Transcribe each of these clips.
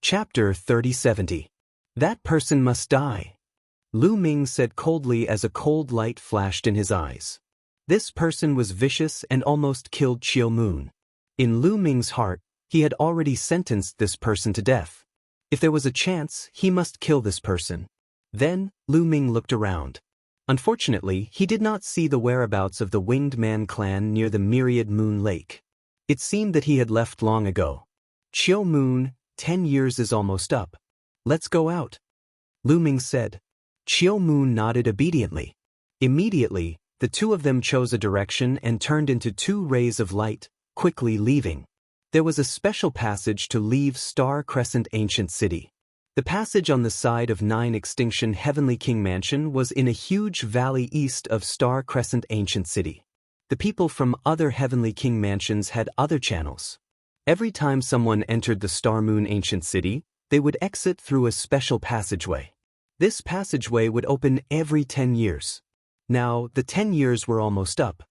Chapter 3070. That person must die. Lu Ming said coldly as a cold light flashed in his eyes. This person was vicious and almost killed Chiu Moon. In Lu Ming's heart, he had already sentenced this person to death. If there was a chance, he must kill this person. Then, Lu Ming looked around. Unfortunately, he did not see the whereabouts of the Winged Man clan near the Myriad Moon Lake. It seemed that he had left long ago. Chiu Moon, 10 years is almost up. Let's go out. Lu Ming said. Chiu Moon nodded obediently. Immediately, the two of them chose a direction and turned into two rays of light, quickly leaving. There was a special passage to leave Star Crescent Ancient City. The passage on the side of 9 Extinction Heavenly King Mansion was in a huge valley east of Star Crescent Ancient City. The people from other Heavenly King Mansions had other channels. Every time someone entered the Star Moon Ancient City, they would exit through a special passageway. This passageway would open every 10 years. Now, the 10 years were almost up.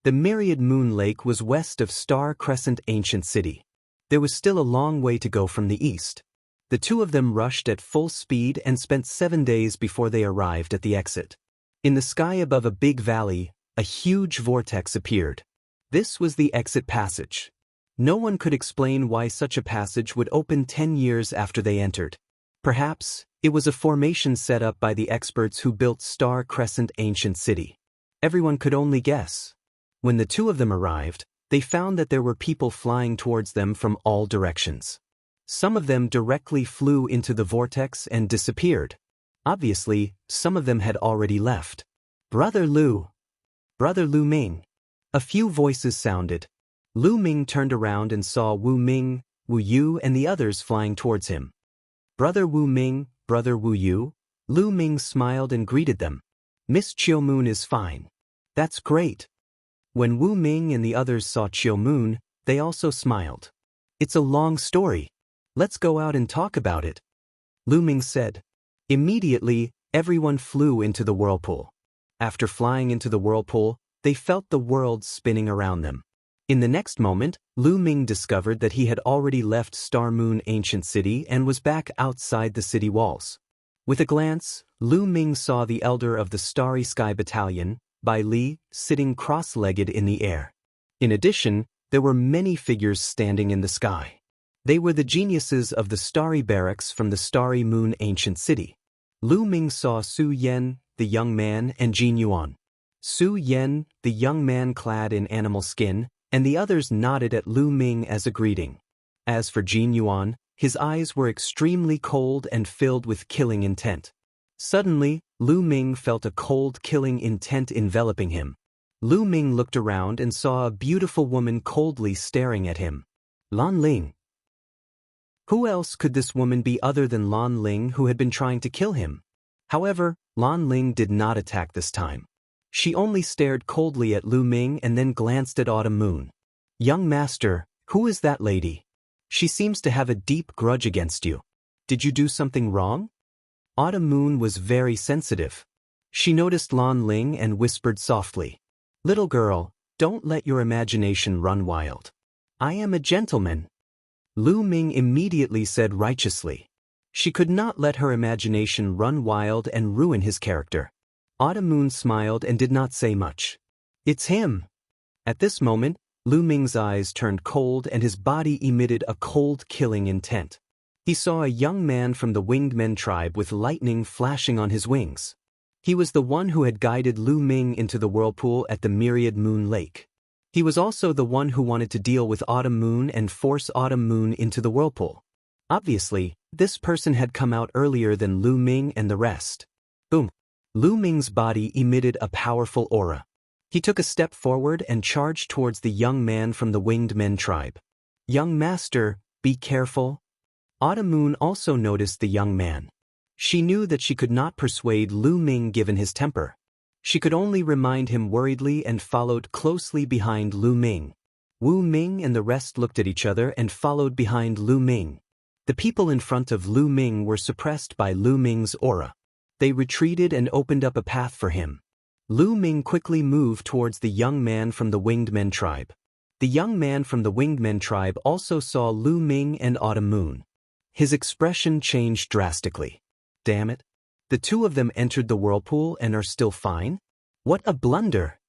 The Myriad Moon Lake was west of Star Crescent Ancient City. There was still a long way to go from the east. The two of them rushed at full speed and spent 7 days before they arrived at the exit. In the sky above a big valley, a huge vortex appeared. This was the exit passage. No one could explain why such a passage would open 10 years after they entered. Perhaps, it was a formation set up by the experts who built Star Crescent Ancient City. Everyone could only guess. When the two of them arrived, they found that there were people flying towards them from all directions. Some of them directly flew into the vortex and disappeared. Obviously, some of them had already left. Brother Lu Ming. A few voices sounded. Lu Ming turned around and saw Wu Ming, Wu Yu and the others flying towards him. Brother Wu Ming, Brother Wu Yu. Lu Ming smiled and greeted them. Miss Chiu Moon is fine. That's great. When Wu Ming and the others saw Chiu Moon, they also smiled. It's a long story. Let's go out and talk about it. Lu Ming said. Immediately, everyone flew into the whirlpool. After flying into the whirlpool, they felt the world spinning around them. In the next moment, Lu Ming discovered that he had already left Star Moon Ancient City and was back outside the city walls. With a glance, Lu Ming saw the elder of the Starry Sky Battalion, Bai Li, sitting cross-legged in the air. In addition, there were many figures standing in the sky. They were the geniuses of the Starry Barracks from the Starry Moon Ancient City. Lu Ming saw Su Yan, the young man, and Jin Yuan. Su Yan, the young man clad in animal skin, and the others nodded at Lu Ming as a greeting. As for Jin Yuan, his eyes were extremely cold and filled with killing intent. Suddenly, Lu Ming felt a cold killing intent enveloping him. Lu Ming looked around and saw a beautiful woman coldly staring at him. Lan Ling. Who else could this woman be other than Lan Ling, who had been trying to kill him? However, Lan Ling did not attack this time. She only stared coldly at Lu Ming and then glanced at Autumn Moon. Young master, who is that lady? She seems to have a deep grudge against you. Did you do something wrong? Autumn Moon was very sensitive. She noticed Lan Ling and whispered softly. Little girl, don't let your imagination run wild. I am a gentleman. Lu Ming immediately said righteously. She could not let her imagination run wild and ruin his character. Autumn Moon smiled and did not say much. It's him. At this moment, Lu Ming's eyes turned cold and his body emitted a cold killing intent. He saw a young man from the Winged Men tribe with lightning flashing on his wings. He was the one who had guided Lu Ming into the whirlpool at the Myriad Moon Lake. He was also the one who wanted to deal with Autumn Moon and force Autumn Moon into the whirlpool. Obviously, this person had come out earlier than Lu Ming and the rest. Boom. Lu Ming's body emitted a powerful aura. He took a step forward and charged towards the young man from the Winged Men tribe. Young master, be careful. Autumn Moon also noticed the young man. She knew that she could not persuade Lu Ming given his temper. She could only remind him worriedly and followed closely behind Lu Ming. Wu Ming and the rest looked at each other and followed behind Lu Ming. The people in front of Lu Ming were suppressed by Lu Ming's aura. They retreated and opened up a path for him. Lu Ming quickly moved towards the young man from the Winged Men tribe. The young man from the Winged Men tribe also saw Lu Ming and Autumn Moon. His expression changed drastically. Damn it. The two of them entered the whirlpool and are still fine? What a blunder!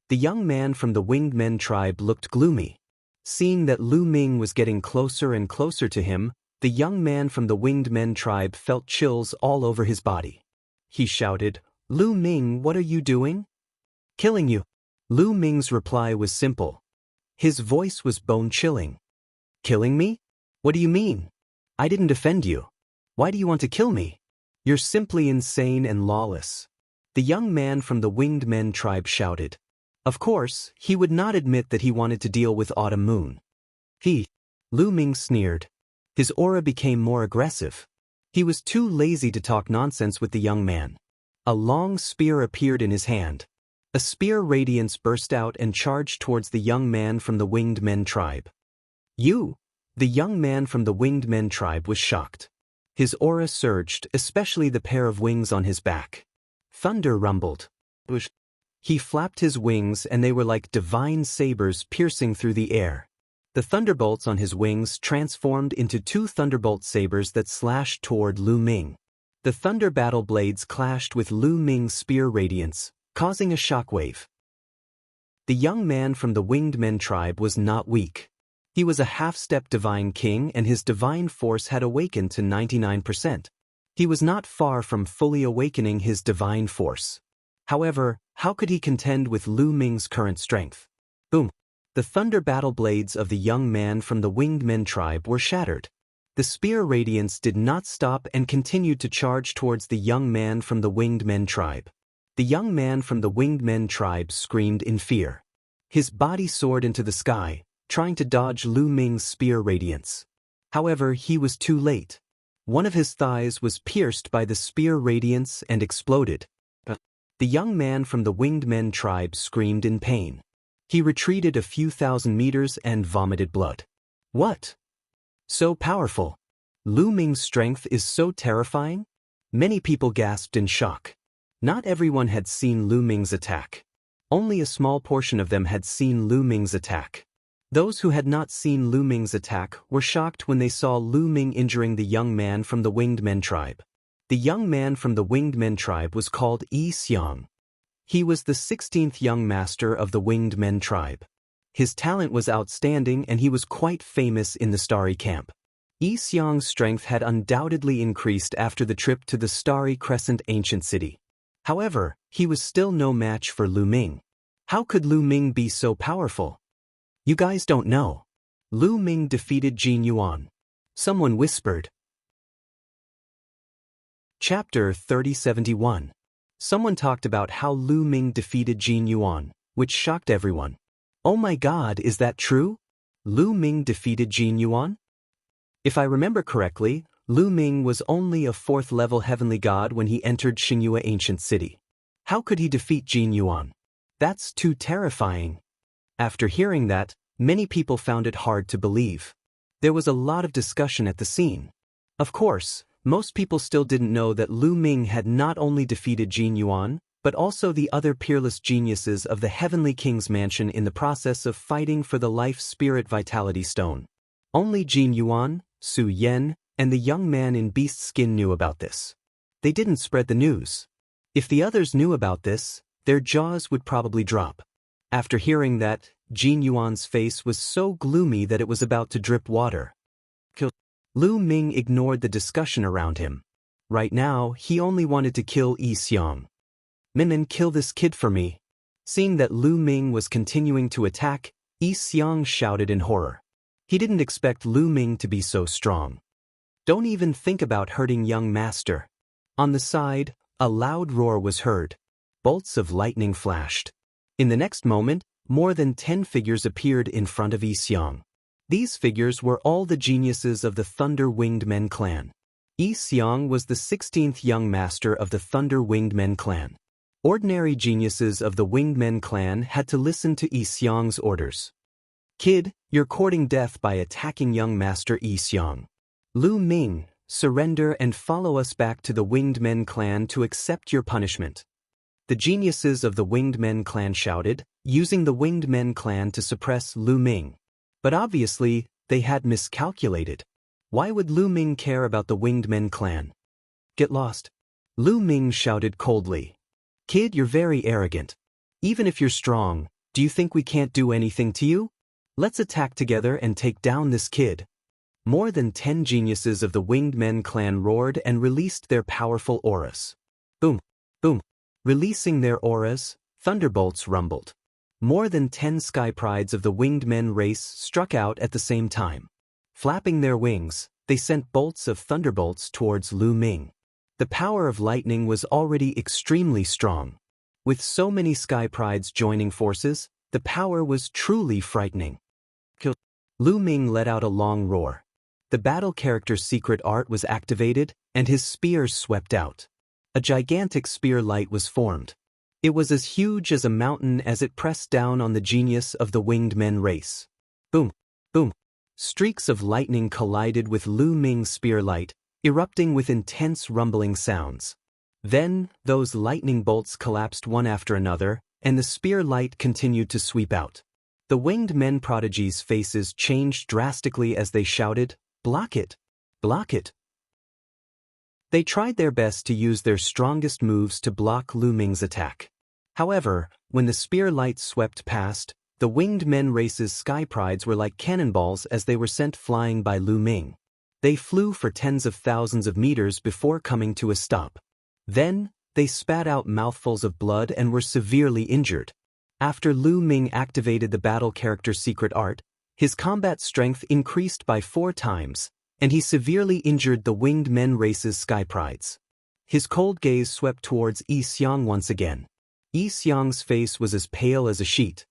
The young man from the Winged Men tribe looked gloomy. Seeing that Lu Ming was getting closer and closer to him, the young man from the Winged Men tribe felt chills all over his body. He shouted, "Lu Ming, what are you doing?" "Killing you." Lu Ming's reply was simple. His voice was bone-chilling. "Killing me? What do you mean? I didn't offend you. Why do you want to kill me? You're simply insane and lawless." The young man from the Winged Men tribe shouted. Of course, he would not admit that he wanted to deal with Autumn Moon. Lu Ming sneered. His aura became more aggressive. He was too lazy to talk nonsense with the young man. A long spear appeared in his hand. A spear radiance burst out and charged towards the young man from the Winged Men tribe. "You?" The young man from the Winged Men tribe was shocked. His aura surged, especially the pair of wings on his back. Thunder rumbled. He flapped his wings and they were like divine sabers piercing through the air. The thunderbolts on his wings transformed into two thunderbolt sabers that slashed toward Lu Ming. The thunder battle blades clashed with Lu Ming's spear radiance, causing a shockwave. The young man from the Winged Men tribe was not weak. He was a half-step divine king and his divine force had awakened to 99%. He was not far from fully awakening his divine force. However, how could he contend with Lu Ming's current strength? Boom! The thunder battle blades of the young man from the Winged Men tribe were shattered. The spear radiance did not stop and continued to charge towards the young man from the Winged Men tribe. The young man from the Winged Men tribe screamed in fear. His body soared into the sky, trying to dodge Lu Ming's spear radiance. However, he was too late. One of his thighs was pierced by the spear radiance and exploded. The young man from the Winged Men tribe screamed in pain. He retreated a few thousand meters and vomited blood. What? So powerful. Lu Ming's strength is so terrifying? Many people gasped in shock. Not everyone had seen Lu Ming's attack. Only a small portion of them had seen Lu Ming's attack. Those who had not seen Lu Ming's attack were shocked when they saw Lu Ming injuring the young man from the Winged Men tribe. The young man from the Winged Men tribe was called Yi Xiang. He was the 16th young master of the Winged Men tribe. His talent was outstanding and he was quite famous in the Starry Camp. Yi Xiang's strength had undoubtedly increased after the trip to the Starry Crescent ancient city. However, he was still no match for Lu Ming. How could Lu Ming be so powerful? You guys don't know. Lu Ming defeated Jin Yuan. Someone whispered. Chapter 3071. Someone talked about how Lu Ming defeated Jin Yuan, which shocked everyone. Oh my god, is that true? Lu Ming defeated Jin Yuan? If I remember correctly, Lu Ming was only a 4th-level heavenly god when he entered Xingyue Ancient City. How could he defeat Jin Yuan? That's too terrifying. After hearing that, many people found it hard to believe. There was a lot of discussion at the scene. Of course, most people still didn't know that Lu Ming had not only defeated Jin Yuan, but also the other peerless geniuses of the Heavenly King's mansion in the process of fighting for the Life Spirit Vitality Stone. Only Jin Yuan, Su Yan, and the young man in beast skin knew about this. They didn't spread the news. If the others knew about this, their jaws would probably drop. After hearing that, Jin Yuan's face was so gloomy that it was about to drip water. Lu Ming ignored the discussion around him. Right now, he only wanted to kill Yi Xiang. Min, kill this kid for me. Seeing that Lu Ming was continuing to attack, Yi Xiang shouted in horror. He didn't expect Lu Ming to be so strong. Don't even think about hurting young master. On the side, a loud roar was heard. Bolts of lightning flashed. In the next moment, more than 10 figures appeared in front of Yi Xiang. These figures were all the geniuses of the Thunder Winged Men clan. Yi Xiang was the 16th young master of the Thunder Winged Men clan. Ordinary geniuses of the Winged Men clan had to listen to Yi Xiang's orders. Kid, you're courting death by attacking young master Yi Xiang. Lu Ming, surrender and follow us back to the Winged Men clan to accept your punishment. The geniuses of the Winged Men clan shouted, using the Winged Men clan to suppress Lu Ming. But obviously, they had miscalculated. Why would Lu Ming care about the Winged Men clan? Get lost. Lu Ming shouted coldly. Kid, you're very arrogant. Even if you're strong, do you think we can't do anything to you? Let's attack together and take down this kid. More than 10 geniuses of the Winged Men clan roared and released their powerful auras. Boom, boom. Releasing their auras, thunderbolts rumbled. More than 10 sky prides of the Winged Men race struck out at the same time. Flapping their wings, they sent bolts of thunderbolts towards Lu Ming. The power of lightning was already extremely strong. With so many sky prides joining forces, the power was truly frightening. Lu Ming let out a long roar. The battle character's secret art was activated, and his spears swept out. A gigantic spear light was formed. It was as huge as a mountain as it pressed down on the genius of the Winged Men race. Boom, boom. Streaks of lightning collided with Lu Ming's spear light, erupting with intense rumbling sounds. Then, those lightning bolts collapsed one after another, and the spear light continued to sweep out. The Winged Men prodigies' faces changed drastically as they shouted, "Block it! Block it!" They tried their best to use their strongest moves to block Lu Ming's attack. However, when the spear light swept past, the Winged Men race's sky prides were like cannonballs as they were sent flying by Lu Ming. They flew for tens of thousands of meters before coming to a stop. Then, they spat out mouthfuls of blood and were severely injured. After Lu Ming activated the battle character's secret art, his combat strength increased by 4 times, and he severely injured the Winged Men race's sky prides. His cold gaze swept towards Yi Xiang once again. Yi Xiang's face was as pale as a sheet.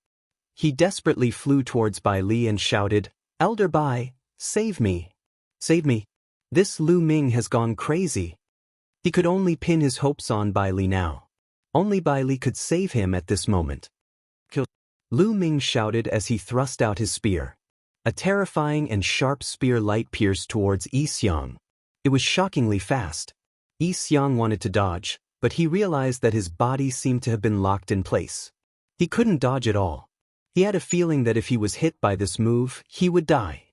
He desperately flew towards Bai Li and shouted, "Elder Bai, save me! Save me! This Lu Ming has gone crazy." He could only pin his hopes on Bai Li now. Only Bai Li could save him at this moment. Kill! Lu Ming shouted as he thrust out his spear. A terrifying and sharp spear light pierced towards Yi Xiang. It was shockingly fast. Yi Xiang wanted to dodge, but he realized that his body seemed to have been locked in place. He couldn't dodge at all. He had a feeling that if he was hit by this move, he would die.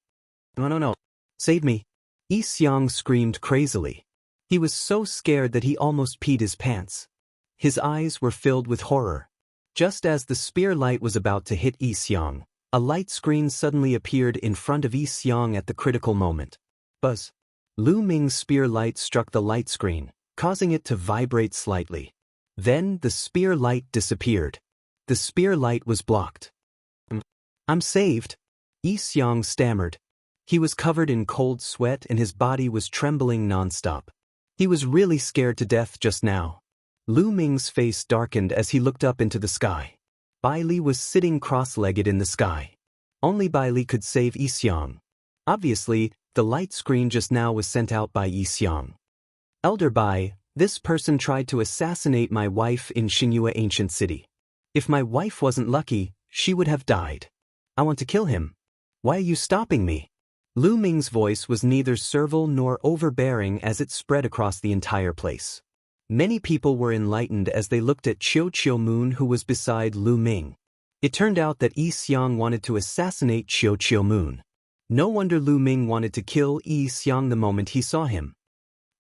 No. Save me! Yi Xiang screamed crazily. He was so scared that he almost peed his pants. His eyes were filled with horror. Just as the spear light was about to hit Yi Xiang, a light screen suddenly appeared in front of Yi Xiang at the critical moment. Buzz! Lu Ming's spear light struck the light screen, causing it to vibrate slightly. Then the spear light disappeared. The spear light was blocked. "I'm saved," Yi Xiang stammered. He was covered in cold sweat and his body was trembling nonstop. He was really scared to death just now. Lu Ming's face darkened as he looked up into the sky. Bai Li was sitting cross-legged in the sky. Only Bai Li could save Yi Xiang. Obviously, the light screen just now was sent out by Yi Xiang. "Elder Bai, this person tried to assassinate my wife in Xinyue Ancient City. If my wife wasn't lucky, she would have died. I want to kill him. Why are you stopping me?" Lu Ming's voice was neither servile nor overbearing as it spread across the entire place. Many people were enlightened as they looked at Qiu Moon who was beside Lu Ming. It turned out that Yi Xiang wanted to assassinate Qiu Moon. No wonder Lu Ming wanted to kill Yi Xiang the moment he saw him.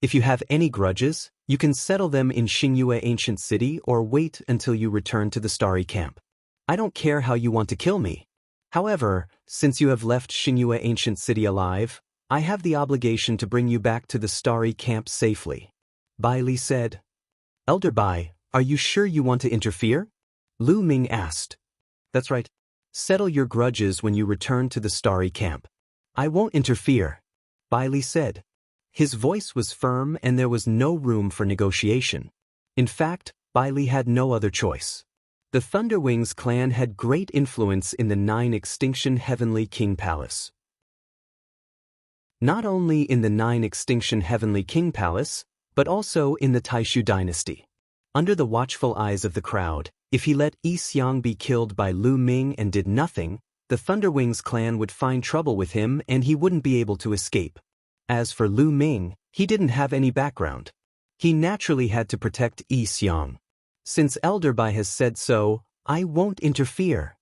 If you have any grudges, you can settle them in Xinyue Ancient City or wait until you return to the Starry Camp. I don't care how you want to kill me. However, since you have left Xinyue Ancient City alive, I have the obligation to bring you back to the Starry Camp safely. Bai Li said. "Elder Bai, are you sure you want to interfere?" Lu Ming asked. "That's right. Settle your grudges when you return to the Starry Camp." "I won't interfere," Bai Li said. His voice was firm and there was no room for negotiation. In fact, Bai Li had no other choice. The Thunderwings clan had great influence in the 9 Extinction Heavenly King Palace. Not only in the 9 Extinction Heavenly King Palace, but also in the Taishu dynasty. Under the watchful eyes of the crowd, if he let Yi Xiang be killed by Lu Ming and did nothing, the Thunderwings clan would find trouble with him and he wouldn't be able to escape. As for Lu Ming, he didn't have any background. He naturally had to protect Yi Xiang. Since Elder Bai has said so, I won't interfere.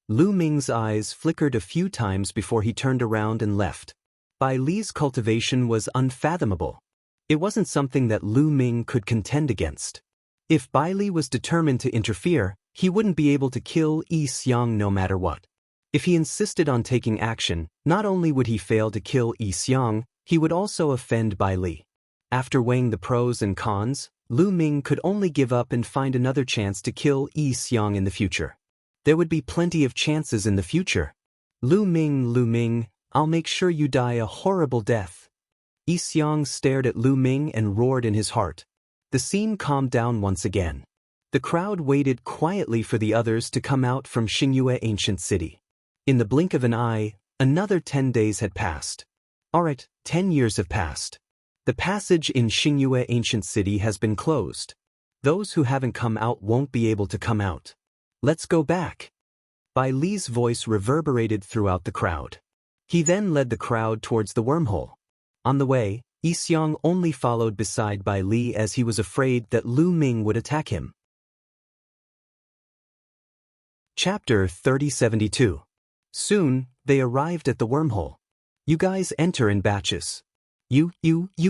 Lu Ming's eyes flickered a few times before he turned around and left. Bai Li's cultivation was unfathomable. It wasn't something that Lu Ming could contend against. If Bai Li was determined to interfere, he wouldn't be able to kill Yi Xiang no matter what. If he insisted on taking action, not only would he fail to kill Yi Xiang, he would also offend Bai Li. After weighing the pros and cons, Lu Ming could only give up and find another chance to kill Yi Xiang in the future. There would be plenty of chances in the future. Lu Ming, I'll make sure you die a horrible death. Yi Xiang stared at Lu Ming and roared in his heart. The scene calmed down once again. The crowd waited quietly for the others to come out from Xingyue Ancient City. In the blink of an eye, another 10 days had passed. Alright, 10 years have passed. The passage in Xingyue Ancient City has been closed. Those who haven't come out won't be able to come out. Let's go back. Bai Li's voice reverberated throughout the crowd. He then led the crowd towards the wormhole. On the way, Yi Xiang only followed beside Bai Li as he was afraid that Lu Ming would attack him. Chapter 3072. Soon, they arrived at the wormhole. You guys enter in batches. You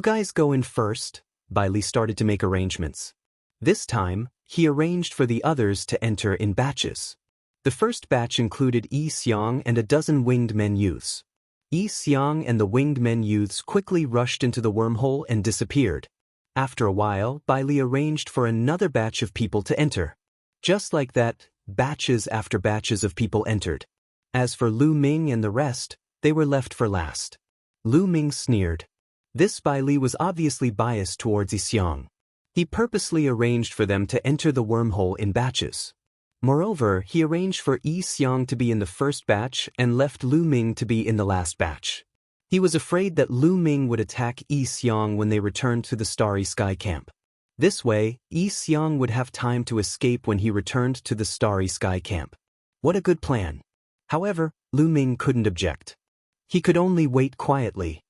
guys go in first. Bai Li started to make arrangements. This time, he arranged for the others to enter in batches. The first batch included Yi Xiang and a dozen winged men youths. Yi Xiang and the winged men youths quickly rushed into the wormhole and disappeared. After a while, Bai Li arranged for another batch of people to enter. Just like that, batches after batches of people entered. As for Lu Ming and the rest, they were left for last. Lu Ming sneered. This Bai Li was obviously biased towards Yi Xiang. He purposely arranged for them to enter the wormhole in batches. Moreover, he arranged for Yi Xiang to be in the first batch and left Lu Ming to be in the last batch. He was afraid that Lu Ming would attack Yi Xiang when they returned to the Starry Sky Camp. This way, Yi Xiang would have time to escape when he returned to the Starry Sky Camp. What a good plan. However, Lu Ming couldn't object. He could only wait quietly.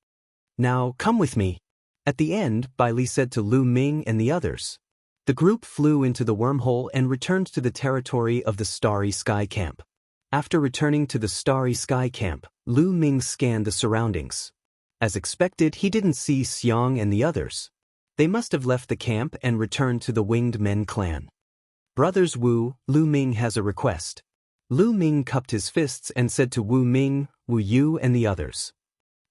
Now, come with me. At the end, Bai Li said to Lu Ming and the others. The group flew into the wormhole and returned to the territory of the Starry Sky Camp. After returning to the Starry Sky Camp, Lu Ming scanned the surroundings. As expected, he didn't see Xiang and the others. They must have left the camp and returned to the Winged Men clan. Brothers Wu, Lu Ming has a request. Lu Ming cupped his fists and said to Wu Ming, Wu Yu and the others.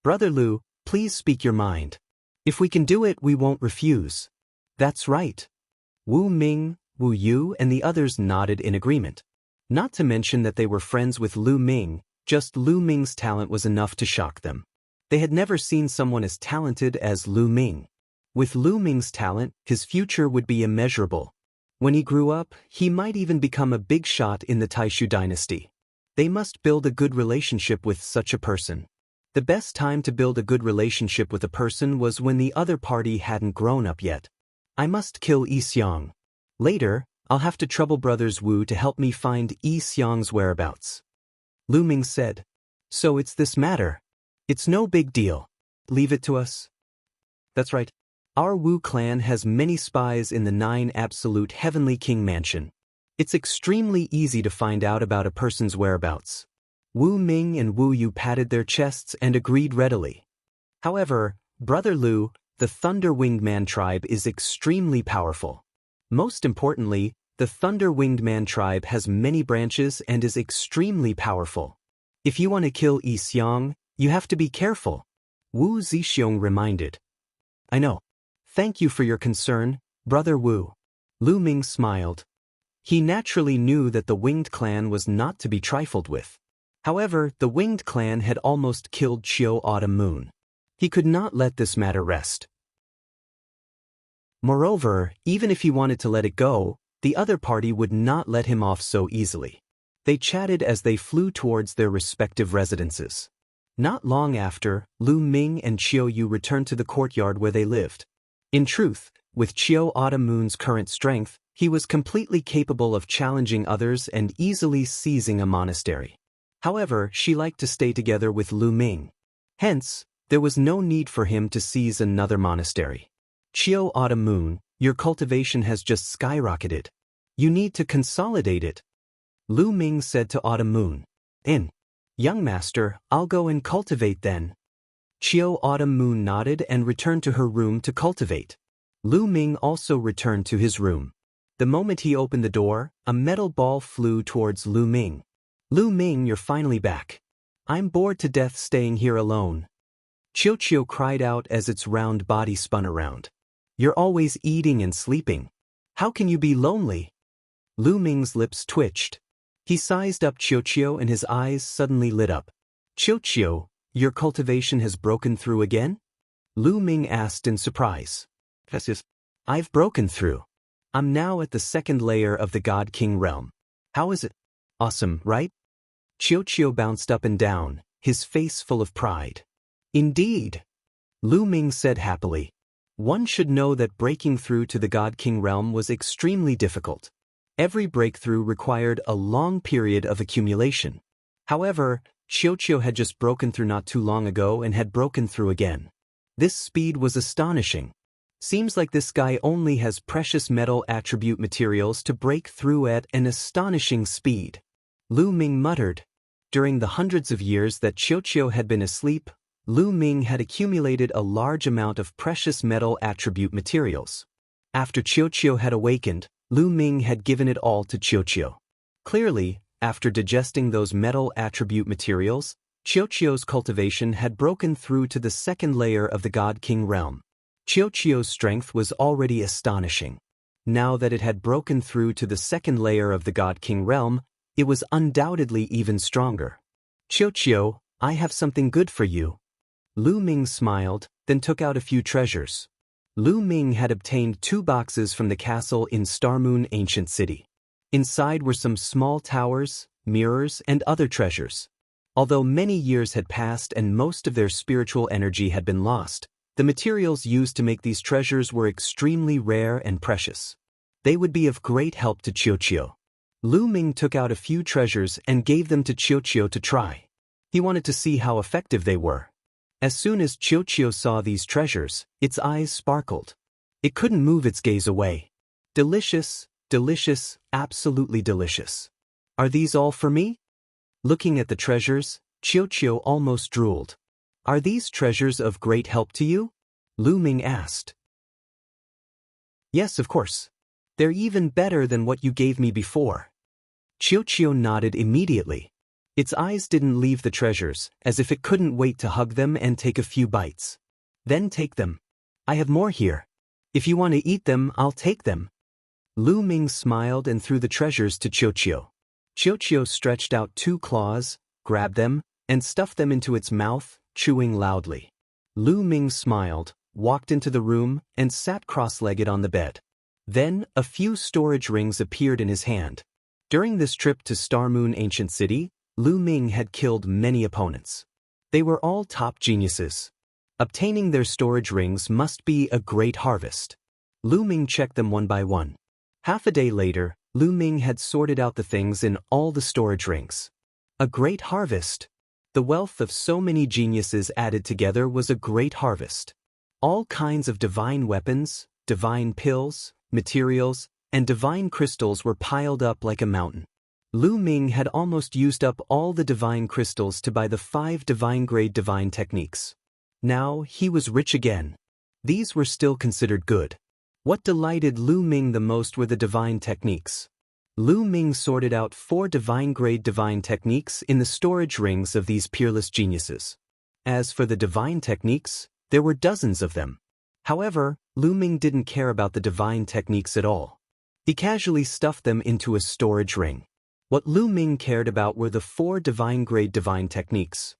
Brother Lu, please speak your mind. If we can do it, we won't refuse. That's right. Wu Ming, Wu Yu and the others nodded in agreement. Not to mention that they were friends with Lu Ming, just Lu Ming's talent was enough to shock them. They had never seen someone as talented as Lu Ming. With Lu Ming's talent, his future would be immeasurable. When he grew up, he might even become a big shot in the Taishu dynasty. They must build a good relationship with such a person. The best time to build a good relationship with a person was when the other party hadn't grown up yet. I must kill Yi Xiang. Later, I'll have to trouble Brothers Wu to help me find Yi Xiang's whereabouts. Lu Ming said. So it's this matter. It's no big deal. Leave it to us. That's right. Our Wu clan has many spies in the 9 Absolute Heavenly King Mansion. It's extremely easy to find out about a person's whereabouts. Wu Ming and Wu Yu patted their chests and agreed readily. However, Brother Lu, the Thunder-Winged Man tribe is extremely powerful. Most importantly, the Thunder-Winged Man tribe has many branches and is extremely powerful. If you want to kill Yi Xiang, you have to be careful. Wu Zixiong reminded. I know. Thank you for your concern, Brother Wu. Lu Ming smiled. He naturally knew that the Winged Clan was not to be trifled with. However, the Winged Clan had almost killed Chiu Autumn Moon. He could not let this matter rest. Moreover, even if he wanted to let it go, the other party would not let him off so easily. They chatted as they flew towards their respective residences. Not long after, Lu Ming and Chiu Yu returned to the courtyard where they lived. In truth, with Chiu Autumn Moon's current strength, he was completely capable of challenging others and easily seizing a monastery. However, she liked to stay together with Lu Ming. Hence, there was no need for him to seize another monastery. Chiu Autumn Moon, your cultivation has just skyrocketed. You need to consolidate it. Lu Ming said to Autumn Moon. Young master, I'll go and cultivate then. Qiu Autumn Moon nodded and returned to her room to cultivate. Lu Ming also returned to his room. The moment he opened the door, a metal ball flew towards Lu Ming. Lu Ming, you're finally back. I'm bored to death staying here alone. Qiu cried out as its round body spun around. You're always eating and sleeping. How can you be lonely? Lu Ming's lips twitched. He sized up Qiu and his eyes suddenly lit up. Qiu, your cultivation has broken through again? Lu Ming asked in surprise. Yes. I've broken through. I'm now at the second layer of the God King realm. How is it? Awesome, right? Qiu bounced up and down, his face full of pride. Indeed. Lu Ming said happily. One should know that breaking through to the God King realm was extremely difficult. Every breakthrough required a long period of accumulation. However, Qiu had just broken through not too long ago and had broken through again. This speed was astonishing. Seems like this guy only has precious metal attribute materials to break through at an astonishing speed. Lu Ming muttered. During the hundreds of years that Qiu had been asleep, Lu Ming had accumulated a large amount of precious metal attribute materials. After Qiu had awakened, Lu Ming had given it all to Qiu. Clearly, after digesting those metal attribute materials, Qiu's cultivation had broken through to the second layer of the God King realm. Qiu's strength was already astonishing. Now that it had broken through to the second layer of the God King realm, it was undoubtedly even stronger. Qiu, I have something good for you. Lu Ming smiled, then took out a few treasures. Lu Ming had obtained 2 boxes from the castle in Star Moon Ancient City. Inside were some small towers, mirrors, and other treasures. Although many years had passed and most of their spiritual energy had been lost, the materials used to make these treasures were extremely rare and precious. They would be of great help to Qiu. Lu Ming took out a few treasures and gave them to Qiu to try. He wanted to see how effective they were. As soon as Qiu saw these treasures, its eyes sparkled. It couldn't move its gaze away. Delicious, delicious, absolutely delicious. Are these all for me? Looking at the treasures, Qiu almost drooled. Are these treasures of great help to you? Lu Ming asked. Yes, of course. They're even better than what you gave me before. Qiu nodded immediately. Its eyes didn't leave the treasures, as if it couldn't wait to hug them and take a few bites. Then take them. I have more here. If you want to eat them, I'll take them. Lu Ming smiled and threw the treasures to Qiu. Qiu stretched out 2 claws, grabbed them, and stuffed them into its mouth, chewing loudly. Lu Ming smiled, walked into the room, and sat cross-legged on the bed. Then, a few storage rings appeared in his hand. During this trip to Star Moon Ancient City, Lu Ming had killed many opponents. They were all top geniuses. Obtaining their storage rings must be a great harvest. Lu Ming checked them one by one. Half a day later, Lu Ming had sorted out the things in all the storage rings. A great harvest. The wealth of so many geniuses added together was a great harvest. All kinds of divine weapons, divine pills, materials, and divine crystals were piled up like a mountain. Lu Ming had almost used up all the divine crystals to buy the 5 divine-grade divine techniques. Now he was rich again. These were still considered good. What delighted Lu Ming the most were the divine techniques. Lu Ming sorted out 4 divine-grade divine techniques in the storage rings of these peerless geniuses. As for the divine techniques, there were dozens of them. However, Lu Ming didn't care about the divine techniques at all. He casually stuffed them into a storage ring. What Lu Ming cared about were the 4 divine-grade divine techniques.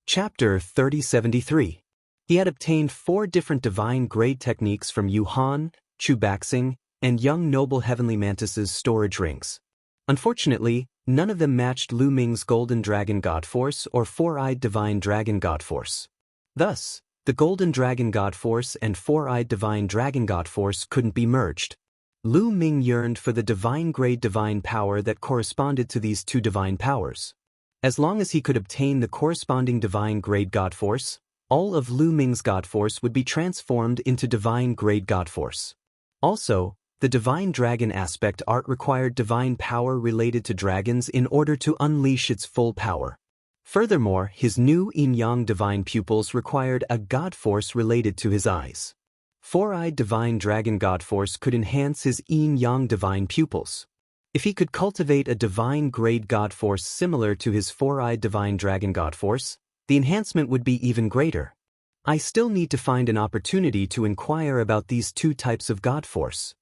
Chapter 3073. He had obtained 4 different divine-grade techniques from Yu Han, Chu Baxing, and young noble heavenly mantis's storage rings. Unfortunately, none of them matched Lu Ming's Golden Dragon God Force or 4-eyed Divine Dragon God Force. Thus, the Golden Dragon God Force and 4-eyed Divine Dragon God Force couldn't be merged. Lu Ming yearned for the divine-grade divine power that corresponded to these 2 divine powers. As long as he could obtain the corresponding divine-grade God Force, all of Lu Ming's God Force would be transformed into divine-grade God Force. Also, the Divine Dragon aspect art required divine power related to dragons in order to unleash its full power. Furthermore, his new yin-yang divine pupils required a god force related to his eyes. Four-eyed divine dragon god force could enhance his yin-yang divine pupils. If he could cultivate a divine grade god force similar to his four-eyed divine dragon god force, the enhancement would be even greater. I still need to find an opportunity to inquire about these two types of god force.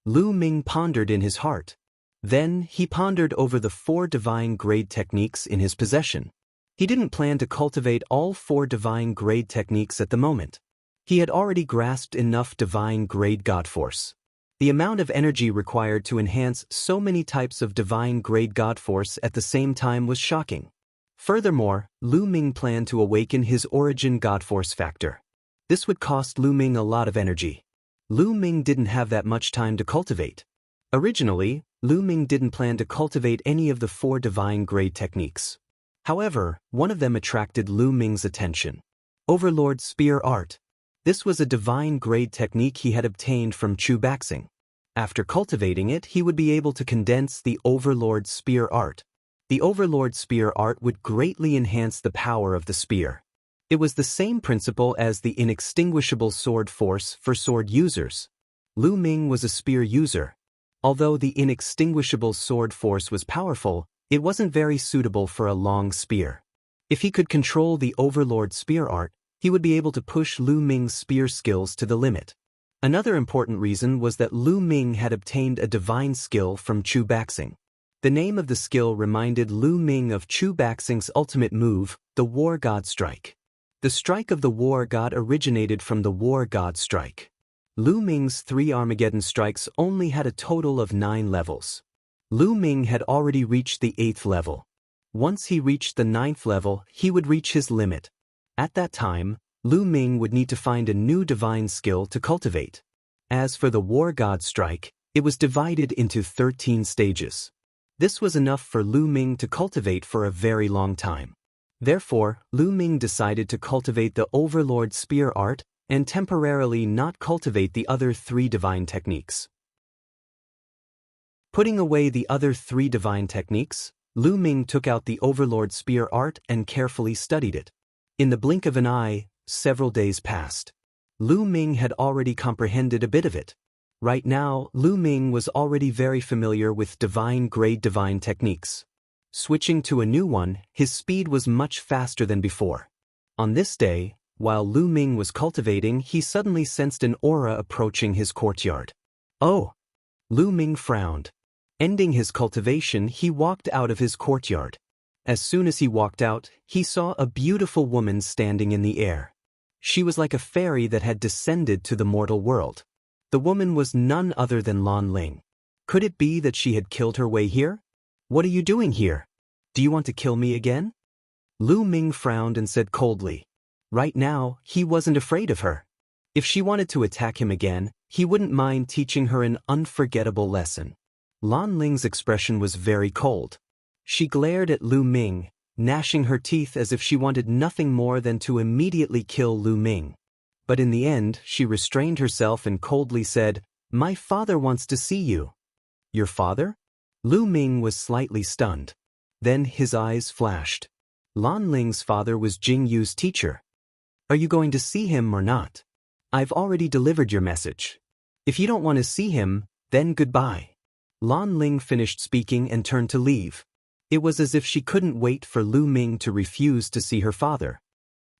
Lu Ming pondered in his heart. Then, he pondered over the 4 divine grade techniques in his possession. He didn't plan to cultivate all 4 divine grade techniques at the moment. He had already grasped enough divine grade god force. The amount of energy required to enhance so many types of divine grade god force at the same time was shocking. Furthermore, Lu Ming planned to awaken his origin god force factor. This would cost Lu Ming a lot of energy. Lu Ming didn't have that much time to cultivate. Originally, Lu Ming didn't plan to cultivate any of the 4 divine grade techniques. However, one of them attracted Lu Ming's attention. Overlord Spear Art. This was a divine grade technique he had obtained from Chu Baxing. After cultivating it, he would be able to condense the Overlord Spear Art. The Overlord Spear Art would greatly enhance the power of the spear. It was the same principle as the inextinguishable sword force for sword users. Lu Ming was a spear user. Although the inextinguishable sword force was powerful, it wasn't very suitable for a long spear. If he could control the Overlord Spear Art, he would be able to push Lu Ming's spear skills to the limit. Another important reason was that Lu Ming had obtained a divine skill from Chu Baxing. The name of the skill reminded Lu Ming of Chu Baxing's ultimate move, the War God Strike. The strike of the War God originated from the War God Strike. Lu Ming's 3 Armageddon strikes only had a total of 9 levels. Lu Ming had already reached the 8th level. Once he reached the 9th level, he would reach his limit. At that time, Lu Ming would need to find a new divine skill to cultivate. As for the War God Strike, it was divided into 13 stages. This was enough for Lu Ming to cultivate for a very long time. Therefore, Lu Ming decided to cultivate the Overlord Spear Art and temporarily not cultivate the other 3 divine techniques. Putting away the other 3 divine techniques, Lu Ming took out the Overlord Spear Art and carefully studied it. In the blink of an eye, several days passed. Lu Ming had already comprehended a bit of it. Right now, Lu Ming was already very familiar with divine grade divine techniques. Switching to a new one, his speed was much faster than before. On this day, while Lu Ming was cultivating, he suddenly sensed an aura approaching his courtyard. Oh! Lu Ming frowned. Ending his cultivation, he walked out of his courtyard. As soon as he walked out, he saw a beautiful woman standing in the air. She was like a fairy that had descended to the mortal world. The woman was none other than Lan Ling. Could it be that she had killed her way here? What are you doing here? Do you want to kill me again? Lu Ming frowned and said coldly. Right now, he wasn't afraid of her. If she wanted to attack him again, he wouldn't mind teaching her an unforgettable lesson. Lan Ling's expression was very cold. She glared at Lu Ming, gnashing her teeth as if she wanted nothing more than to immediately kill Lu Ming. But in the end, she restrained herself and coldly said, "My father wants to see you." Your father? Lu Ming was slightly stunned. Then his eyes flashed. Lan Ling's father was Jingyu's teacher. Are you going to see him or not? I've already delivered your message. If you don't want to see him, then goodbye. Lan Ling finished speaking and turned to leave. It was as if she couldn't wait for Lu Ming to refuse to see her father.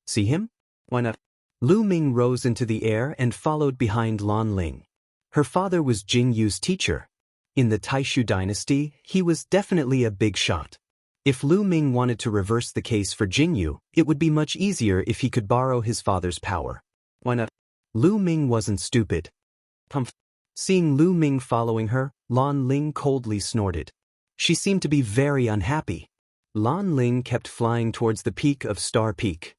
See him? Why not? Lu Ming rose into the air and followed behind Lan Ling. Her father was Jingyu's teacher. In the Taishu dynasty, he was definitely a big shot. If Lu Ming wanted to reverse the case for Jingyu, it would be much easier if he could borrow his father's power. Why not? Lu Ming wasn't stupid. Seeing Lu Ming following her, Lan Ling coldly snorted. She seemed to be very unhappy. Lan Ling kept flying towards the peak of Star Peak.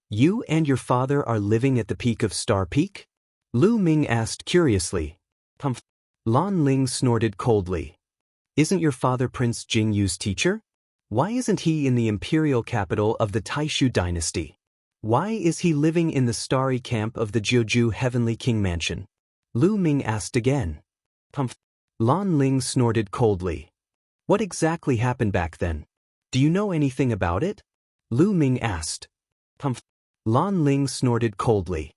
You and your father are living at the peak of Star Peak? Lu Ming asked curiously. Lan Ling snorted coldly. Isn't your father Prince Jingyu's teacher? Why isn't he in the imperial capital of the Taishu dynasty? Why is he living in the starry camp of the Jiuju Heavenly King Mansion? Lu Ming asked again. Lan Ling snorted coldly. What exactly happened back then? Do you know anything about it? Lu Ming asked. Humph. Lan Ling snorted coldly.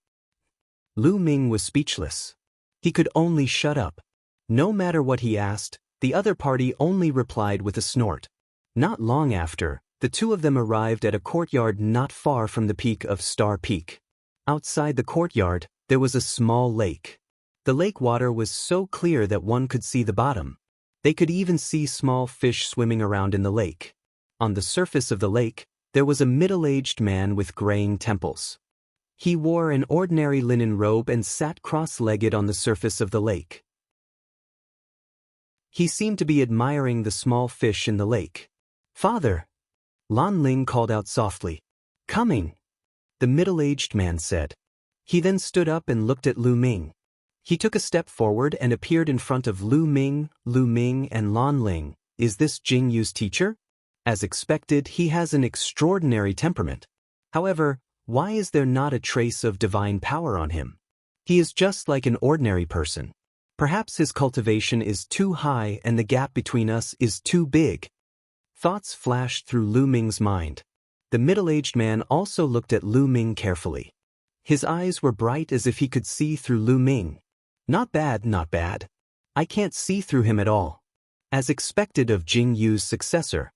Lu Ming was speechless. He could only shut up. No matter what he asked, the other party only replied with a snort. Not long after, the two of them arrived at a courtyard not far from the peak of Star Peak. Outside the courtyard, there was a small lake. The lake water was so clear that one could see the bottom. They could even see small fish swimming around in the lake. On the surface of the lake, there was a middle-aged man with graying temples. He wore an ordinary linen robe and sat cross-legged on the surface of the lake. He seemed to be admiring the small fish in the lake. "Father!" Lan Ling called out softly. "Coming!" The middle-aged man said. He then stood up and looked at Lu Ming. He took a step forward and appeared in front of Lu Ming, and Lan Ling. "Is this Jingyu's teacher?" As expected, he has an extraordinary temperament. However, why is there not a trace of divine power on him? He is just like an ordinary person. Perhaps his cultivation is too high and the gap between us is too big. Thoughts flashed through Lu Ming's mind. The middle-aged man also looked at Lu Ming carefully. His eyes were bright as if he could see through Lu Ming. Not bad, not bad. I can't see through him at all. As expected of Jingyu's successor.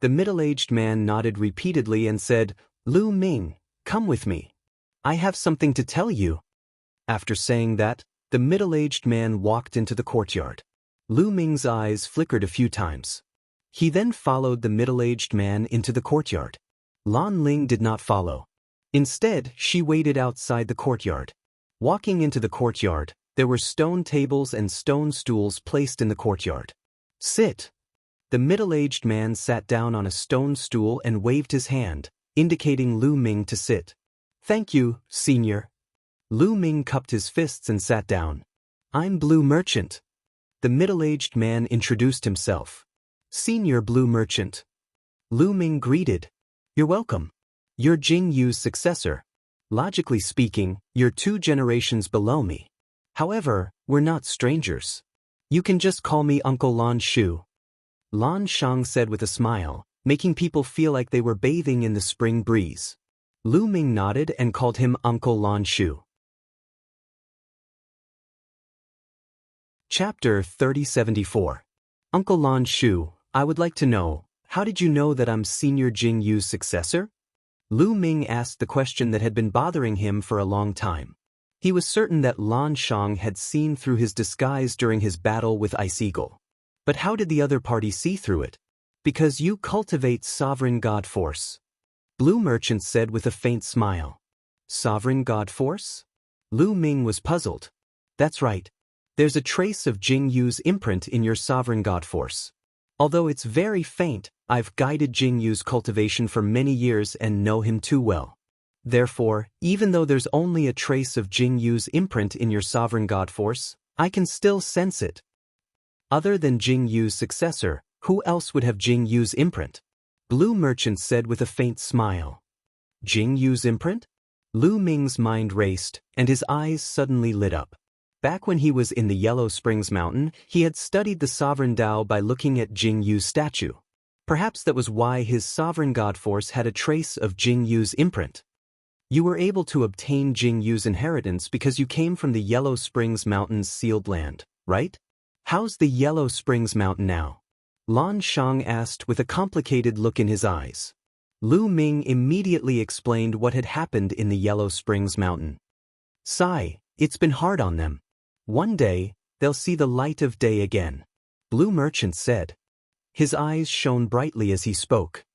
The middle-aged man nodded repeatedly and said, "Lu Ming, come with me. I have something to tell you." After saying that, the middle-aged man walked into the courtyard. Lu Ming's eyes flickered a few times. He then followed the middle-aged man into the courtyard. Lan Ling did not follow. Instead, she waited outside the courtyard. Walking into the courtyard, there were stone tables and stone stools placed in the courtyard. "Sit." The middle-aged man sat down on a stone stool and waved his hand, indicating Lu Ming to sit. "Thank you, senior." Lu Ming cupped his fists and sat down. "I'm Blue Merchant." The middle-aged man introduced himself. "Senior Blue Merchant." Lu Ming greeted. "You're welcome. You're Jingyu's successor. Logically speaking, you're 2 generations below me. However, we're not strangers. You can just call me Uncle Lan Shu." Lan Shang said with a smile, making people feel like they were bathing in the spring breeze. Lu Ming nodded and called him Uncle Lan Shu. Chapter 3074. Uncle Lan Shu, I would like to know, how did you know that I'm Senior Jingyu's successor? Lu Ming asked the question that had been bothering him for a long time. He was certain that Lan Shang had seen through his disguise during his battle with Ice Eagle. But how did the other party see through it? "Because you cultivate sovereign god force," Blue Merchant said with a faint smile. "Sovereign god force?" Lu Ming was puzzled. "That's right. There's a trace of Jingyu's imprint in your sovereign god force. Although it's very faint, I've guided Jingyu's cultivation for many years and know him too well. Therefore, even though there's only a trace of Jingyu's imprint in your sovereign god force, I can still sense it. Other than Jingyu's successor, who else would have Jingyu's imprint?" Blue Merchant said with a faint smile. "Jingyu's imprint?" Lu Ming's mind raced, and his eyes suddenly lit up. Back when he was in the Yellow Springs Mountain, he had studied the Sovereign Tao by looking at Jingyu's statue. Perhaps that was why his sovereign god force had a trace of Jingyu's imprint. "You were able to obtain Jingyu's inheritance because you came from the Yellow Springs Mountain's sealed land, right? How's the Yellow Springs Mountain now?" Lan Shang asked with a complicated look in his eyes. Lu Ming immediately explained what had happened in the Yellow Springs Mountain. "Sigh, it's been hard on them. One day, they'll see the light of day again," Blue Merchant said. His eyes shone brightly as he spoke.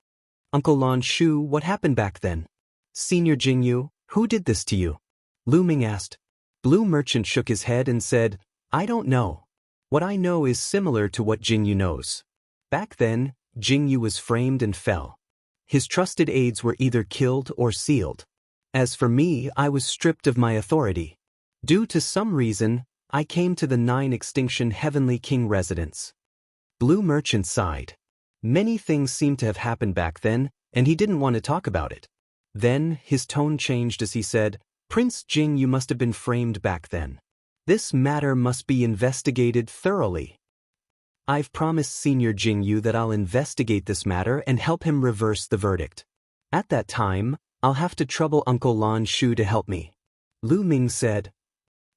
"Uncle Lan Shu, what happened back then? Senior Jingyu, who did this to you?" Lu Ming asked. Blue Merchant shook his head and said, "I don't know. What I know is similar to what Jingyu knows. Back then, Jingyu was framed and fell. His trusted aides were either killed or sealed. As for me, I was stripped of my authority. Due to some reason, I came to the 9-extinction Heavenly King residence." Blue Merchant sighed. Many things seemed to have happened back then, and he didn't want to talk about it. Then, his tone changed as he said, "Prince Jingyu must have been framed back then. This matter must be investigated thoroughly. I've promised Senior Jingyu that I'll investigate this matter and help him reverse the verdict." At that time, I'll have to trouble Uncle Lan Shu to help me. Lu Ming said.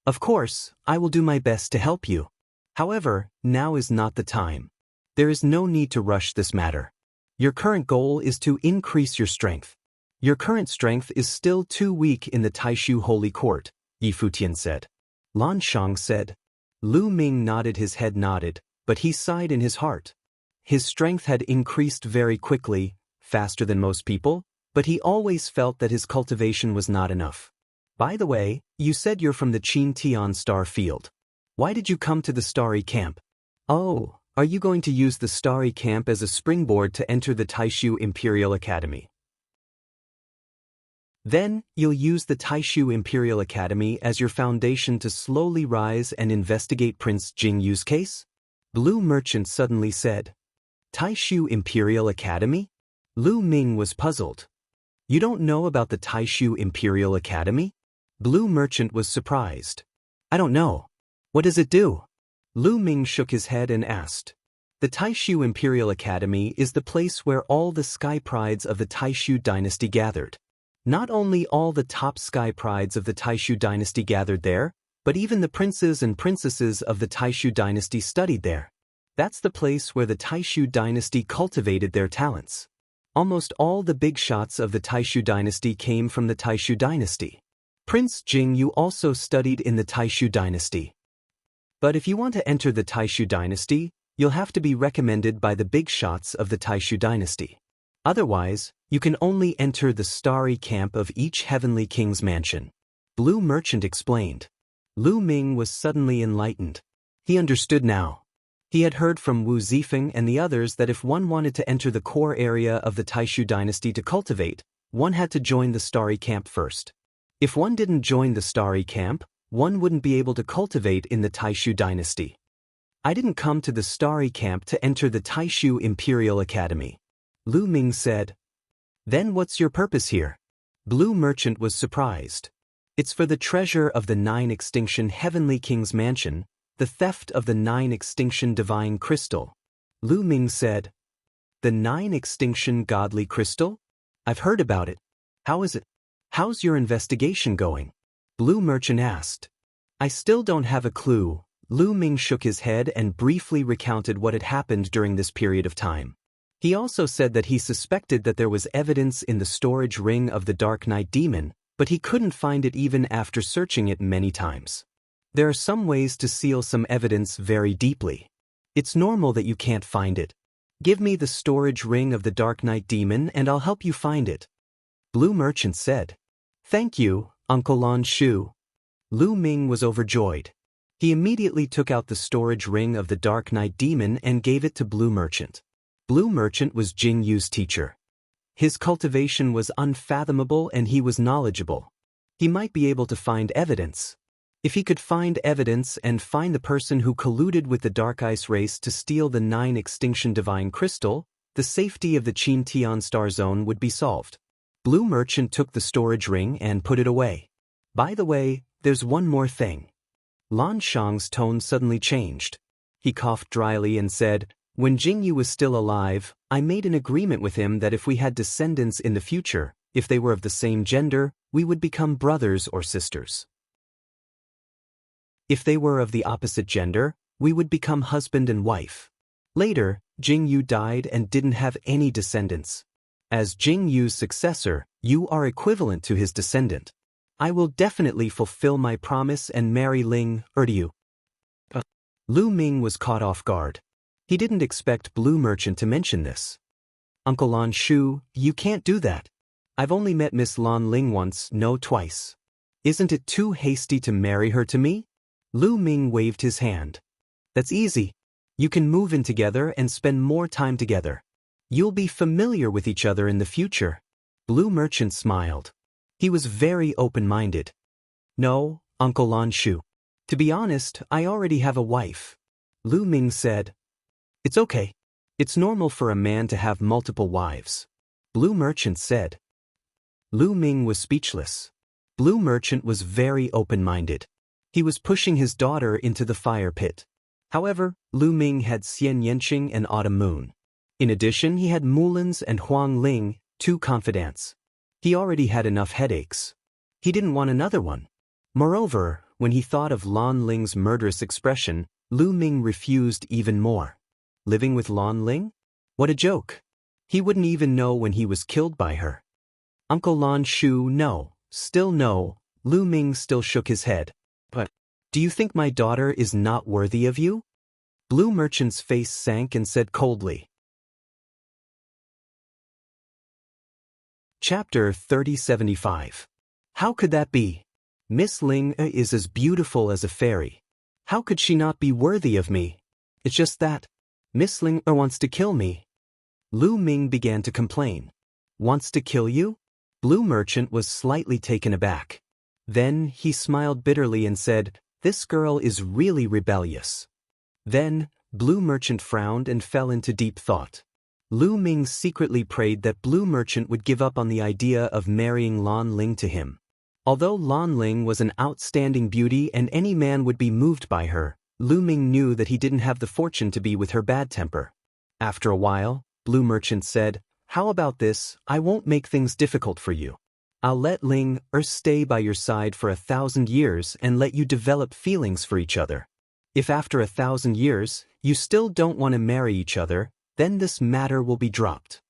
Of course, I will do my best to help you. However, now is not the time. There is no need to rush this matter. Your current goal is to increase your strength. Your current strength is still too weak in the Taishu Holy Court, Yi Futian said. Lan Shang said. Lu Ming nodded, his head nodded, but he sighed in his heart. His strength had increased very quickly, faster than most people, but he always felt that his cultivation was not enough. By the way, you said you're from the Qin Tian Star Field. Why did you come to the Starry Camp? Oh, are you going to use the Starry Camp as a springboard to enter the Taishu Imperial Academy? Then, you'll use the Taishu Imperial Academy as your foundation to slowly rise and investigate Prince Jingyu's case? Blue Merchant suddenly said. Taishu Imperial Academy? Lu Ming was puzzled. You don't know about the Taishu Imperial Academy? Blue Merchant was surprised. I don't know. What does it do? Lu Ming shook his head and asked. The Taishu Imperial Academy is the place where all the sky prides of the Taishu dynasty gathered. Not only all the top sky prides of the Taishu dynasty gathered there, but even the princes and princesses of the Taishu dynasty studied there. That's the place where the Taishu dynasty cultivated their talents. Almost all the big shots of the Taishu dynasty came from the Taishu dynasty. Prince Jingyu also studied in the Taishu dynasty. But if you want to enter the Taishu dynasty, you'll have to be recommended by the big shots of the Taishu dynasty. Otherwise, you can only enter the starry camp of each heavenly king's mansion. Blue Merchant explained. Lu Ming was suddenly enlightened. He understood now. He had heard from Wu Zifeng and the others that if one wanted to enter the core area of the Taishu dynasty to cultivate, one had to join the starry camp first. If one didn't join the starry camp, one wouldn't be able to cultivate in the Taishu dynasty. I didn't come to the starry camp to enter the Taishu Imperial Academy. Lu Ming said. Then what's your purpose here? Blue Merchant was surprised. It's for the treasure of the 9 Extinction Heavenly King's Mansion, the theft of the 9 Extinction Divine Crystal. Lu Ming said. The 9 Extinction Godly Crystal? I've heard about it. How is it? How's your investigation going? Blue Merchant asked. I still don't have a clue. Lu Ming shook his head and briefly recounted what had happened during this period of time. He also said that he suspected that there was evidence in the storage ring of the Dark Knight Demon, but he couldn't find it even after searching it many times. There are some ways to seal some evidence very deeply. It's normal that you can't find it. Give me the storage ring of the Dark Knight Demon and I'll help you find it. Blue Merchant said. Thank you, Uncle Lan Shu. Lu Ming was overjoyed. He immediately took out the storage ring of the Dark Knight Demon and gave it to Blue Merchant. Blue Merchant was Jingyu's teacher. His cultivation was unfathomable and he was knowledgeable. He might be able to find evidence. If he could find evidence and find the person who colluded with the Dark Ice race to steal the 9 Extinction Divine Crystal, the safety of the Qin Tian Star Zone would be solved. Blue Merchant took the storage ring and put it away. By the way, there's one more thing. Lan Shang's tone suddenly changed. He coughed dryly and said, when Jingyu was still alive, I made an agreement with him that if we had descendants in the future, if they were of the same gender, we would become brothers or sisters. If they were of the opposite gender, we would become husband and wife. Later, Jingyu died and didn't have any descendants. As Jingyu's successor, you are equivalent to his descendant. I will definitely fulfill my promise and marry Ling Erdiu. Lu Ming was caught off guard. He didn't expect Blue Merchant to mention this. Uncle Lan Shu, you can't do that. I've only met Miss Lan Ling once, no twice. Isn't it too hasty to marry her to me? Lu Ming waved his hand. That's easy. You can move in together and spend more time together. You'll be familiar with each other in the future. Blue Merchant smiled. He was very open-minded. No, Uncle Lan Shu. To be honest, I already have a wife. Lu Ming said. It's okay. It's normal for a man to have multiple wives. Blue Merchant said. Lu Ming was speechless. Blue Merchant was very open-minded. He was pushing his daughter into the fire pit. However, Lu Ming had Xian Yanqing and Autumn Moon. In addition, he had Mulan's and Huang Ling, Two confidants. He already had enough headaches. He didn't want another one. Moreover, when he thought of Lan Ling's murderous expression, Lu Ming refused even more. Living with Lan Ling? What a joke. He wouldn't even know when he was killed by her. Uncle Lan Shu, no, still no. Lu Ming still shook his head. But, do you think my daughter is not worthy of you? Blue Merchant's face sank and said coldly. Chapter 3075. How could that be? Miss Ling is as beautiful as a fairy. How could she not be worthy of me? It's just that Miss Ling wants to kill me. Lu Ming began to complain. Wants to kill you? Blue Merchant was slightly taken aback. Then he smiled bitterly and said, "This girl is really rebellious." Then, Blue Merchant frowned and fell into deep thought. Lu Ming secretly prayed that Blue Merchant would give up on the idea of marrying Lan Ling to him. Although Lan Ling was an outstanding beauty and any man would be moved by her, Lu Ming knew that he didn't have the fortune to be with her bad temper. After a while, Blue Merchant said, "How about this? I won't make things difficult for you. I'll let Ling stay by your side for 1,000 years and let you develop feelings for each other. If after 1,000 years, you still don't want to marry each other, then this matter will be dropped."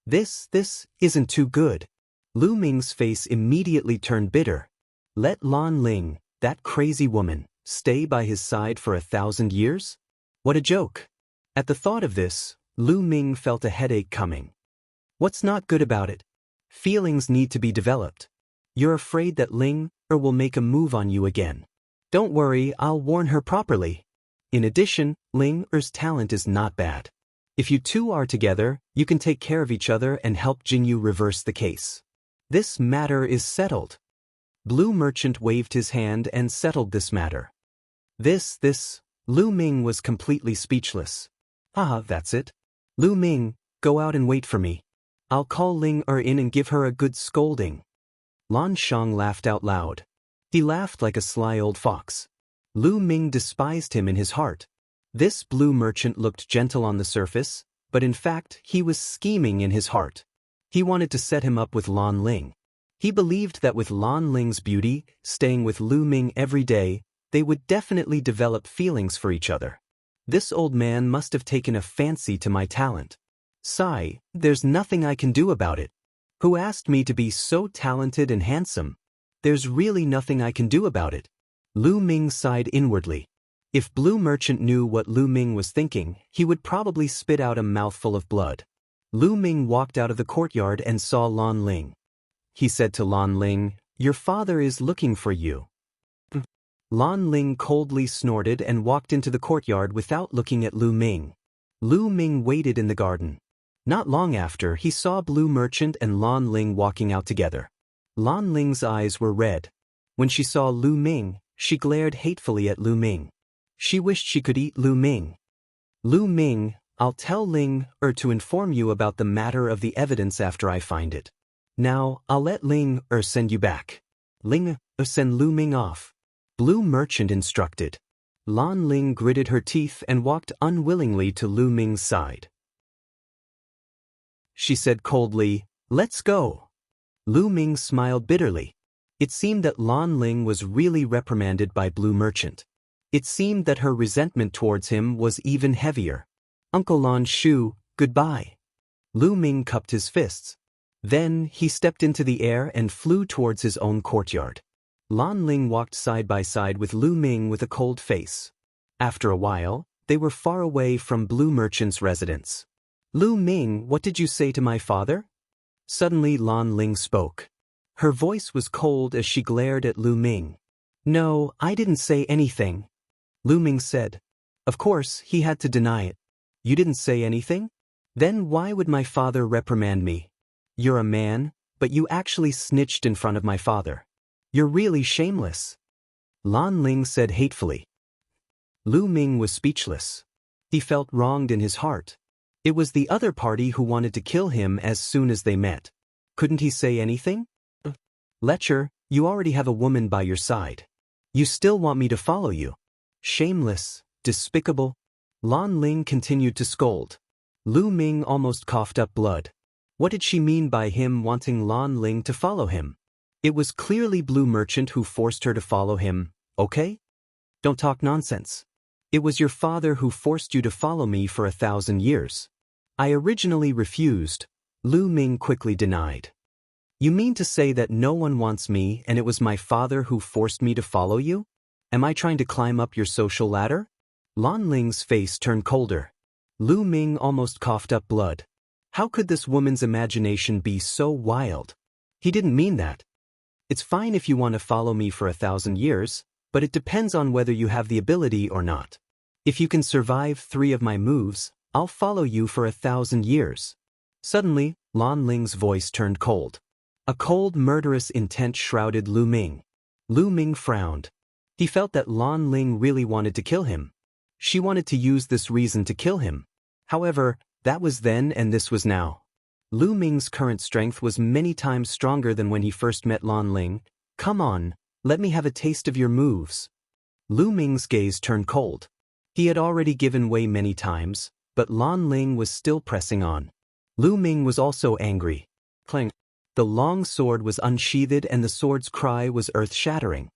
This isn't too good. Lu Ming's face immediately turned bitter. Let Lan Ling, that crazy woman, stay by his side for 1,000 years? What a joke. At the thought of this, Lu Ming felt a headache coming. What's not good about it? Feelings need to be developed. You're afraid that Ling will make a move on you again. Don't worry, I'll warn her properly. In addition, Ling's talent is not bad. If you two are together, you can take care of each other and help Jianghu reverse the case. This matter is settled. Blue Merchant waved his hand and settled this matter. Lu Ming was completely speechless. That's it. Lu Ming, go out and wait for me. I'll call Ling in and give her a good scolding. Lan Shang laughed out loud. He laughed like a sly old fox. Lu Ming despised him in his heart. This Blue Merchant looked gentle on the surface, but in fact he was scheming in his heart. He wanted to set him up with Lan Ling. He believed that with Lan Ling's beauty, staying with Lu Ming every day, they would definitely develop feelings for each other. This old man must have taken a fancy to my talent. Sigh, there's nothing I can do about it. Who asked me to be so talented and handsome? There's really nothing I can do about it. Lu Ming sighed inwardly. If Blue Merchant knew what Lu Ming was thinking, he would probably spit out a mouthful of blood. Lu Ming walked out of the courtyard and saw Lan Ling. He said to Lan Ling, "Your father is looking for you." Lan Ling coldly snorted and walked into the courtyard without looking at Lu Ming. Lu Ming waited in the garden. Not long after, he saw Blue Merchant and Lan Ling walking out together. Lan Ling's eyes were red. When she saw Lu Ming, she glared hatefully at Lu Ming. She wished she could eat Lu Ming. "Lu Ming, I'll tell Ling to inform you about the matter of the evidence after I find it. Now, I'll let Ling send you back. Ling, send Lu Ming off." Blue Merchant instructed. Lan Ling gritted her teeth and walked unwillingly to Lu Ming's side. She said coldly, "Let's go." Lu Ming smiled bitterly. It seemed that Lan Ling was really reprimanded by Blue Merchant. It seemed that her resentment towards him was even heavier. "Uncle Lan Shu, goodbye." Lu Ming cupped his fists. Then he stepped into the air and flew towards his own courtyard. Lan Ling walked side by side with Lu Ming with a cold face. After a while, they were far away from Blue Merchant's residence. "Lu Ming, what did you say to my father?" Suddenly Lan Ling spoke. Her voice was cold as she glared at Lu Ming. "No, I didn't say anything." Lu Ming said. "Of course, he had to deny it. You didn't say anything? Then why would my father reprimand me? You're a man, but you actually snitched in front of my father. You're really shameless." Lan Ling said hatefully. Lu Ming was speechless. He felt wronged in his heart. It was the other party who wanted to kill him as soon as they met. Couldn't he say anything? "Lecher, you already have a woman by your side. You still want me to follow you? Shameless, despicable." Lan Ling continued to scold. Lu Ming almost coughed up blood. What did she mean by him wanting Lan Ling to follow him? It was clearly Blue Merchant who forced her to follow him, okay? Don't talk nonsense. It was your father who forced you to follow me for 1,000 years. I originally refused, Lu Ming quickly denied. You mean to say that no one wants me and it was my father who forced me to follow you? Am I trying to climb up your social ladder? Lan Ling's face turned colder. Lu Ming almost coughed up blood. How could this woman's imagination be so wild? He didn't mean that. It's fine if you want to follow me for 1,000 years, but it depends on whether you have the ability or not. If you can survive 3 of my moves, I'll follow you for 1,000 years. Suddenly, Lan Ling's voice turned cold. A cold, murderous intent shrouded Lu Ming. Lu Ming frowned. He felt that Lan Ling really wanted to kill him. She wanted to use this reason to kill him. However, that was then and this was now. Lu Ming's current strength was many times stronger than when he first met Lan Ling. Come on, let me have a taste of your moves. Lu Ming's gaze turned cold. He had already given way many times, but Lan Ling was still pressing on. Lu Ming was also angry. Clang. The long sword was unsheathed and the sword's cry was earth-shattering.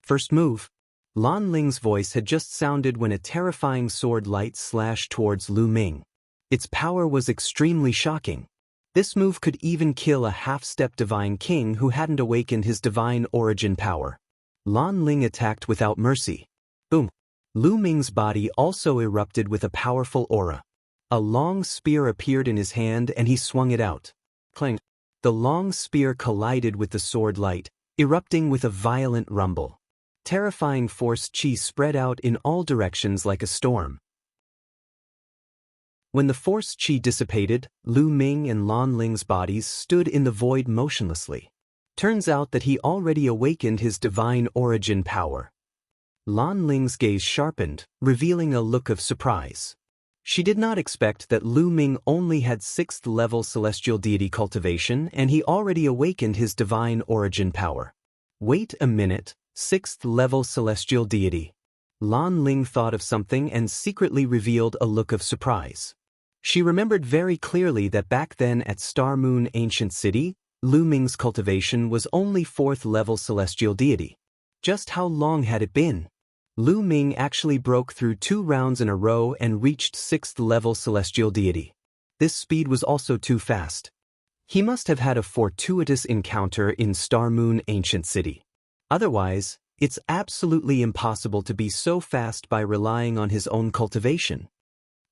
First move. Lan Ling's voice had just sounded when a terrifying sword light slashed towards Lu Ming. Its power was extremely shocking. This move could even kill a half-step divine king who hadn't awakened his divine origin power. Lan Ling attacked without mercy. Boom. Lu Ming's body also erupted with a powerful aura. A long spear appeared in his hand and he swung it out. Clang. The long spear collided with the sword light, erupting with a violent rumble. Terrifying force chi spread out in all directions like a storm. When the force chi dissipated, Lu Ming and Lan Ling's bodies stood in the void motionlessly. Turns out that he already awakened his divine origin power. Lan Ling's gaze sharpened, revealing a look of surprise. She did not expect that Lu Ming only had 6th level celestial deity cultivation and he already awakened his divine origin power. Wait a minute, 6th level celestial deity. Lan Ling thought of something and secretly revealed a look of surprise. She remembered very clearly that back then at Star Moon Ancient City, Lu Ming's cultivation was only 4th level celestial deity. Just how long had it been? Lu Ming actually broke through 2 rounds in a row and reached 6th level celestial deity. This speed was also too fast. He must have had a fortuitous encounter in Star Moon Ancient City. Otherwise, it's absolutely impossible to be so fast by relying on his own cultivation.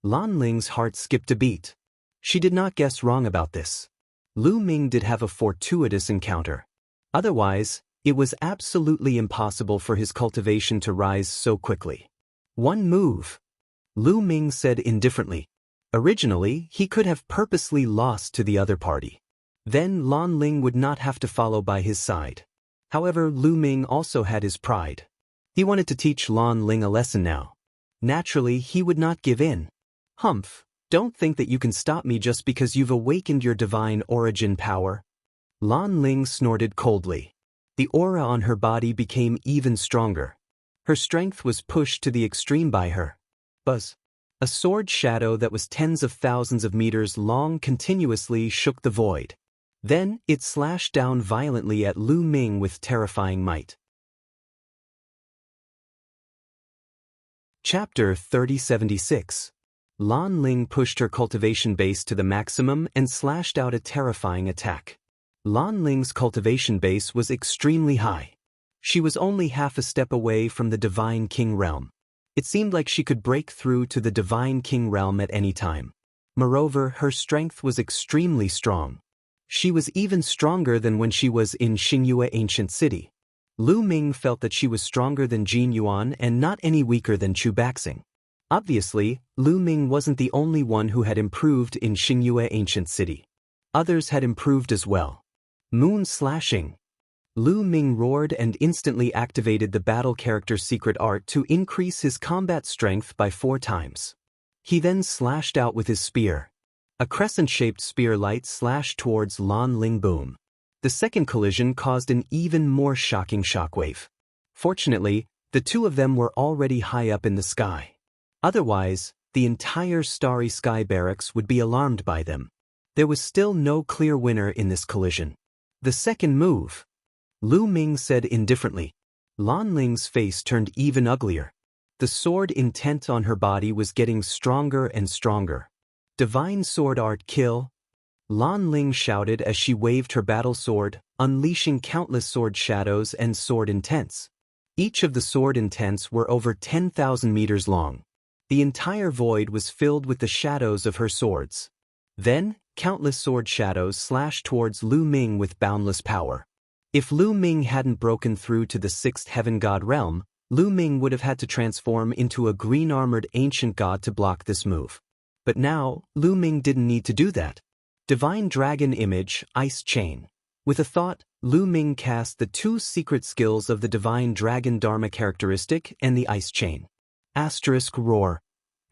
Lan Ling's heart skipped a beat. She did not guess wrong about this. Lu Ming did have a fortuitous encounter. Otherwise, it was absolutely impossible for his cultivation to rise so quickly. One move. Lu Ming said indifferently. Originally, he could have purposely lost to the other party. Then Lan Ling would not have to follow by his side. However, Lu Ming also had his pride. He wanted to teach Lan Ling a lesson now. Naturally, he would not give in. Humph, don't think that you can stop me just because you've awakened your divine origin power. Lan Ling snorted coldly. The aura on her body became even stronger. Her strength was pushed to the extreme by her. Buzz. A sword shadow that was tens of thousands of meters long continuously shook the void. Then, it slashed down violently at Lu Ming with terrifying might. Chapter 3076. Lan Ling pushed her cultivation base to the maximum and slashed out a terrifying attack. Lan Ling's cultivation base was extremely high. She was only half a step away from the Divine King realm. It seemed like she could break through to the Divine King realm at any time. Moreover, her strength was extremely strong. She was even stronger than when she was in Xingyue Ancient City. Lu Ming felt that she was stronger than Jin Yuan and not any weaker than Chu Baxing. Obviously, Lu Ming wasn't the only one who had improved in Xingyue Ancient City. Others had improved as well. Moon slashing. Lu Ming roared and instantly activated the battle character's secret art to increase his combat strength by 4 times. He then slashed out with his spear. A crescent-shaped spear light slashed towards Lan Ling. Boom. The second collision caused an even more shocking shockwave. Fortunately, the 2 of them were already high up in the sky. Otherwise, the entire starry sky barracks would be alarmed by them. There was still no clear winner in this collision. The second move, Lu Ming said indifferently. Lan Ling's face turned even uglier. The sword intent on her body was getting stronger and stronger. Divine sword art kill? Lan Ling shouted as she waved her battle sword, unleashing countless sword shadows and sword intents. Each of the sword intents were over 10,000 meters long. The entire void was filled with the shadows of her swords. Then, countless sword shadows slashed towards Lu Ming with boundless power. If Lu Ming hadn't broken through to the sixth heaven god realm, Lu Ming would have had to transform into a green-armored ancient god to block this move. But now, Lu Ming didn't need to do that. Divine Dragon Image, Ice Chain. With a thought, Lu Ming cast the two secret skills of the Divine Dragon Dharma characteristic and the Ice Chain. Asterisk roar.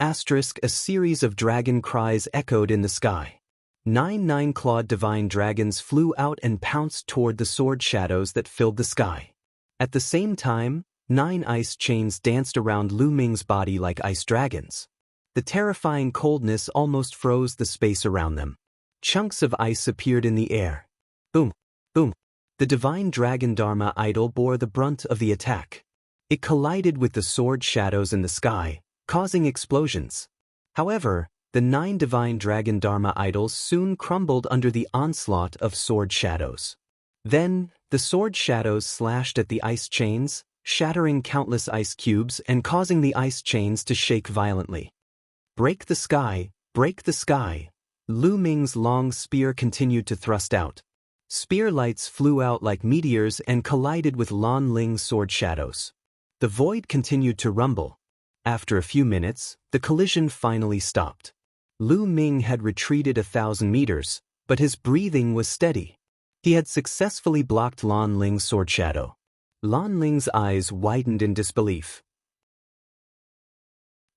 Asterisk a series of dragon cries echoed in the sky. 9 nine-clawed divine dragons flew out and pounced toward the sword shadows that filled the sky. At the same time, 9 ice chains danced around Lu Ming's body like ice dragons. The terrifying coldness almost froze the space around them. Chunks of ice appeared in the air. Boom, boom. The divine dragon Dharma idol bore the brunt of the attack. It collided with the sword shadows in the sky, causing explosions. However, the 9 divine dragon Dharma idols soon crumbled under the onslaught of sword shadows. Then, the sword shadows slashed at the ice chains, shattering countless ice cubes and causing the ice chains to shake violently. Break the sky, break the sky. Lu Ming's long spear continued to thrust out. Spear lights flew out like meteors and collided with Lan Ling's sword shadows. The void continued to rumble. After a few minutes, the collision finally stopped. Lu Ming had retreated 1,000 meters, but his breathing was steady. He had successfully blocked Lan Ling's sword shadow. Lan Ling's eyes widened in disbelief.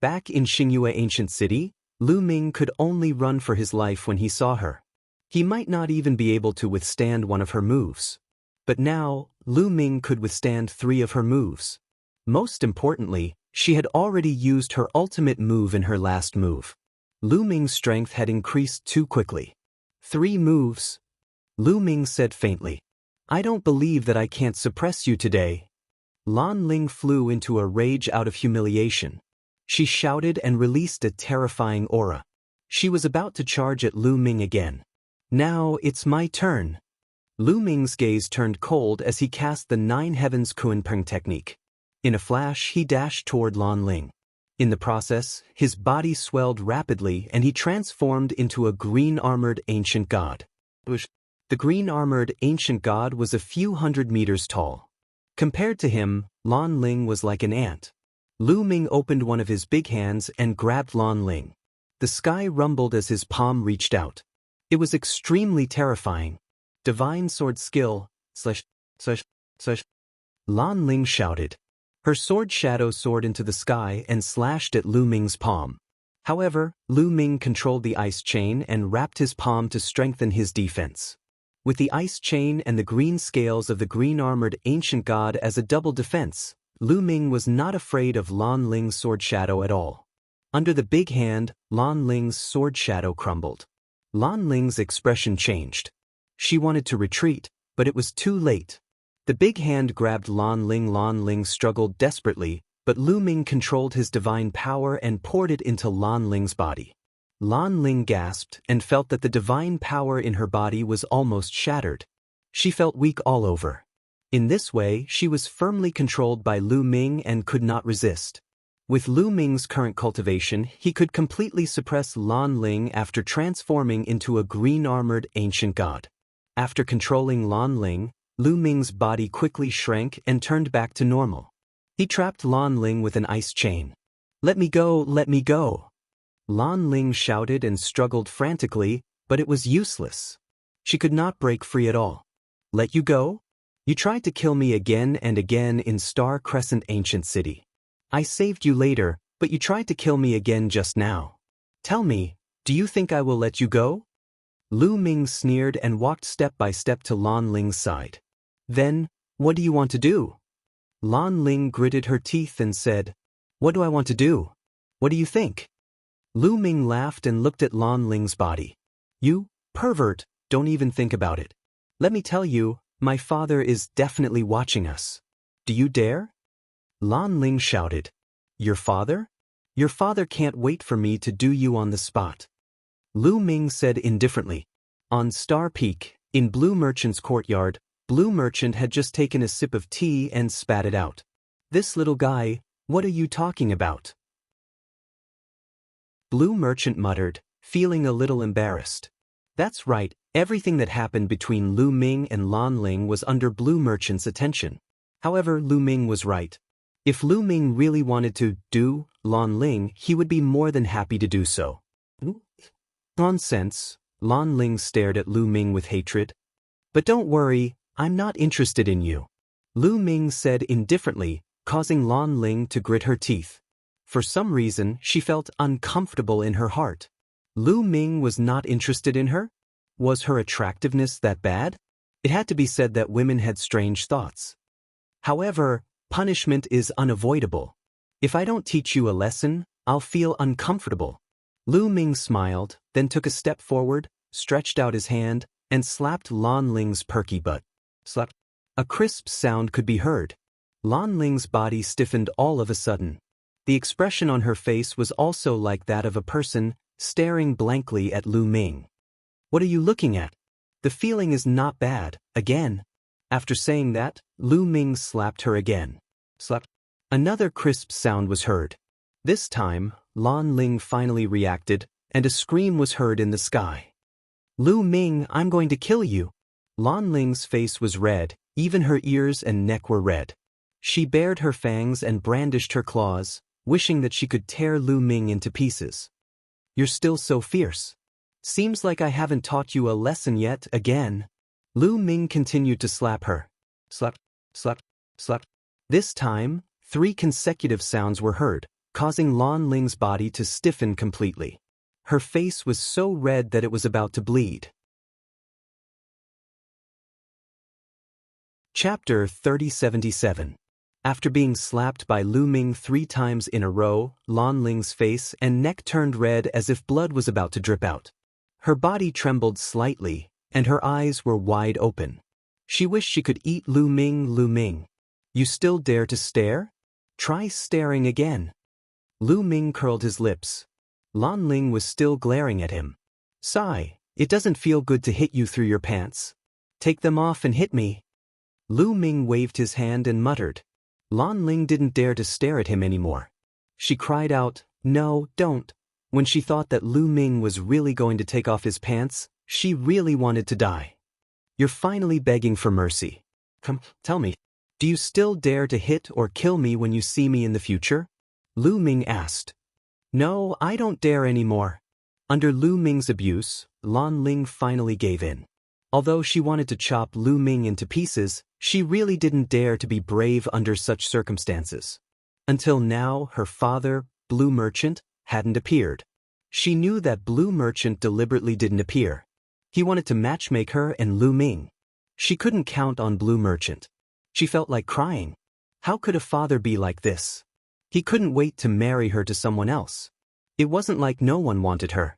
Back in Xingyue Ancient City, Lu Ming could only run for his life when he saw her. He might not even be able to withstand one of her moves. But now, Lu Ming could withstand 3 of her moves. Most importantly, she had already used her ultimate move in her last move. Lu Ming's strength had increased too quickly. 3 moves. Lu Ming said faintly. I don't believe that I can't suppress you today. Lan Ling flew into a rage out of humiliation. She shouted and released a terrifying aura. She was about to charge at Lu Ming again. Now it's my turn. Lu Ming's gaze turned cold as he cast the 9 Heavens Kunpeng technique. In a flash, he dashed toward Lan Ling. In the process, his body swelled rapidly and he transformed into a green-armored ancient god. The green-armored ancient god was a few hundred meters tall. Compared to him, Lan Ling was like an ant. Lu Ming opened one of his big hands and grabbed Lan Ling. The sky rumbled as his palm reached out. It was extremely terrifying. Divine sword skill, // Lan Ling shouted. Her sword shadow soared into the sky and slashed at Lu Ming's palm. However, Lu Ming controlled the ice chain and wrapped his palm to strengthen his defense. With the ice chain and the green scales of the green-armored ancient god as a double defense, Lu Ming was not afraid of Lan Ling's sword shadow at all. Under the big hand, Lan Ling's sword shadow crumbled. Lan Ling's expression changed. She wanted to retreat, but it was too late. The big hand grabbed Lan Ling. Lan Ling struggled desperately, but Lu Ming controlled his divine power and poured it into Lan Ling's body. Lan Ling gasped and felt that the divine power in her body was almost shattered. She felt weak all over. In this way, she was firmly controlled by Lu Ming and could not resist. With Lu Ming's current cultivation, he could completely suppress Lan Ling after transforming into a green-armored ancient god. After controlling Lan Ling, Lu Ming's body quickly shrank and turned back to normal. He trapped Lan Ling with an ice chain. Let me go, let me go. Lan Ling shouted and struggled frantically, but it was useless. She could not break free at all. Let you go? You tried to kill me again and again in Star Crescent Ancient City. I saved you later, but you tried to kill me again just now. Tell me, do you think I will let you go? Lu Ming sneered and walked step by step to Lan Ling's side. Then, what do you want to do? Lan Ling gritted her teeth and said, What do I want to do? What do you think? Lu Ming laughed and looked at Lan Ling's body. You Pervert, don't even think about it. Let me tell you, my father is definitely watching us. Do you dare? Lan Ling shouted. Your father? Your father can't wait for me to do you on the spot. Lu Ming said indifferently. On Star Peak, in Blue Merchant's courtyard, Blue Merchant had just taken a sip of tea and spat it out. This little guy, what are you talking about? Blue Merchant muttered, feeling a little embarrassed. That's right, everything that happened between Lu Ming and Lan Ling was under Blue Merchant's attention. However, Lu Ming was right. If Lu Ming really wanted to do Lan Ling, he would be more than happy to do so. Nonsense, Lan Ling stared at Lu Ming with hatred. But don't worry, I'm not interested in you. Lu Ming said indifferently, causing Lan Ling to grit her teeth. For some reason, she felt uncomfortable in her heart. Lu Ming was not interested in her? Was her attractiveness that bad? It had to be said that women had strange thoughts. However, punishment is unavoidable. If I don't teach you a lesson, I'll feel uncomfortable. Lu Ming smiled, then took a step forward, stretched out his hand, and slapped Lan Ling's perky butt. Slap. A crisp sound could be heard. Lan Ling's body stiffened all of a sudden. The expression on her face was also like that of a person staring blankly at Lu Ming. What are you looking at? The feeling is not bad, again. After saying that, Lu Ming slapped her again. Slap. Another crisp sound was heard. This time, Lan Ling finally reacted, and a scream was heard in the sky. Lu Ming, I'm going to kill you. Lan Ling's face was red, even her ears and neck were red. She bared her fangs and brandished her claws, wishing that she could tear Lu Ming into pieces. You're still so fierce. Seems like I haven't taught you a lesson yet, again. Lu Ming continued to slap her. Slap, slap, slap. This time, 3 consecutive sounds were heard, causing Lan Ling's body to stiffen completely. Her face was so red that it was about to bleed. Chapter 3077. After being slapped by Lu Ming 3 times in a row, Lan Ling's face and neck turned red as if blood was about to drip out. Her body trembled slightly, and her eyes were wide open. She wished she could eat Lu Ming. Lu Ming, you still dare to stare? Try staring again. Lu Ming curled his lips. Lan Ling was still glaring at him. Sigh, it doesn't feel good to hit you through your pants. Take them off and hit me. Lu Ming waved his hand and muttered. Lan Ling didn't dare to stare at him anymore. She cried out, no, don't. When she thought that Lu Ming was really going to take off his pants, she really wanted to die. You're finally begging for mercy. Come, tell me, do you still dare to hit or kill me when you see me in the future? Lu Ming asked. No, I don't dare anymore. Under Lu Ming's abuse, Lan Ling finally gave in. Although she wanted to chop Lu Ming into pieces, she really didn't dare to be brave under such circumstances. Until now, her father, Blue Merchant, hadn't appeared. She knew that Blue Merchant deliberately didn't appear. He wanted to matchmake her and Lu Ming. She couldn't count on Blue Merchant. She felt like crying. How could a father be like this? He couldn't wait to marry her to someone else. It wasn't like no one wanted her.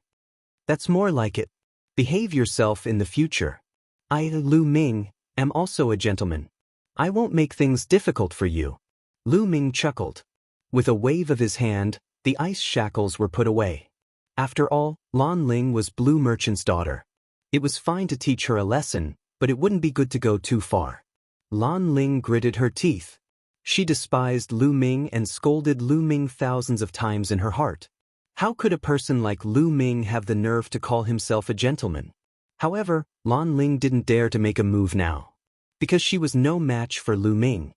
That's more like it. Behave yourself in the future. I, Lu Ming, am also a gentleman. I won't make things difficult for you. Lu Ming chuckled. With a wave of his hand, the ice shackles were put away. After all, Lan Ling was Blue Merchant's daughter. It was fine to teach her a lesson, but it wouldn't be good to go too far. Lan Ling gritted her teeth. She despised Lu Ming and scolded Lu Ming thousands of times in her heart. How could a person like Lu Ming have the nerve to call himself a gentleman? However, Lan Ling didn't dare to make a move now, because she was no match for Lu Ming.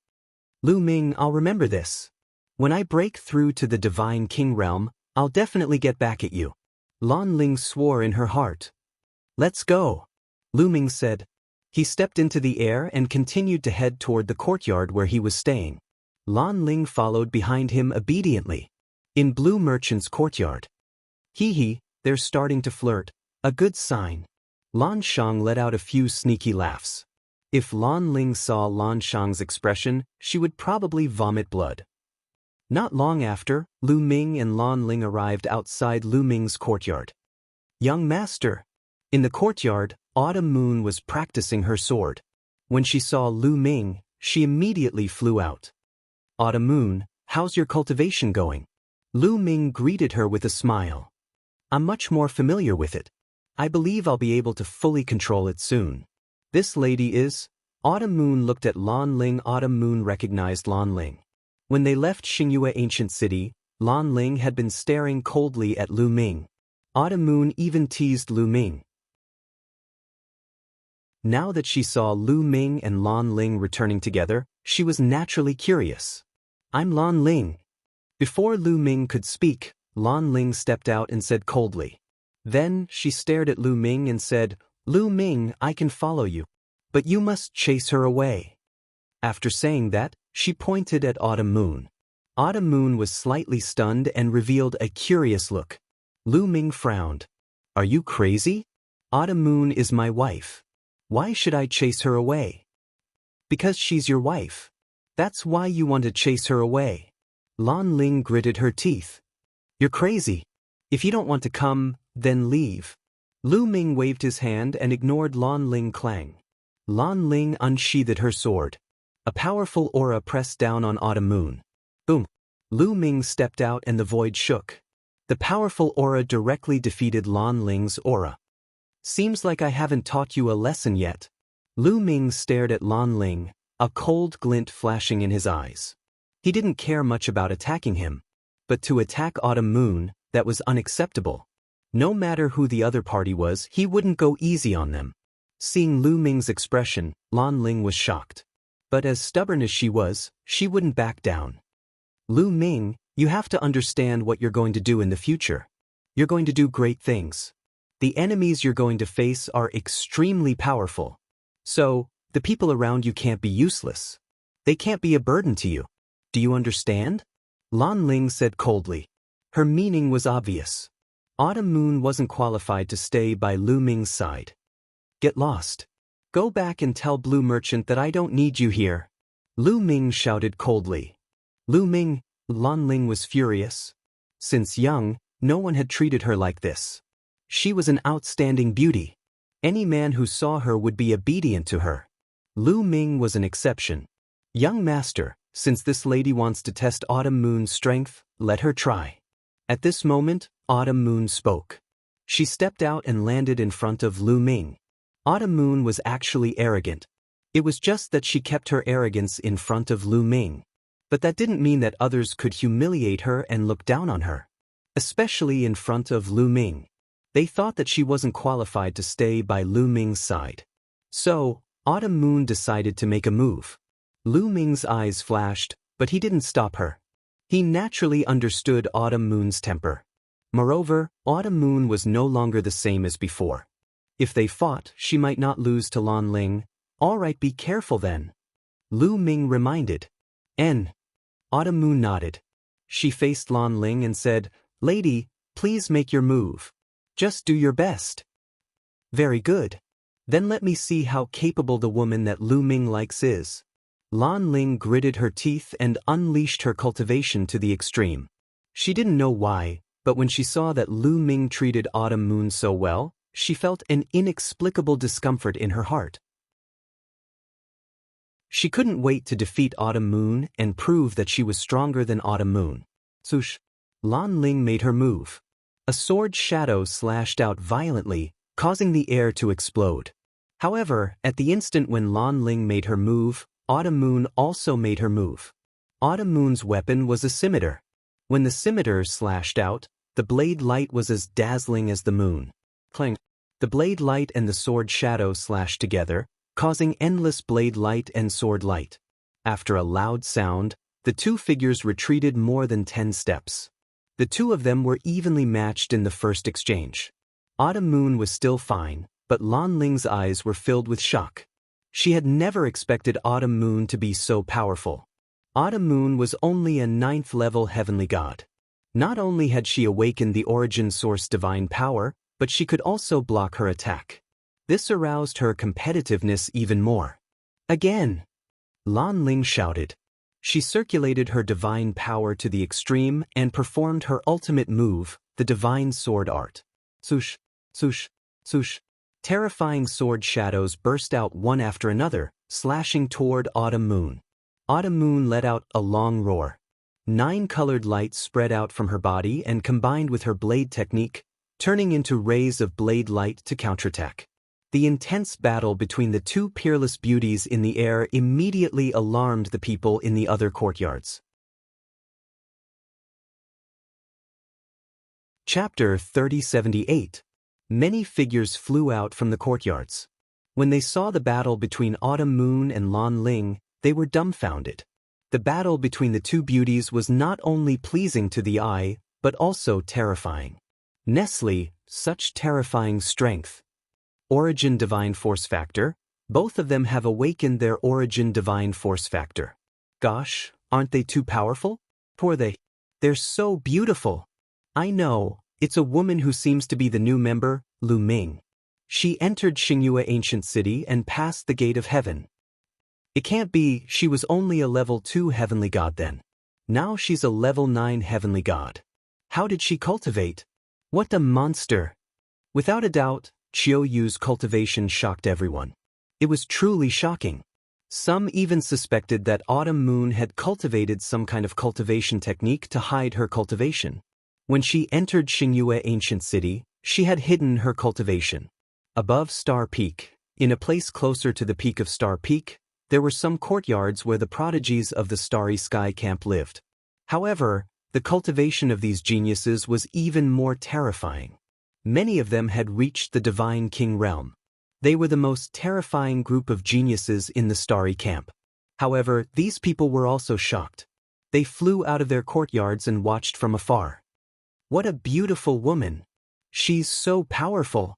Lu Ming, I'll remember this. When I break through to the Divine King realm, I'll definitely get back at you. Lan Ling swore in her heart. Let's go, Lu Ming said. He stepped into the air and continued to head toward the courtyard where he was staying. Lan Ling followed behind him obediently. In Blue Merchant's courtyard. Hee, they're starting to flirt. A good sign. Lan Shang let out a few sneaky laughs. If Lan Ling saw Lan Shang's expression, she would probably vomit blood. Not long after, Lu Ming and Lan Ling arrived outside Lu Ming's courtyard. Young master, In the courtyard, Autumn Moon was practicing her sword. When she saw Lu Ming, she immediately flew out. Autumn Moon, how's your cultivation going? Lu Ming greeted her with a smile. I'm much more familiar with it. I believe I'll be able to fully control it soon. This lady is... Autumn Moon looked at Lan Ling. Autumn Moon recognized Lan Ling. When they left Xingyue Ancient City, Lan Ling had been staring coldly at Lu Ming. Autumn Moon even teased Lu Ming. Now that she saw Lu Ming and Lan Ling returning together, she was naturally curious. I'm Lan Ling. Before Lu Ming could speak, Lan Ling stepped out and said coldly. Then she stared at Lu Ming and said, Lu Ming, I can follow you. But you must chase her away. After saying that, she pointed at Autumn Moon. Autumn Moon was slightly stunned and revealed a curious look. Lu Ming frowned. Are you crazy? Autumn Moon is my wife. Why should I chase her away? Because she's your wife. That's why you want to chase her away. Lan Ling gritted her teeth. You're crazy. If you don't want to come, then leave. Lu Ming waved his hand and ignored Lan Ling Clang. Lan Ling unsheathed her sword. A powerful aura pressed down on Autumn Moon. Boom. Lu Ming stepped out and the void shook. The powerful aura directly defeated Lan Ling's aura. Seems like I haven't taught you a lesson yet. Lu Ming stared at Lan Ling, a cold glint flashing in his eyes. He didn't care much about attacking him. But to attack Autumn Moon, that was unacceptable. No matter who the other party was, he wouldn't go easy on them. Seeing Lu Ming's expression, Lan Ling was shocked. But as stubborn as she was, she wouldn't back down. Lu Ming, you have to understand what you're going to do in the future. You're going to do great things. The enemies you're going to face are extremely powerful. So, the people around you can't be useless. They can't be a burden to you. Do you understand? Lan Ling said coldly. Her meaning was obvious. Autumn Moon wasn't qualified to stay by Lu Ming's side. Get lost. Go back and tell Blue Merchant that I don't need you here. Lu Ming shouted coldly. Lu Ming, Lan Ling was furious. Since young, no one had treated her like this. She was an outstanding beauty. Any man who saw her would be obedient to her. Lu Ming was an exception. Young master, since this lady wants to test Autumn Moon's strength, let her try. At this moment, Autumn Moon spoke. She stepped out and landed in front of Lu Ming. Autumn Moon was actually arrogant. It was just that she kept her arrogance in front of Lu Ming. But that didn't mean that others could humiliate her and look down on her. Especially in front of Lu Ming. They thought that she wasn't qualified to stay by Lu Ming's side. So, Autumn Moon decided to make a move. Lu Ming's eyes flashed, but he didn't stop her. He naturally understood Autumn Moon's temper. Moreover, Autumn Moon was no longer the same as before. If they fought, she might not lose to Lan Ling. All right, be careful then. Lu Ming reminded. Autumn Moon nodded. She faced Lan Ling and said, Lady, please make your move. Just do your best. Very good. Then let me see how capable the woman that Lu Ming likes is. Lan Ling gritted her teeth and unleashed her cultivation to the extreme. She didn't know why, but when she saw that Lu Ming treated Autumn Moon so well, she felt an inexplicable discomfort in her heart. She couldn't wait to defeat Autumn Moon and prove that she was stronger than Autumn Moon. Swoosh! Lan Ling made her move. A sword shadow slashed out violently, causing the air to explode. However, at the instant when Lan Ling made her move, Autumn Moon also made her move. Autumn Moon's weapon was a scimitar. When the scimitar slashed out, the blade light was as dazzling as the moon. Clang! The blade light and the sword shadow slashed together, causing endless blade light and sword light. After a loud sound, the two figures retreated more than 10 steps. The two of them were evenly matched in the first exchange. Autumn Moon was still fine, but Lan Ling's eyes were filled with shock. She had never expected Autumn Moon to be so powerful. Autumn Moon was only a 9th-level heavenly god. Not only had she awakened the origin source divine power, but she could also block her attack. This aroused her competitiveness even more. Again! Lan Ling shouted. She circulated her divine power to the extreme and performed her ultimate move, the divine sword art. Swoosh, swoosh, swoosh. Terrifying sword shadows burst out one after another, slashing toward Autumn Moon. Autumn Moon let out a long roar. 9 colored lights spread out from her body and combined with her blade technique, turning into rays of blade light to counterattack. The intense battle between the two peerless beauties in the air immediately alarmed the people in the other courtyards. Chapter 3078. Many figures flew out from the courtyards. When they saw the battle between Autumn Moon and Lan Ling, they were dumbfounded. The battle between the two beauties was not only pleasing to the eye, but also terrifying. Nestle, such terrifying strength. Origin Divine Force Factor, both of them have awakened their Origin Divine Force Factor. Gosh, aren't they too powerful? They're so beautiful. I know, it's a woman who seems to be the new member, Lu Ming. She entered Xingyue Ancient City and passed the Gate of Heaven. It can't be, she was only a level 2 Heavenly God then. Now she's a level 9 Heavenly God. How did she cultivate? What a monster! Without a doubt, Qiu Yu's cultivation shocked everyone. It was truly shocking. Some even suspected that Autumn Moon had cultivated some kind of cultivation technique to hide her cultivation. When she entered Xingyue Ancient City, she had hidden her cultivation. Above Star Peak, in a place closer to the peak of Star Peak, there were some courtyards where the prodigies of the Starry Sky Camp lived. However, the cultivation of these geniuses was even more terrifying. Many of them had reached the Divine King realm. They were the most terrifying group of geniuses in the Starry Camp. However, these people were also shocked. They flew out of their courtyards and watched from afar. What a beautiful woman! She's so powerful!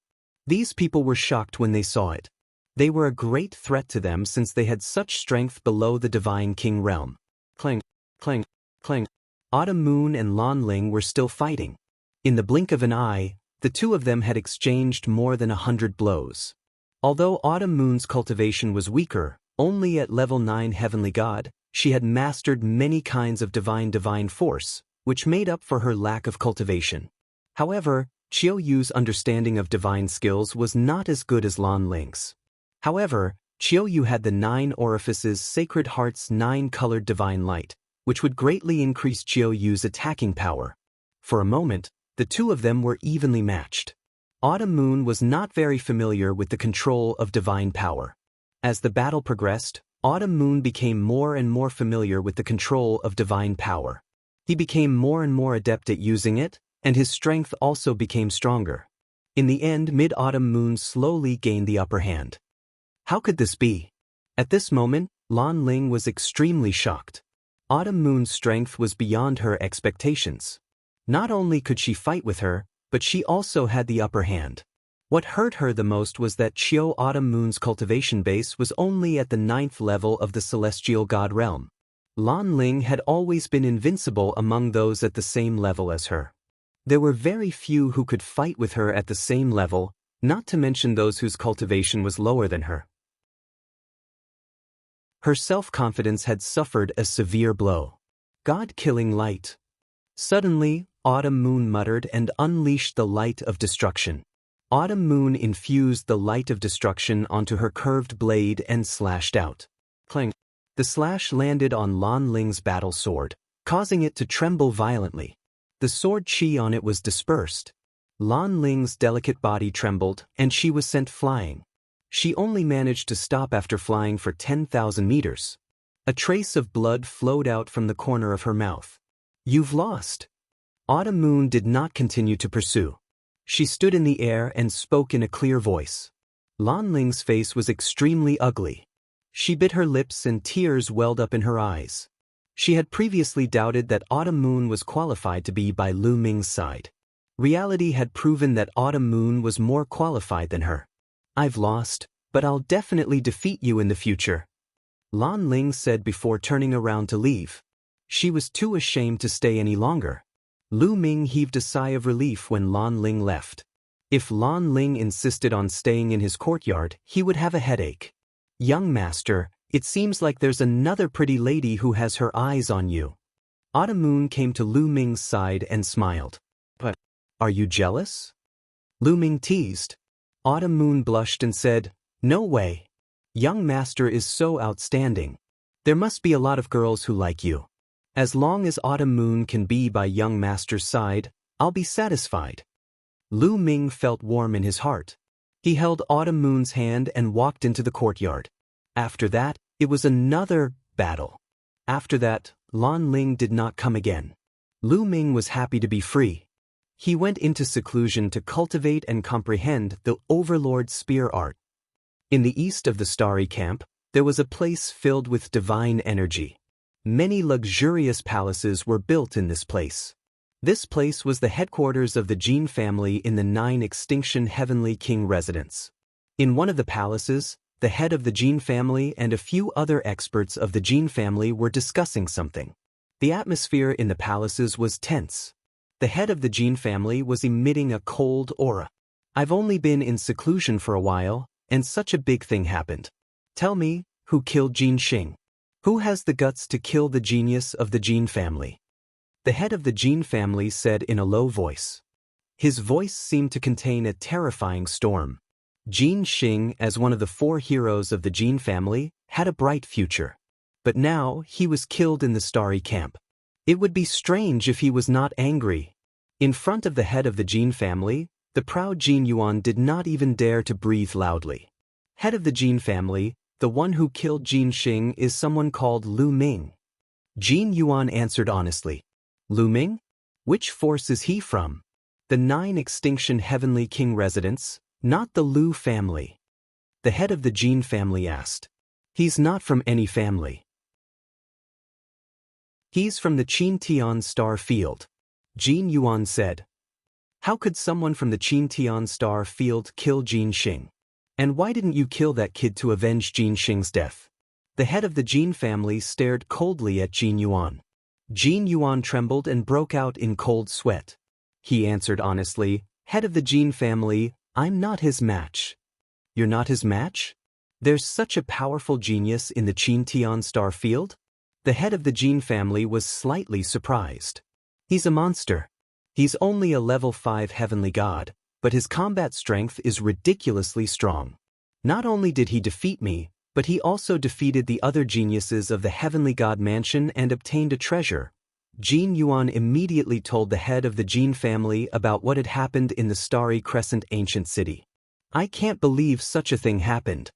These people were shocked when they saw it. They were a great threat to them since they had such strength below the Divine King realm. Clang, clang, clang. Autumn Moon and Lan Ling were still fighting. In the blink of an eye, the two of them had exchanged more than 100 blows. Although Autumn Moon's cultivation was weaker, only at level 9 Heavenly God, she had mastered many kinds of divine force, which made up for her lack of cultivation. However, Qiu Yu's understanding of divine skills was not as good as Lan Ling's. However, Qiu Yu had the 9 orifices Sacred Heart's 9-colored divine light, which would greatly increase Qiu Yu's attacking power. For a moment, the two of them were evenly matched. Autumn Moon was not very familiar with the control of divine power. As the battle progressed, Autumn Moon became more and more familiar with the control of divine power. He became more and more adept at using it, and his strength also became stronger. In the end, Mid-Autumn Moon slowly gained the upper hand. How could this be? At this moment, Lan Ling was extremely shocked. Autumn Moon's strength was beyond her expectations. Not only could she fight with her, but she also had the upper hand. What hurt her the most was that Qiu Autumn Moon's cultivation base was only at the 9th level of the Celestial God realm. Lan Ling had always been invincible among those at the same level as her. There were very few who could fight with her at the same level, not to mention those whose cultivation was lower than her. Her self-confidence had suffered a severe blow. God-killing light. Suddenly, Autumn Moon muttered and unleashed the light of destruction. Autumn Moon infused the light of destruction onto her curved blade and slashed out. Clang. The slash landed on Lan Ling's battle sword, causing it to tremble violently. The sword chi on it was dispersed. Lan Ling's delicate body trembled, and she was sent flying. She only managed to stop after flying for 10,000 meters. A trace of blood flowed out from the corner of her mouth. You've lost. Autumn Moon did not continue to pursue. She stood in the air and spoke in a clear voice. Lan Ling's face was extremely ugly. She bit her lips and tears welled up in her eyes. She had previously doubted that Autumn Moon was qualified to be by Lu Ming's side. Reality had proven that Autumn Moon was more qualified than her. I've lost, but I'll definitely defeat you in the future, Lan Ling said before turning around to leave. She was too ashamed to stay any longer. Lu Ming heaved a sigh of relief when Lan Ling left. If Lan Ling insisted on staying in his courtyard, he would have a headache. Young master, it seems like there's another pretty lady who has her eyes on you. Autumn Moon came to Lu Ming's side and smiled. But, are you jealous? Lu Ming teased. Autumn Moon blushed and said, "No way. Young master is so outstanding. There must be a lot of girls who like you. As long as Autumn Moon can be by young master's side, I'll be satisfied." Lu Ming felt warm in his heart. He held Autumn Moon's hand and walked into the courtyard. After that, it was another battle. After that, Lan Ling did not come again. Lu Ming was happy to be free. He went into seclusion to cultivate and comprehend the Overlord's spear art. In the east of the Starry Camp, there was a place filled with divine energy. Many luxurious palaces were built in this place. This place was the headquarters of the Jin family in the 9 Extinction Heavenly King residence. In one of the palaces, the head of the Jin family and a few other experts of the Jin family were discussing something. The atmosphere in the palaces was tense. The head of the Jin family was emitting a cold aura. "I've only been in seclusion for a while, and such a big thing happened. Tell me, who killed Jin Xing? Who has the guts to kill the genius of the Jin family?" The head of the Jin family said in a low voice. His voice seemed to contain a terrifying storm. Jin Xing, as one of the 4 heroes of the Jin family, had a bright future. But now he was killed in the Starry Camp. It would be strange if he was not angry. In front of the head of the Jin family, the proud Jin Yuan did not even dare to breathe loudly. Head of the Jin family, the one who killed Jin Xing is someone called Lu Ming. Jin Yuan answered honestly. Lu Ming? Which force is he from? The 9 Extinction Heavenly King residence, not the Lu family. The head of the Jin family asked. He's not from any family. He's from the Qin Star Field. Jin Yuan said. How could someone from the Qin Star Field kill Jin Xing? And why didn't you kill that kid to avenge Jin Xing's death? The head of the Jin family stared coldly at Jin Yuan. Jin Yuan trembled and broke out in cold sweat. He answered honestly, "Head of the Jin family, I'm not his match." "You're not his match? There's such a powerful genius in the Qin Star Field?" The head of the Jin family was slightly surprised. "He's a monster. He's only a level 5 heavenly god, but his combat strength is ridiculously strong. Not only did he defeat me, but he also defeated the other geniuses of the Heavenly God Mansion and obtained a treasure." Jin Yuan immediately told the head of the Jin family about what had happened in the Starry Crescent ancient city. "I can't believe such a thing happened."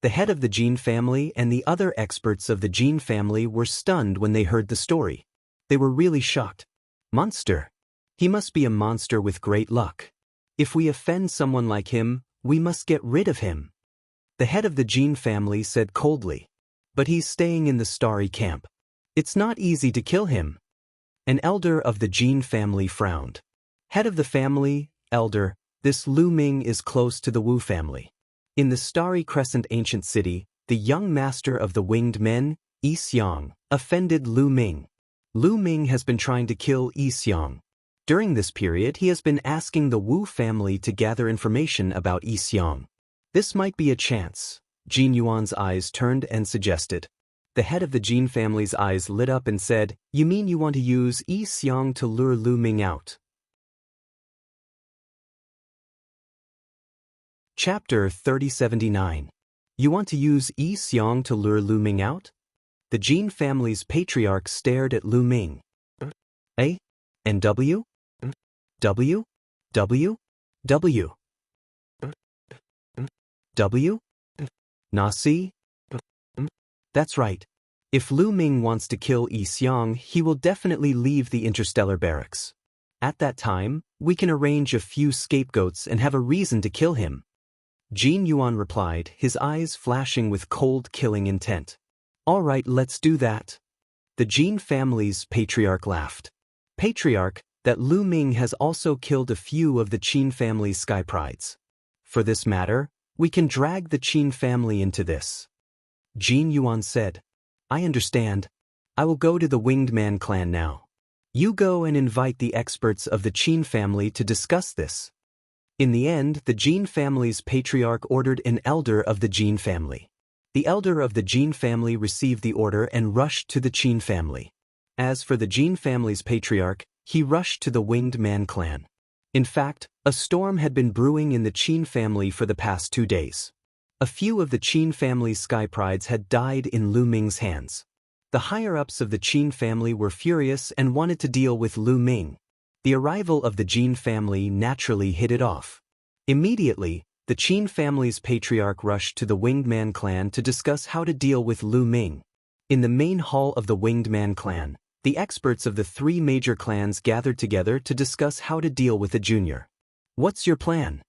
The head of the Jin family and the other experts of the Jin family were stunned when they heard the story. They were really shocked. "Monster. He must be a monster with great luck. If we offend someone like him, we must get rid of him." The head of the Jin family said coldly. "But he's staying in the Starry Camp. It's not easy to kill him." An elder of the Jin family frowned. "Head of the family, elder, this Lu Ming is close to the Wu family. In the Starry Crescent ancient city, the young master of the winged men, Yi Xiang, offended Lu Ming. Lu Ming has been trying to kill Yi Xiang. During this period, he has been asking the Wu family to gather information about Yi Xiang. This might be a chance." Jin Yuan's eyes turned and suggested. The head of the Jin family's eyes lit up and said, "You mean you want to use Yi Xiang to lure Lu Ming out?" Chapter 3079. You want to use Yi Xiang to lure Lu Ming out? The Jin family's patriarch stared at Lu Ming. A? N W? W? W? W? W? Nasi? That's right. If Lu Ming wants to kill Yi Xiang, he will definitely leave the interstellar barracks. At that time, we can arrange a few scapegoats and have a reason to kill him. Jin Yuan replied, his eyes flashing with cold killing intent. All right, let's do that. The Jin family's patriarch laughed. Patriarch, that Lu Ming has also killed a few of the Qin family's sky prides. For this matter, we can drag the Qin family into this. Jin Yuan said, I understand. I will go to the Winged Man clan now. You go and invite the experts of the Qin family to discuss this. In the end, the Jin family's patriarch ordered an elder of the Jin family. The elder of the Jin family received the order and rushed to the Qin family. As for the Jin family's patriarch, he rushed to the Winged Man clan. In fact, a storm had been brewing in the Qin family for the past 2 days. A few of the Qin family's sky prides had died in Lu Ming's hands. The higher-ups of the Qin family were furious and wanted to deal with Lu Ming. The arrival of the Jin family naturally hit it off. Immediately, the Qin family's patriarch rushed to the Winged Man clan to discuss how to deal with Lu Ming. In the main hall of the Winged Man clan, the experts of the 3 major clans gathered together to discuss how to deal with the junior. "What's your plan?"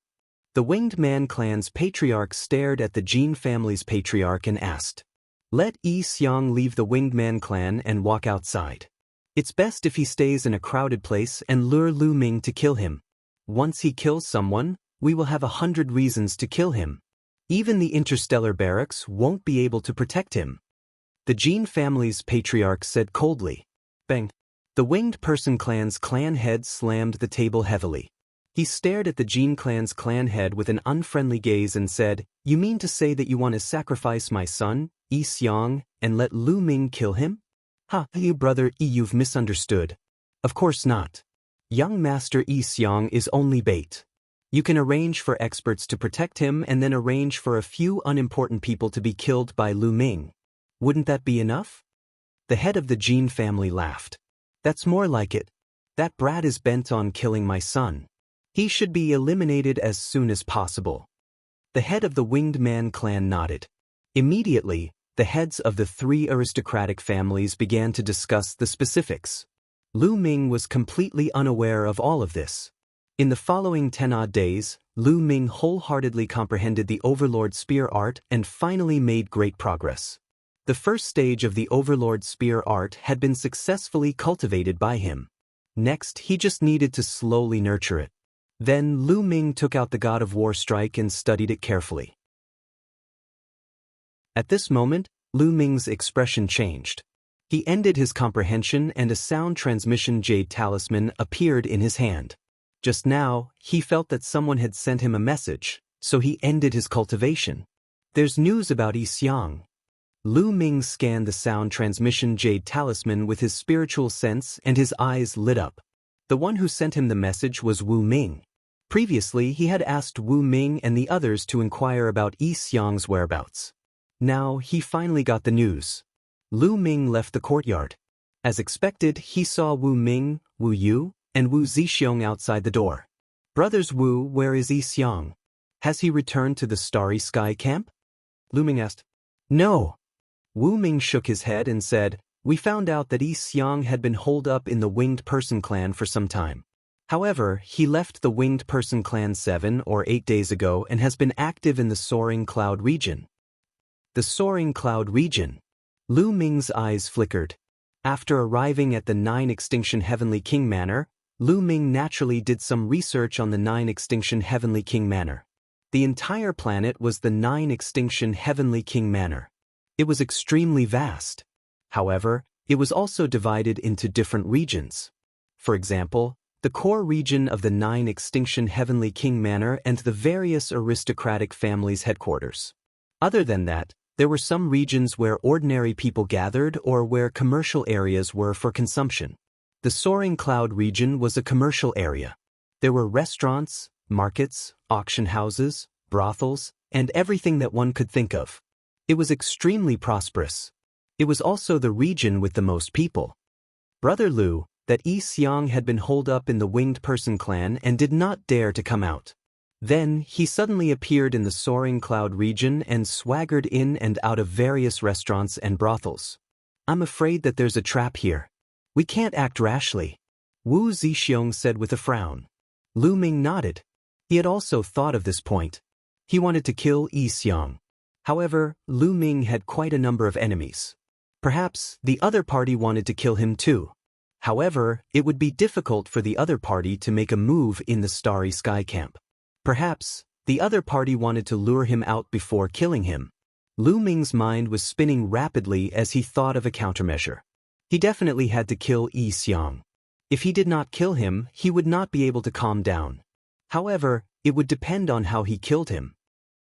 The Winged Man clan's patriarch stared at the Jin family's patriarch and asked. "Let Yi Xiang leave the Winged Man clan and walk outside. It's best if he stays in a crowded place and lure Lu Ming to kill him. Once he kills someone, we will have 100 reasons to kill him. Even the interstellar barracks won't be able to protect him." The Jin family's patriarch said coldly. Bang! The Winged Person clan's clan head slammed the table heavily. He stared at the Jin clan's clan head with an unfriendly gaze and said, "You mean to say that you want to sacrifice my son, Yi Xiang, and let Lu Ming kill him?" "Ha, you brother Yi, you've misunderstood. Of course not. Young Master Yi Xiang is only bait. You can arrange for experts to protect him and then arrange for a few unimportant people to be killed by Lu Ming. Wouldn't that be enough?" The head of the Jin family laughed. "That's more like it. That brat is bent on killing my son. He should be eliminated as soon as possible." The head of the Winged Man clan nodded. Immediately, the heads of the 3 aristocratic families began to discuss the specifics. Lu Ming was completely unaware of all of this. In the following 10-odd days, Lu Ming wholeheartedly comprehended the Overlord Spear art and finally made great progress. The first stage of the Overlord Spear art had been successfully cultivated by him. Next, he just needed to slowly nurture it. Then Lu Ming took out the God of War strike and studied it carefully. At this moment, Lu Ming's expression changed. He ended his comprehension and a sound transmission jade talisman appeared in his hand. Just now, he felt that someone had sent him a message, so he ended his cultivation. "There's news about Yi Xiang." Lu Ming scanned the sound transmission jade talisman with his spiritual sense and his eyes lit up. The one who sent him the message was Wu Ming. Previously, he had asked Wu Ming and the others to inquire about Yi Xiang's whereabouts. Now, he finally got the news. Lu Ming left the courtyard. As expected, he saw Wu Ming, Wu Yu, and Wu Zixiong outside the door. "Brothers Wu, where is Yi Xiang? Has he returned to the Starry Sky camp?" Lu Ming asked. "No." Wu Ming shook his head and said, "We found out that Yi Xiang had been holed up in the Winged Person clan for some time. However, he left the Winged Person clan 7 or 8 days ago and has been active in the Soaring Cloud region." The Soaring Cloud region. Lu Ming's eyes flickered. After arriving at the 9 Extinction Heavenly King Manor, Lu Ming naturally did some research on the 9 Extinction Heavenly King Manor. The entire planet was the 9 Extinction Heavenly King Manor. It was extremely vast. However, it was also divided into different regions. For example, the core region of the 9 Extinction Heavenly King Manor and the various aristocratic families' headquarters. Other than that, there were some regions where ordinary people gathered or where commercial areas were for consumption. The Soaring Cloud region was a commercial area. There were restaurants, markets, auction houses, brothels, and everything that one could think of. It was extremely prosperous. It was also the region with the most people. Brother Lu, that Yi Xiang had been holed up in the Winged Person clan and did not dare to come out. Then, he suddenly appeared in the Soaring Cloud region and swaggered in and out of various restaurants and brothels. "I'm afraid that there's a trap here. We can't act rashly," Wu Zixiong said with a frown. Lu Ming nodded. He had also thought of this point. He wanted to kill Yi Xiang. However, Lu Ming had quite a number of enemies. Perhaps the other party wanted to kill him too. However, it would be difficult for the other party to make a move in the Starry Sky camp. Perhaps the other party wanted to lure him out before killing him. Lu Ming's mind was spinning rapidly as he thought of a countermeasure. He definitely had to kill Yi Xiang. If he did not kill him, he would not be able to calm down. However, it would depend on how he killed him.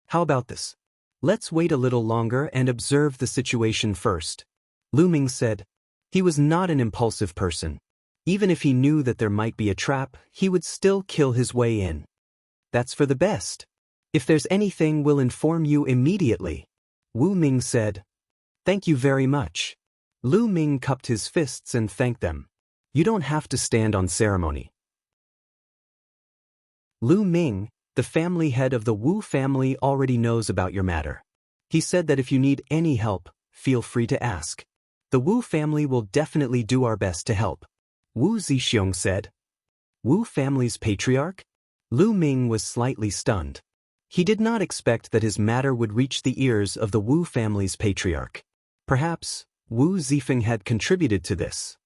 How about this? Let's wait a little longer and observe the situation first, Lu Ming said. He was not an impulsive person. Even if he knew that there might be a trap, he would still kill his way in. That's for the best. If there's anything, we'll inform you immediately. Wu Ming said. Thank you very much. Lu Ming cupped his fists and thanked them. You don't have to stand on ceremony. Lu Ming, the family head of the Wu family, already knows about your matter. He said that if you need any help, feel free to ask. The Wu family will definitely do our best to help. Wu Zixiong said. Wu family's patriarch? Lu Ming was slightly stunned. He did not expect that his matter would reach the ears of the Wu family's patriarch. Perhaps Wu Zifeng had contributed to this.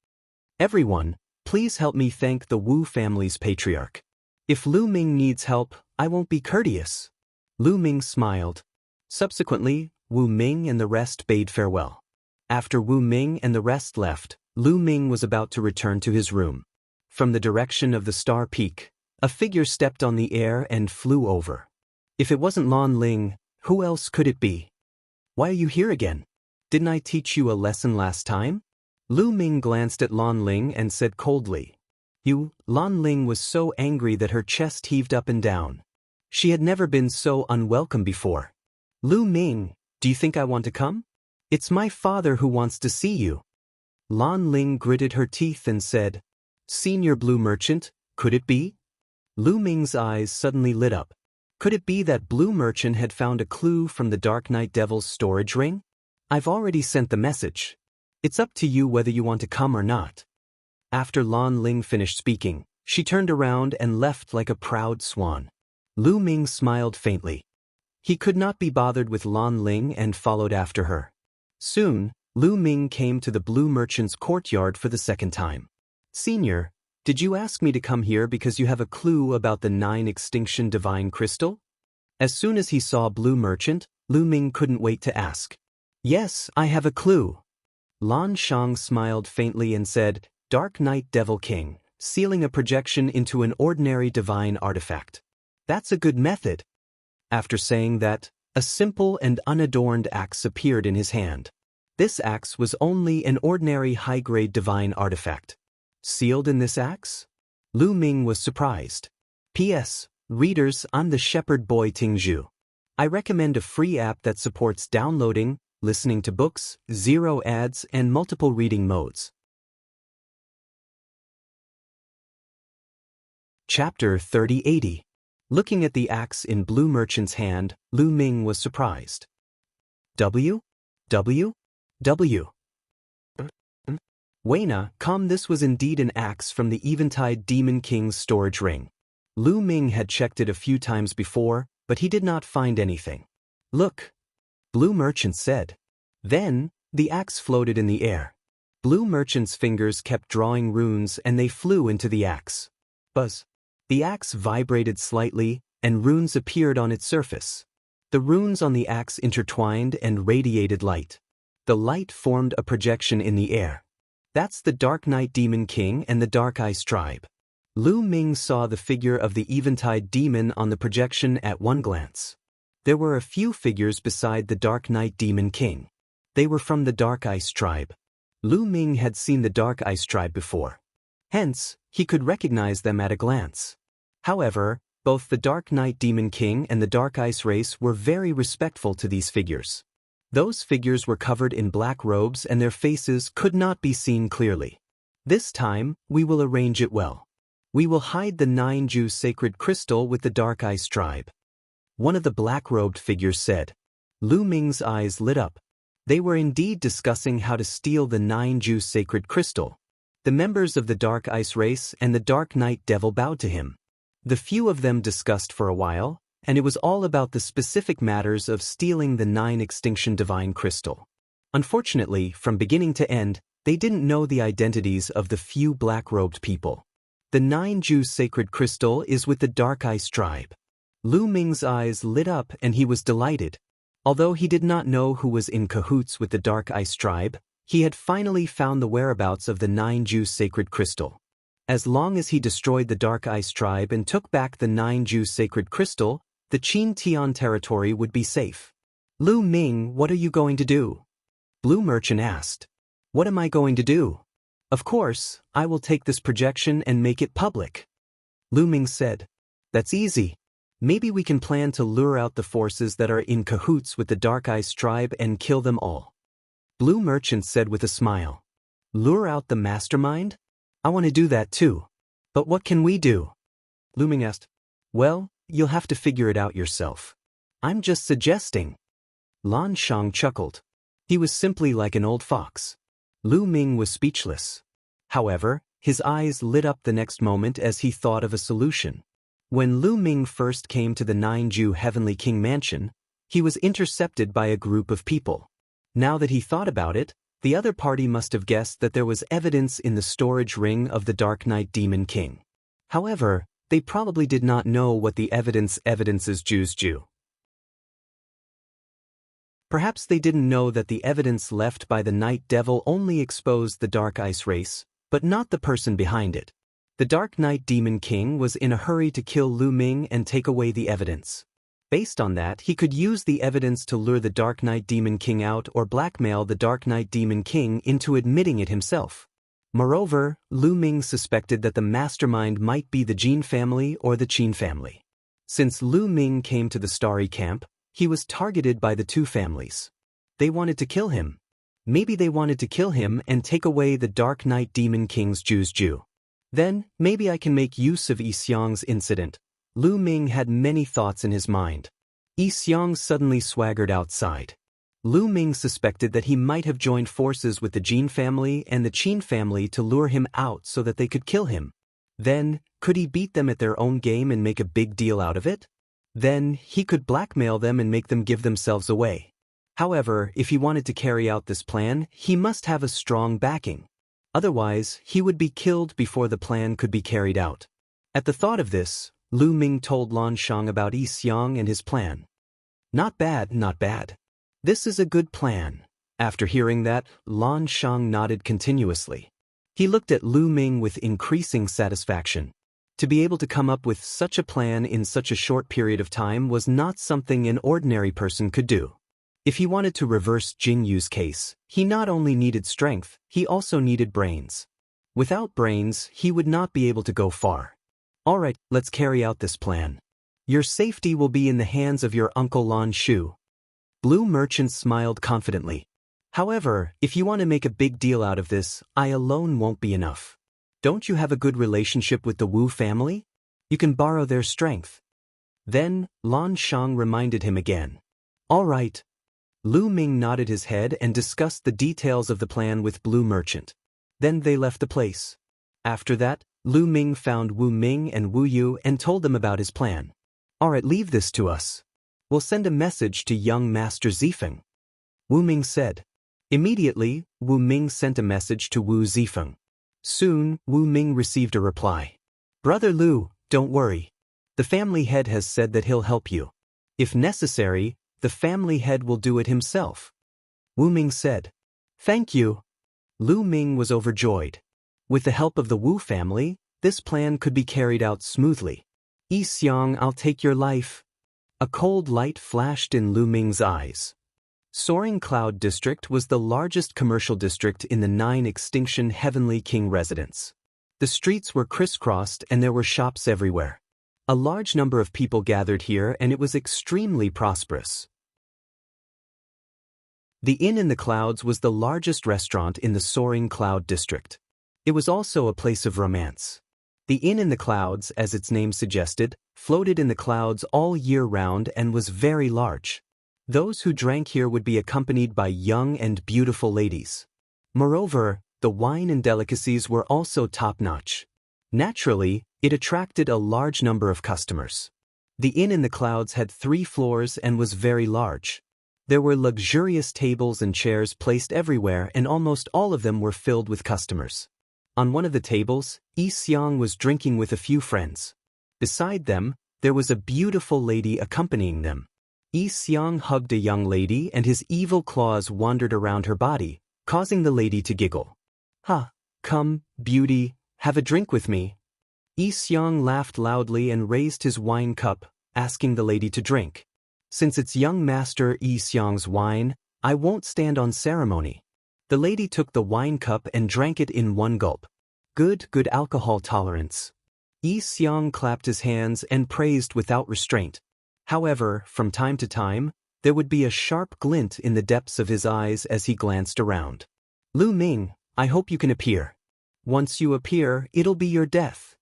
Everyone, please help me thank the Wu family's patriarch. If Lu Ming needs help, I won't be courteous. Lu Ming smiled. Subsequently, Wu Ming and the rest bade farewell. After Wu Ming and the rest left, Lu Ming was about to return to his room. From the direction of the Star Peak, a figure stepped on the air and flew over. If it wasn't Lan Ling, who else could it be? Why are you here again? Didn't I teach you a lesson last time? Lu Ming glanced at Lan Ling and said coldly. Lan Ling was so angry that her chest heaved up and down. She had never been so unwelcome before. Lu Ming, do you think I want to come? It's my father who wants to see you. Lan Ling gritted her teeth and said, Senior Blue Merchant, could it be? Lu Ming's eyes suddenly lit up. Could it be that Blue Merchant had found a clue from the Dark Knight Devil's storage ring? I've already sent the message. It's up to you whether you want to come or not. After Lan Ling finished speaking, she turned around and left like a proud swan. Lu Ming smiled faintly. He could not be bothered with Lan Ling and followed after her. Soon, Lu Ming came to the Blue Merchant's courtyard for the second time. Senior, did you ask me to come here because you have a clue about the 9 extinction divine crystal? As soon as he saw Blue Merchant, Lu Ming couldn't wait to ask. Yes, I have a clue. Lan Shang smiled faintly and said, Dark Knight Devil King, sealing a projection into an ordinary divine artifact. That's a good method. After saying that, a simple and unadorned axe appeared in his hand. This axe was only an ordinary high-grade divine artifact. Sealed in this axe? Lu Ming was surprised. P.S. Readers, I'm the shepherd boy Tingzhu. I recommend a free app that supports downloading, listening to books, 0 ads, and multiple reading modes. Chapter 3080. Looking at the axe in Blue Merchant's hand, Lu Ming was surprised. W? Weina, this was indeed an axe from the Eventide Demon King's storage ring. Lu Ming had checked it a few times before, but he did not find anything. Look, Blue Merchant said. Then, the axe floated in the air. Blue Merchant's fingers kept drawing runes and they flew into the axe. Buzz. The axe vibrated slightly, and runes appeared on its surface. The runes on the axe intertwined and radiated light. The light formed a projection in the air. That's the Dark Knight Demon King and the Dark Ice Tribe. Lu Ming saw the figure of the Eventide Demon on the projection at one glance. There were a few figures beside the Dark Knight Demon King. They were from the Dark Ice Tribe. Lu Ming had seen the Dark Ice Tribe before. Hence, he could recognize them at a glance. However, both the Dark Knight Demon King and the Dark Ice race were very respectful to these figures. Those figures were covered in black robes and their faces could not be seen clearly. This time, we will arrange it well. We will hide the 9 sacred crystal with the Dark Ice Tribe. One of the black-robed figures said. Lu Ming's eyes lit up. They were indeed discussing how to steal the 9 sacred crystal. The members of the Dark Ice race and the Dark Knight Devil bowed to him. The few of them discussed for a while, and it was all about the specific matters of stealing the 9 extinction divine crystal. Unfortunately, from beginning to end, they didn't know the identities of the few black-robed people. The 9 sacred crystal is with the Dark Ice Tribe. Lu Ming's eyes lit up and he was delighted. Although he did not know who was in cahoots with the Dark Ice Tribe, he had finally found the whereabouts of the 9 sacred crystal. As long as he destroyed the Dark Ice Tribe and took back the 9 sacred crystal, the Qin Tian territory would be safe. Lu Ming, what are you going to do? Blue Merchant asked. What am I going to do? Of course, I will take this projection and make it public. Lu Ming said. That's easy. Maybe we can plan to lure out the forces that are in cahoots with the Dark Ice tribe and kill them all. Blue Merchant said with a smile. Lure out the mastermind? I want to do that too. But what can we do? Lu Ming asked. Well, you'll have to figure it out yourself. I'm just suggesting. Lan Shang chuckled. He was simply like an old fox. Lu Ming was speechless. However, his eyes lit up the next moment as he thought of a solution. When Lu Ming first came to the Nine-Ju Heavenly King Mansion, he was intercepted by a group of people. Now that he thought about it, the other party must have guessed that there was evidence in the storage ring of the Dark Knight Demon King. However, they probably did not know what the evidences Ju's Ju. Perhaps they didn't know that the evidence left by the Night Devil only exposed the Dark Ice race, but not the person behind it. The Dark Knight Demon King was in a hurry to kill Lu Ming and take away the evidence. Based on that, he could use the evidence to lure the Dark Knight Demon King out or blackmail the Dark Knight Demon King into admitting it himself. Moreover, Lu Ming suspected that the mastermind might be the Jin family or the Qin family. Since Lu Ming came to the Starry Camp, he was targeted by the two families. They wanted to kill him. Maybe they wanted to kill him and take away the Dark Knight Demon King's Ju's Ju. Then, maybe I can make use of Yi Xiang's incident. Lu Ming had many thoughts in his mind. Yi Xiang suddenly swaggered outside. Lu Ming suspected that he might have joined forces with the Jin family and the Qin family to lure him out so that they could kill him. Then, could he beat them at their own game and make a big deal out of it? Then, he could blackmail them and make them give themselves away. However, if he wanted to carry out this plan, he must have a strong backing. Otherwise, he would be killed before the plan could be carried out. At the thought of this, Lu Ming told Lan Shang about Yi Xiang and his plan. Not bad, not bad. This is a good plan. After hearing that, Lan Shang nodded continuously. He looked at Lu Ming with increasing satisfaction. To be able to come up with such a plan in such a short period of time was not something an ordinary person could do. If he wanted to reverse Jingyu's case, he not only needed strength, he also needed brains. Without brains, he would not be able to go far. Alright, let's carry out this plan. Your safety will be in the hands of your uncle Lan Shu. Blue Merchant smiled confidently. However, if you want to make a big deal out of this, I alone won't be enough. Don't you have a good relationship with the Wu family? You can borrow their strength. Then, Lan Shang reminded him again. Alright. Lu Ming nodded his head and discussed the details of the plan with Blue Merchant. Then they left the place. After that, Lu Ming found Wu Ming and Wu Yu and told them about his plan. Alright, leave this to us. We'll send a message to young Master Zifeng. Wu Ming said. Immediately, Wu Ming sent a message to Wu Zifeng. Soon, Wu Ming received a reply. Brother Lu, don't worry. The family head has said that he'll help you. If necessary, the family head will do it himself. Wu Ming said. Thank you. Lu Ming was overjoyed. With the help of the Wu family, this plan could be carried out smoothly. Yi Xiang, I'll take your life. A cold light flashed in Lu Ming's eyes. Soaring Cloud District was the largest commercial district in the 9 Extinction Heavenly King residence. The streets were crisscrossed and there were shops everywhere. A large number of people gathered here and it was extremely prosperous. The Inn in the Clouds was the largest restaurant in the Soaring Cloud District. It was also a place of romance. The Inn in the Clouds, as its name suggested, floated in the clouds all year round and was very large. Those who drank here would be accompanied by young and beautiful ladies. Moreover, the wine and delicacies were also top-notch. Naturally, it attracted a large number of customers. The Inn in the Clouds had 3 floors and was very large. There were luxurious tables and chairs placed everywhere and almost all of them were filled with customers. On one of the tables, Yi Xiang was drinking with a few friends. Beside them, there was a beautiful lady accompanying them. Yi Xiang hugged a young lady and his evil claws wandered around her body, causing the lady to giggle. Ha, come, beauty, have a drink with me. Yi Xiang laughed loudly and raised his wine cup, asking the lady to drink. Since it's young master Yi Xiang's wine, I won't stand on ceremony. The lady took the wine cup and drank it in one gulp. Good alcohol tolerance. Yi Xiang clapped his hands and praised without restraint. However, from time to time, there would be a sharp glint in the depths of his eyes as he glanced around. Lu Ming, I hope you can appear. Once you appear, it'll be your death.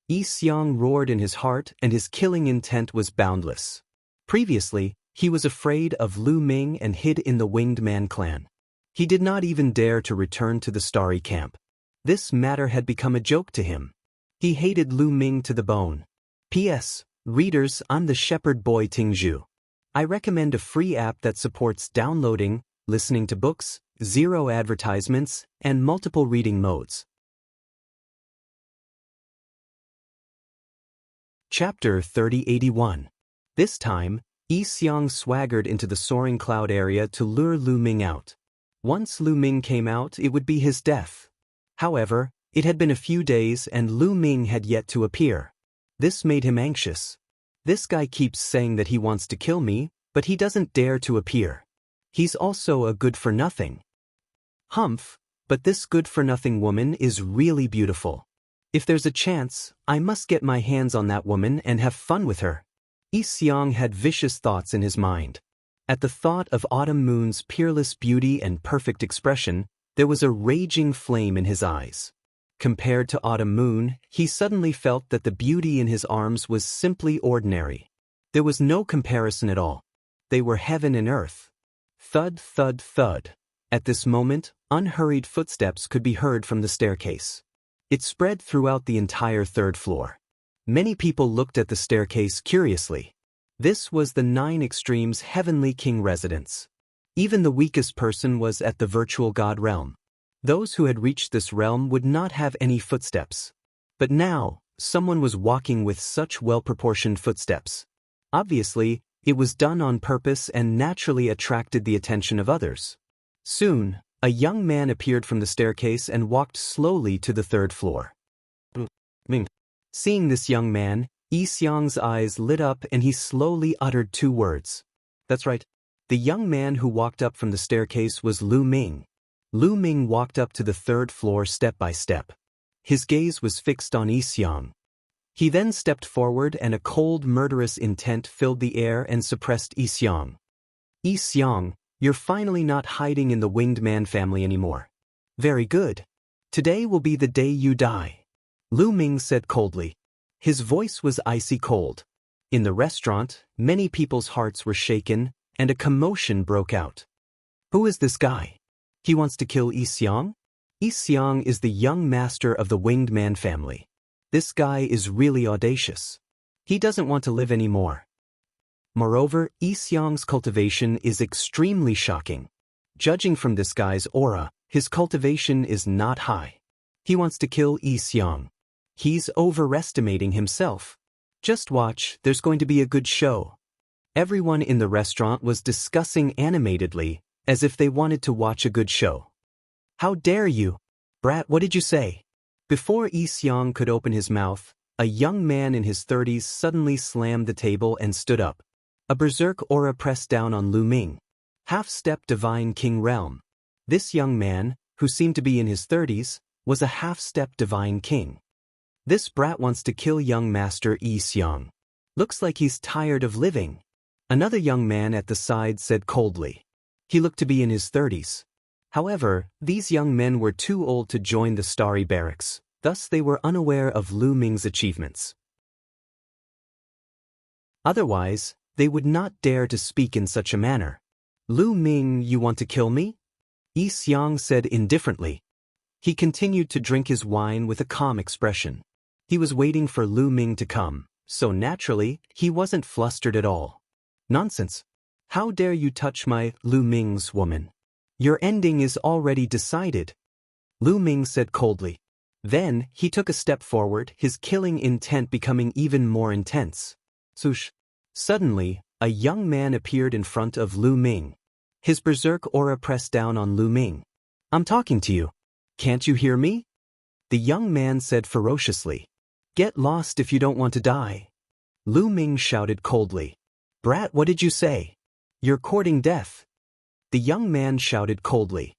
Yi Xiang roared in his heart, and his killing intent was boundless. Previously, he was afraid of Lu Ming and hid in the Winged Man clan. He did not even dare to return to the Starry Camp. This matter had become a joke to him. He hated Lu Ming to the bone. P.S. Readers, I'm the shepherd boy Tingzhu. I recommend a free app that supports downloading, listening to books, 0 advertisements, and multiple reading modes. Chapter 3081. This time, Yi Xiang swaggered into the soaring cloud area to lure Lu Ming out. Once Lu Ming came out, it would be his death. However, it had been a few days and Lu Ming had yet to appear. This made him anxious. This guy keeps saying that he wants to kill me, but he doesn't dare to appear. He's also a good-for-nothing. Humph, but this good-for-nothing woman is really beautiful. If there's a chance, I must get my hands on that woman and have fun with her. Yi Xiang had vicious thoughts in his mind. At the thought of Autumn Moon's peerless beauty and perfect expression, there was a raging flame in his eyes. Compared to Autumn Moon, he suddenly felt that the beauty in his arms was simply ordinary. There was no comparison at all. They were heaven and earth. Thud, thud, thud. At this moment, unhurried footsteps could be heard from the staircase. It spread throughout the entire 3rd floor. Many people looked at the staircase curiously. This was the 9 Extremes Heavenly King residence. Even the weakest person was at the virtual god realm. Those who had reached this realm would not have any footsteps. But now, someone was walking with such well-proportioned footsteps. Obviously, it was done on purpose and naturally attracted the attention of others. Soon, a young man appeared from the staircase and walked slowly to the 3rd floor. Ming. Seeing this young man, Yi Xiang's eyes lit up and he slowly uttered 2 words. That's right. The young man who walked up from the staircase was Lu Ming. Lu Ming walked up to the 3rd floor step by step. His gaze was fixed on Yi Xiang. He then stepped forward and a cold, murderous intent filled the air and suppressed Yi Xiang. Yi Xiang, you're finally not hiding in the Winged Man family anymore. Very good. Today will be the day you die. Lu Ming said coldly. His voice was icy cold. In the restaurant, many people's hearts were shaken, and a commotion broke out. Who is this guy? He wants to kill Yi Xiang? Yi Xiang is the young master of the Winged Man family. This guy is really audacious. He doesn't want to live anymore. Moreover, Yi Xiang's cultivation is extremely shocking. Judging from this guy's aura, his cultivation is not high. He wants to kill Yi Xiang. He's overestimating himself. Just watch, there's going to be a good show. Everyone in the restaurant was discussing animatedly, as if they wanted to watch a good show. How dare you? Brat, what did you say? Before Yi Xiang could open his mouth, a young man in his 30s suddenly slammed the table and stood up. A berserk aura pressed down on Lu Ming. Half-step Divine King Realm. This young man, who seemed to be in his 30s, was a half-step Divine King. This brat wants to kill young master Yi Xiang. Looks like he's tired of living. Another young man at the side said coldly. He looked to be in his 30s. However, these young men were too old to join the Starry Barracks, thus they were unaware of Lu Ming's achievements. Otherwise, they would not dare to speak in such a manner. Lu Ming, you want to kill me? Yi Xiang said indifferently. He continued to drink his wine with a calm expression. He was waiting for Lu Ming to come, so naturally, he wasn't flustered at all. Nonsense. How dare you touch my Lu Ming's woman? Your ending is already decided. Lu Ming said coldly. Then, he took a step forward, his killing intent becoming even more intense. Swoosh. Suddenly, a young man appeared in front of Lu Ming. His berserk aura pressed down on Lu Ming. I'm talking to you. Can't you hear me? The young man said ferociously. Get lost if you don't want to die. Lu Ming shouted coldly. Brat, what did you say? You're courting death. The young man shouted coldly.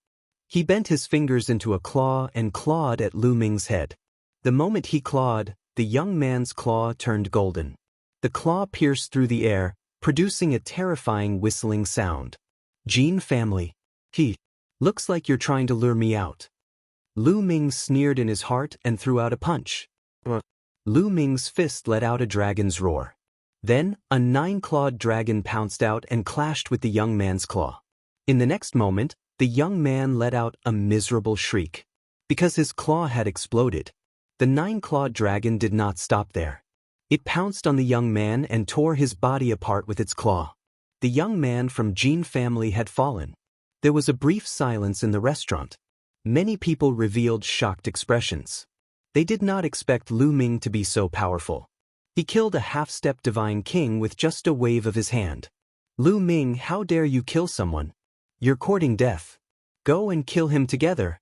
He bent his fingers into a claw and clawed at Lu Ming's head. The moment he clawed, the young man's claw turned golden. The claw pierced through the air, producing a terrifying whistling sound. Jin family. Looks like you're trying to lure me out. Lu Ming sneered in his heart and threw out a punch. Lu Ming's fist let out a dragon's roar. Then, a 9-clawed dragon pounced out and clashed with the young man's claw. In the next moment, the young man let out a miserable shriek. Because his claw had exploded. The 9-clawed dragon did not stop there. It pounced on the young man and tore his body apart with its claw. The young man from Jin family had fallen. There was a brief silence in the restaurant. Many people revealed shocked expressions. They did not expect Lu Ming to be so powerful. He killed a half-step divine king with just a wave of his hand. Lu Ming, how dare you kill someone? You're courting death. Go and kill him together.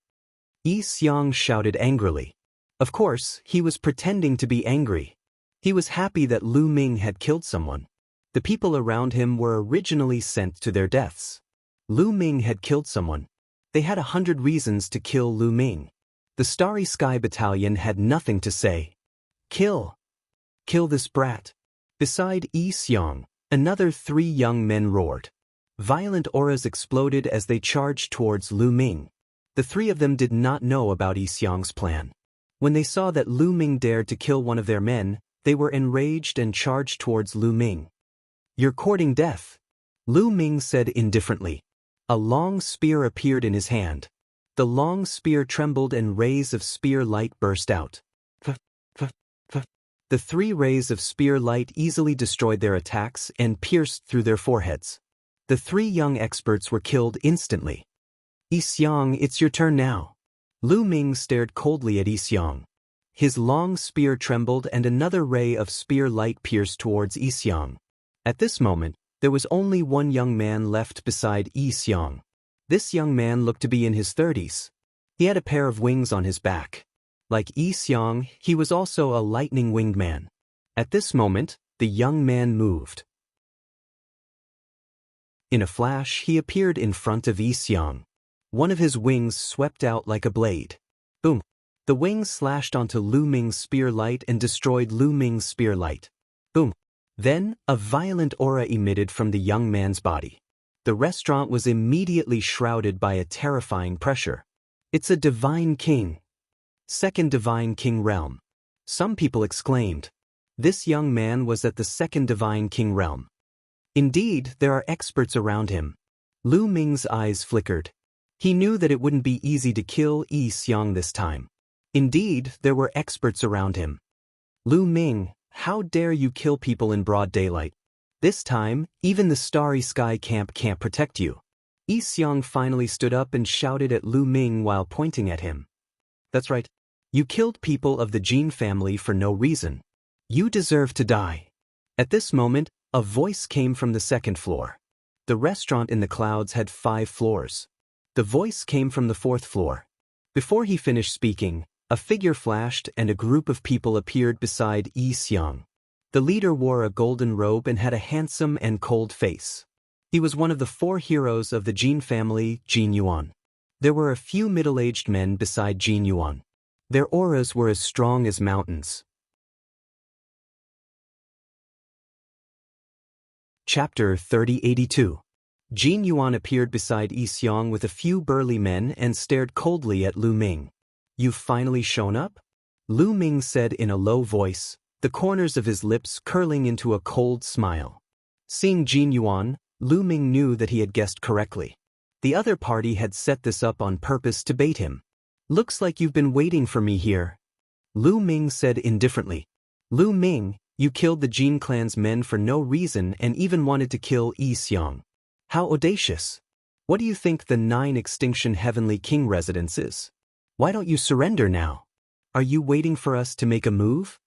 Yi Xiang shouted angrily. Of course, he was pretending to be angry. He was happy that Lu Ming had killed someone. The people around him were originally sent to their deaths. Lu Ming had killed someone. They had 100 reasons to kill Lu Ming. The Starry Sky Battalion had nothing to say. Kill. Kill this brat. Beside Yi Xiang, another 3 young men roared. Violent auras exploded as they charged towards Lu Ming. The 3 of them did not know about Yi Xiang's plan. When they saw that Lu Ming dared to kill one of their men, they were enraged and charged towards Lu Ming. You're courting death, Lu Ming said indifferently. A long spear appeared in his hand. The long spear trembled and rays of spear light burst out. The 3 rays of spear light easily destroyed their attacks and pierced through their foreheads. The 3 young experts were killed instantly. Yi Xiang, it's your turn now. Lu Ming stared coldly at Yi Xiang. His long spear trembled and another ray of spear light pierced towards Yi Xiang. At this moment, there was only one young man left beside Yi Xiang. This young man looked to be in his 30s. He had a pair of wings on his back. Like Yi Xiang, he was also a lightning-winged man. At this moment, the young man moved. In a flash, he appeared in front of Yi Xiang. One of his wings swept out like a blade. Boom! The wings slashed onto Lu Ming's spear light and destroyed Lu Ming's spear light. Boom! Then, a violent aura emitted from the young man's body. The restaurant was immediately shrouded by a terrifying pressure. It's a divine king. Second divine king realm. Some people exclaimed. This young man was at the second divine king realm. Indeed, there are experts around him. Lu Ming's eyes flickered. He knew that it wouldn't be easy to kill Yi Xiang this time. Indeed, there were experts around him. Lu Ming, how dare you kill people in broad daylight? This time, even the Starry Sky Camp can't protect you. Yi Xiang finally stood up and shouted at Lu Ming while pointing at him. That's right. You killed people of the Jin family for no reason. You deserve to die. At this moment, a voice came from the 2nd floor. The restaurant in the clouds had 5 floors. The voice came from the 4th floor. Before he finished speaking, a figure flashed and a group of people appeared beside Yi Xiang. The leader wore a golden robe and had a handsome and cold face. He was one of the 4 heroes of the Jin family, Jin Yuan. There were a few middle-aged men beside Jin Yuan. Their auras were as strong as mountains. Chapter 3082. Jin Yuan appeared beside Yi Xiang with a few burly men and stared coldly at Lu Ming. You've finally shown up? Lu Ming said in a low voice, the corners of his lips curling into a cold smile. Seeing Jin Yuan, Lu Ming knew that he had guessed correctly. The other party had set this up on purpose to bait him. Looks like you've been waiting for me here. Lu Ming said indifferently. Lu Ming, you killed the Jin clan's men for no reason and even wanted to kill Yi Xiang. How audacious. What do you think the 9 Extinction Heavenly King residence is? Why don't you surrender now? Are you waiting for us to make a move?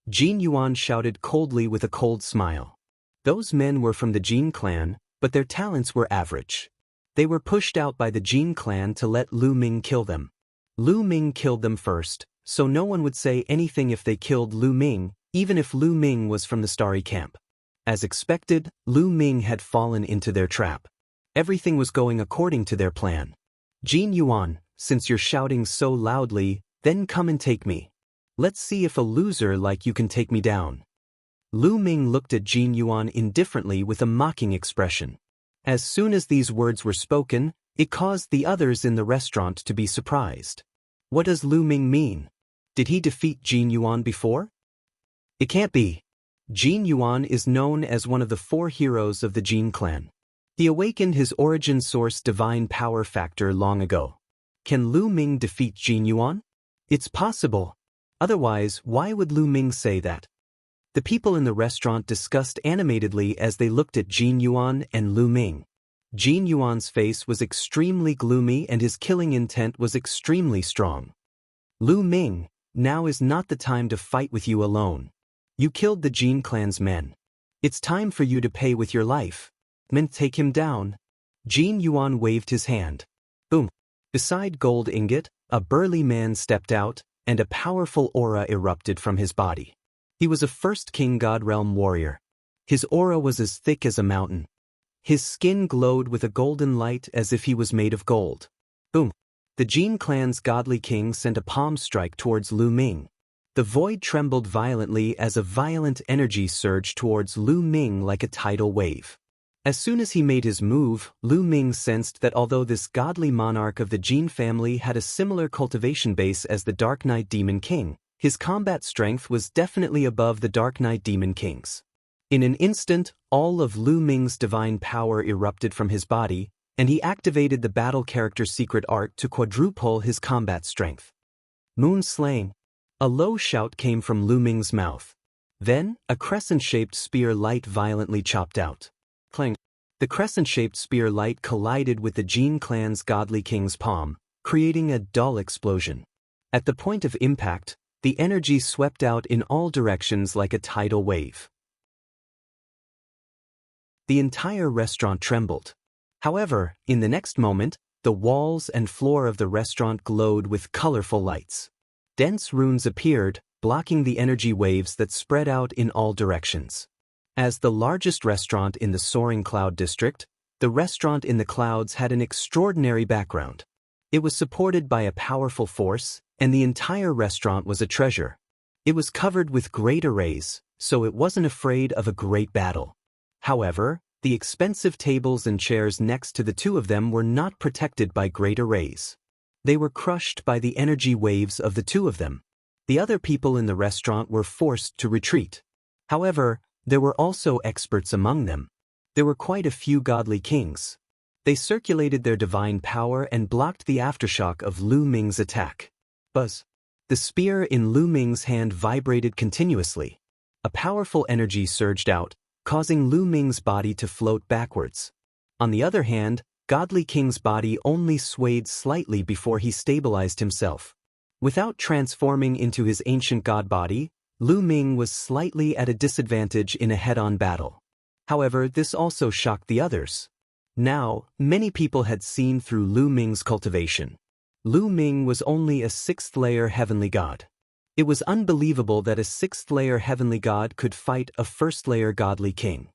Jin Yuan shouted coldly with a cold smile. Those men were from the Jin clan, but their talents were average. They were pushed out by the Jin clan to let Lu Ming kill them. Lu Ming killed them first, so no one would say anything if they killed Lu Ming, even if Lu Ming was from the Starry Camp. As expected, Lu Ming had fallen into their trap. Everything was going according to their plan. Jin Yuan, since you're shouting so loudly, then come and take me. Let's see if a loser like you can take me down. Lu Ming looked at Jin Yuan indifferently with a mocking expression. As soon as these words were spoken, it caused the others in the restaurant to be surprised. What does Lu Ming mean? Did he defeat Jin Yuan before? It can't be. Jin Yuan is known as one of the 4 heroes of the Jin clan. He awakened his origin source divine power factor long ago. Can Lu Ming defeat Jin Yuan? It's possible. Otherwise, why would Lu Ming say that? The people in the restaurant discussed animatedly as they looked at Jin Yuan and Lu Ming. Jin Yuan's face was extremely gloomy and his killing intent was extremely strong. Lu Ming, now is not the time to fight with you alone. You killed the Jin clan's men. It's time for you to pay with your life. Men, take him down. Jin Yuan waved his hand. Boom. Beside Gold Ingot, a burly man stepped out, and a powerful aura erupted from his body. He was a first King God Realm warrior. His aura was as thick as a mountain. His skin glowed with a golden light as if he was made of gold. Boom. The Jin clan's godly king sent a palm strike towards Lu Ming. The void trembled violently as a violent energy surged towards Lu Ming like a tidal wave. As soon as he made his move, Lu Ming sensed that although this godly monarch of the Jin family had a similar cultivation base as the Dark Knight Demon King, his combat strength was definitely above the Dark Knight Demon King's. In an instant, all of Lu Ming's divine power erupted from his body, and he activated the battle character secret art to quadruple his combat strength. Moon slaying. A low shout came from Lu Ming's mouth. Then, a crescent-shaped spear light violently chopped out. Clang. The crescent-shaped spear light collided with the Jin clan's godly king's palm, creating a dull explosion. At the point of impact, the energy swept out in all directions like a tidal wave. The entire restaurant trembled. However, in the next moment, the walls and floor of the restaurant glowed with colorful lights. Dense runes appeared, blocking the energy waves that spread out in all directions. As the largest restaurant in the soaring cloud district, the restaurant in the clouds had an extraordinary background. It was supported by a powerful force, and the entire restaurant was a treasure. It was covered with great arrays, so it wasn't afraid of a great battle. However, the expensive tables and chairs next to the two of them were not protected by great arrays. They were crushed by the energy waves of the two of them. The other people in the restaurant were forced to retreat. However, there were also experts among them. There were quite a few godly kings. They circulated their divine power and blocked the aftershock of Lu Ming's attack. Buzz. The spear in Lu Ming's hand vibrated continuously. A powerful energy surged out, causing Lu Ming's body to float backwards. On the other hand, Godly King's body only swayed slightly before he stabilized himself. Without transforming into his ancient god body, Lu Ming was slightly at a disadvantage in a head-on battle. However, this also shocked the others. Now, many people had seen through Lu Ming's cultivation. Lu Ming was only a 6th-layer heavenly god. It was unbelievable that a 6th-layer heavenly god could fight a 1st-layer godly king.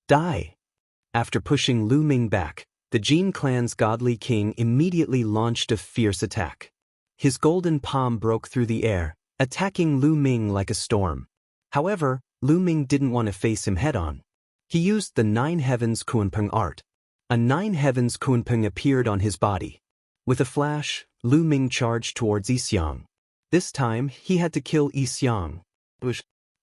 Die! After pushing Lu Ming back, the Jin clan's godly king immediately launched a fierce attack. His golden palm broke through the air, attacking Lu Ming like a storm. However, Lu Ming didn't want to face him head-on. He used the 9 Heavens Kunpeng art. A 9 Heavens Kunpeng appeared on his body. With a flash, Lu Ming charged towards Yixiang. This time, he had to kill Yixiang.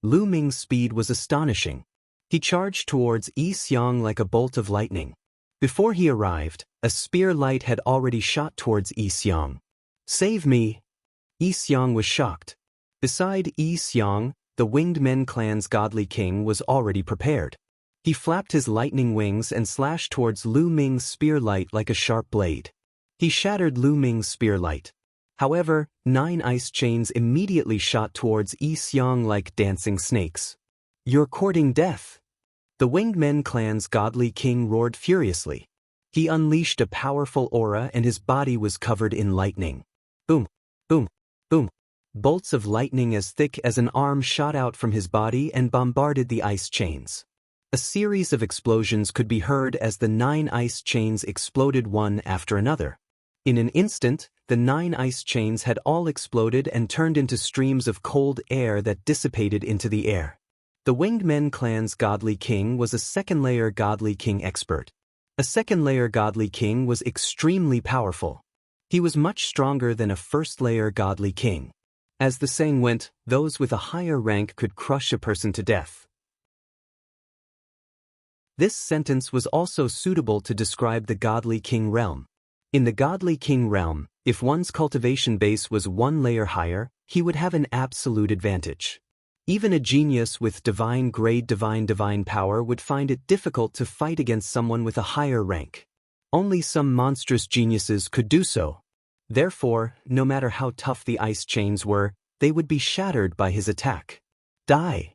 Lu Ming's speed was astonishing. He charged towards Yixiang like a bolt of lightning. Before he arrived, a spear light had already shot towards Yixiang. Save me! Yixiang was shocked. Beside Yixiang, the Winged Men clan's godly king was already prepared. He flapped his lightning wings and slashed towards Lu Ming's spear light like a sharp blade. He shattered Lu Ming's spear light. However, 9 ice chains immediately shot towards Yixiang like dancing snakes. You're courting death! The Winged Men clan's godly king roared furiously. He unleashed a powerful aura and his body was covered in lightning. Boom, boom, boom. Bolts of lightning as thick as an arm shot out from his body and bombarded the ice chains. A series of explosions could be heard as the 9 ice chains exploded one after another. In an instant, the 9 ice chains had all exploded and turned into streams of cold air that dissipated into the air. The Winged Men clan's Godly King was a second-layer Godly King expert. A second-layer Godly King was extremely powerful. He was much stronger than a first-layer Godly King. As the saying went, those with a higher rank could crush a person to death. This sentence was also suitable to describe the Godly King realm. In the Godly King realm, if one's cultivation base was 1 layer higher, he would have an absolute advantage. Even a genius with divine-grade divine power would find it difficult to fight against someone with a higher rank. Only some monstrous geniuses could do so. Therefore, no matter how tough the ice chains were, they would be shattered by his attack. Die!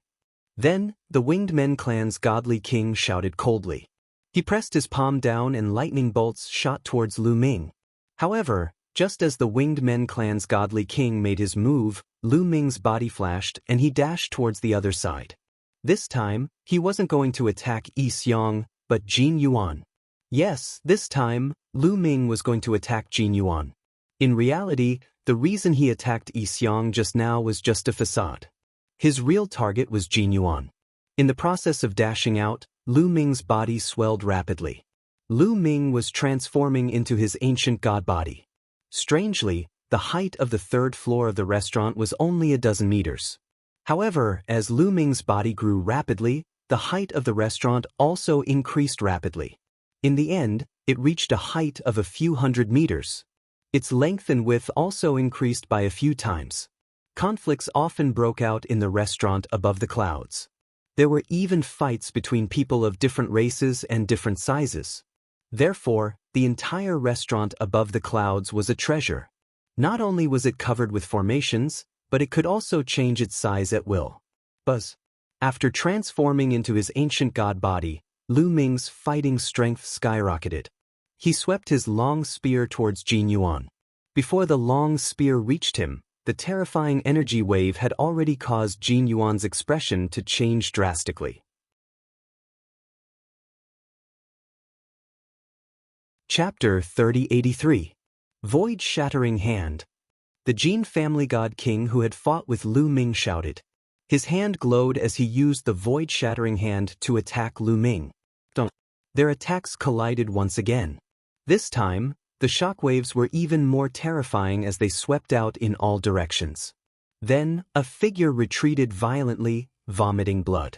Then, the Winged Men clan's Godly King shouted coldly. He pressed his palm down and lightning bolts shot towards Lu Ming. However, just as the Winged Men clan's Godly King made his move, Lu Ming's body flashed and he dashed towards the other side. This time, he wasn't going to attack Yi Xiong, but Jin Yuan. Yes, this time, Lu Ming was going to attack Jin Yuan. In reality, the reason he attacked Yi Xiong just now was just a facade. His real target was Jin Yuan. In the process of dashing out, Lu Ming's body swelled rapidly. Lu Ming was transforming into his ancient god body. Strangely, the height of the 3rd floor of the restaurant was only a dozen meters. However, as Lu Ming's body grew rapidly, the height of the restaurant also increased rapidly. In the end, it reached a height of a few hundred meters. Its length and width also increased by a few times. Conflicts often broke out in the restaurant above the clouds. There were even fights between people of different races and different sizes. Therefore, the entire restaurant above the clouds was a treasure. Not only was it covered with formations, but it could also change its size at will. Buzz. After transforming into his ancient god body, Lu Ming's fighting strength skyrocketed. He swept his long spear towards Jin Yuan. Before the long spear reached him, the terrifying energy wave had already caused Jin Yuan's expression to change drastically. Chapter 3083. Void-Shattering Hand. The Jin family god king who had fought with Lu Ming shouted. His hand glowed as he used the Void-Shattering Hand to attack Lu Ming. Their attacks collided once again. This time, the shockwaves were even more terrifying as they swept out in all directions. Then, a figure retreated violently, vomiting blood.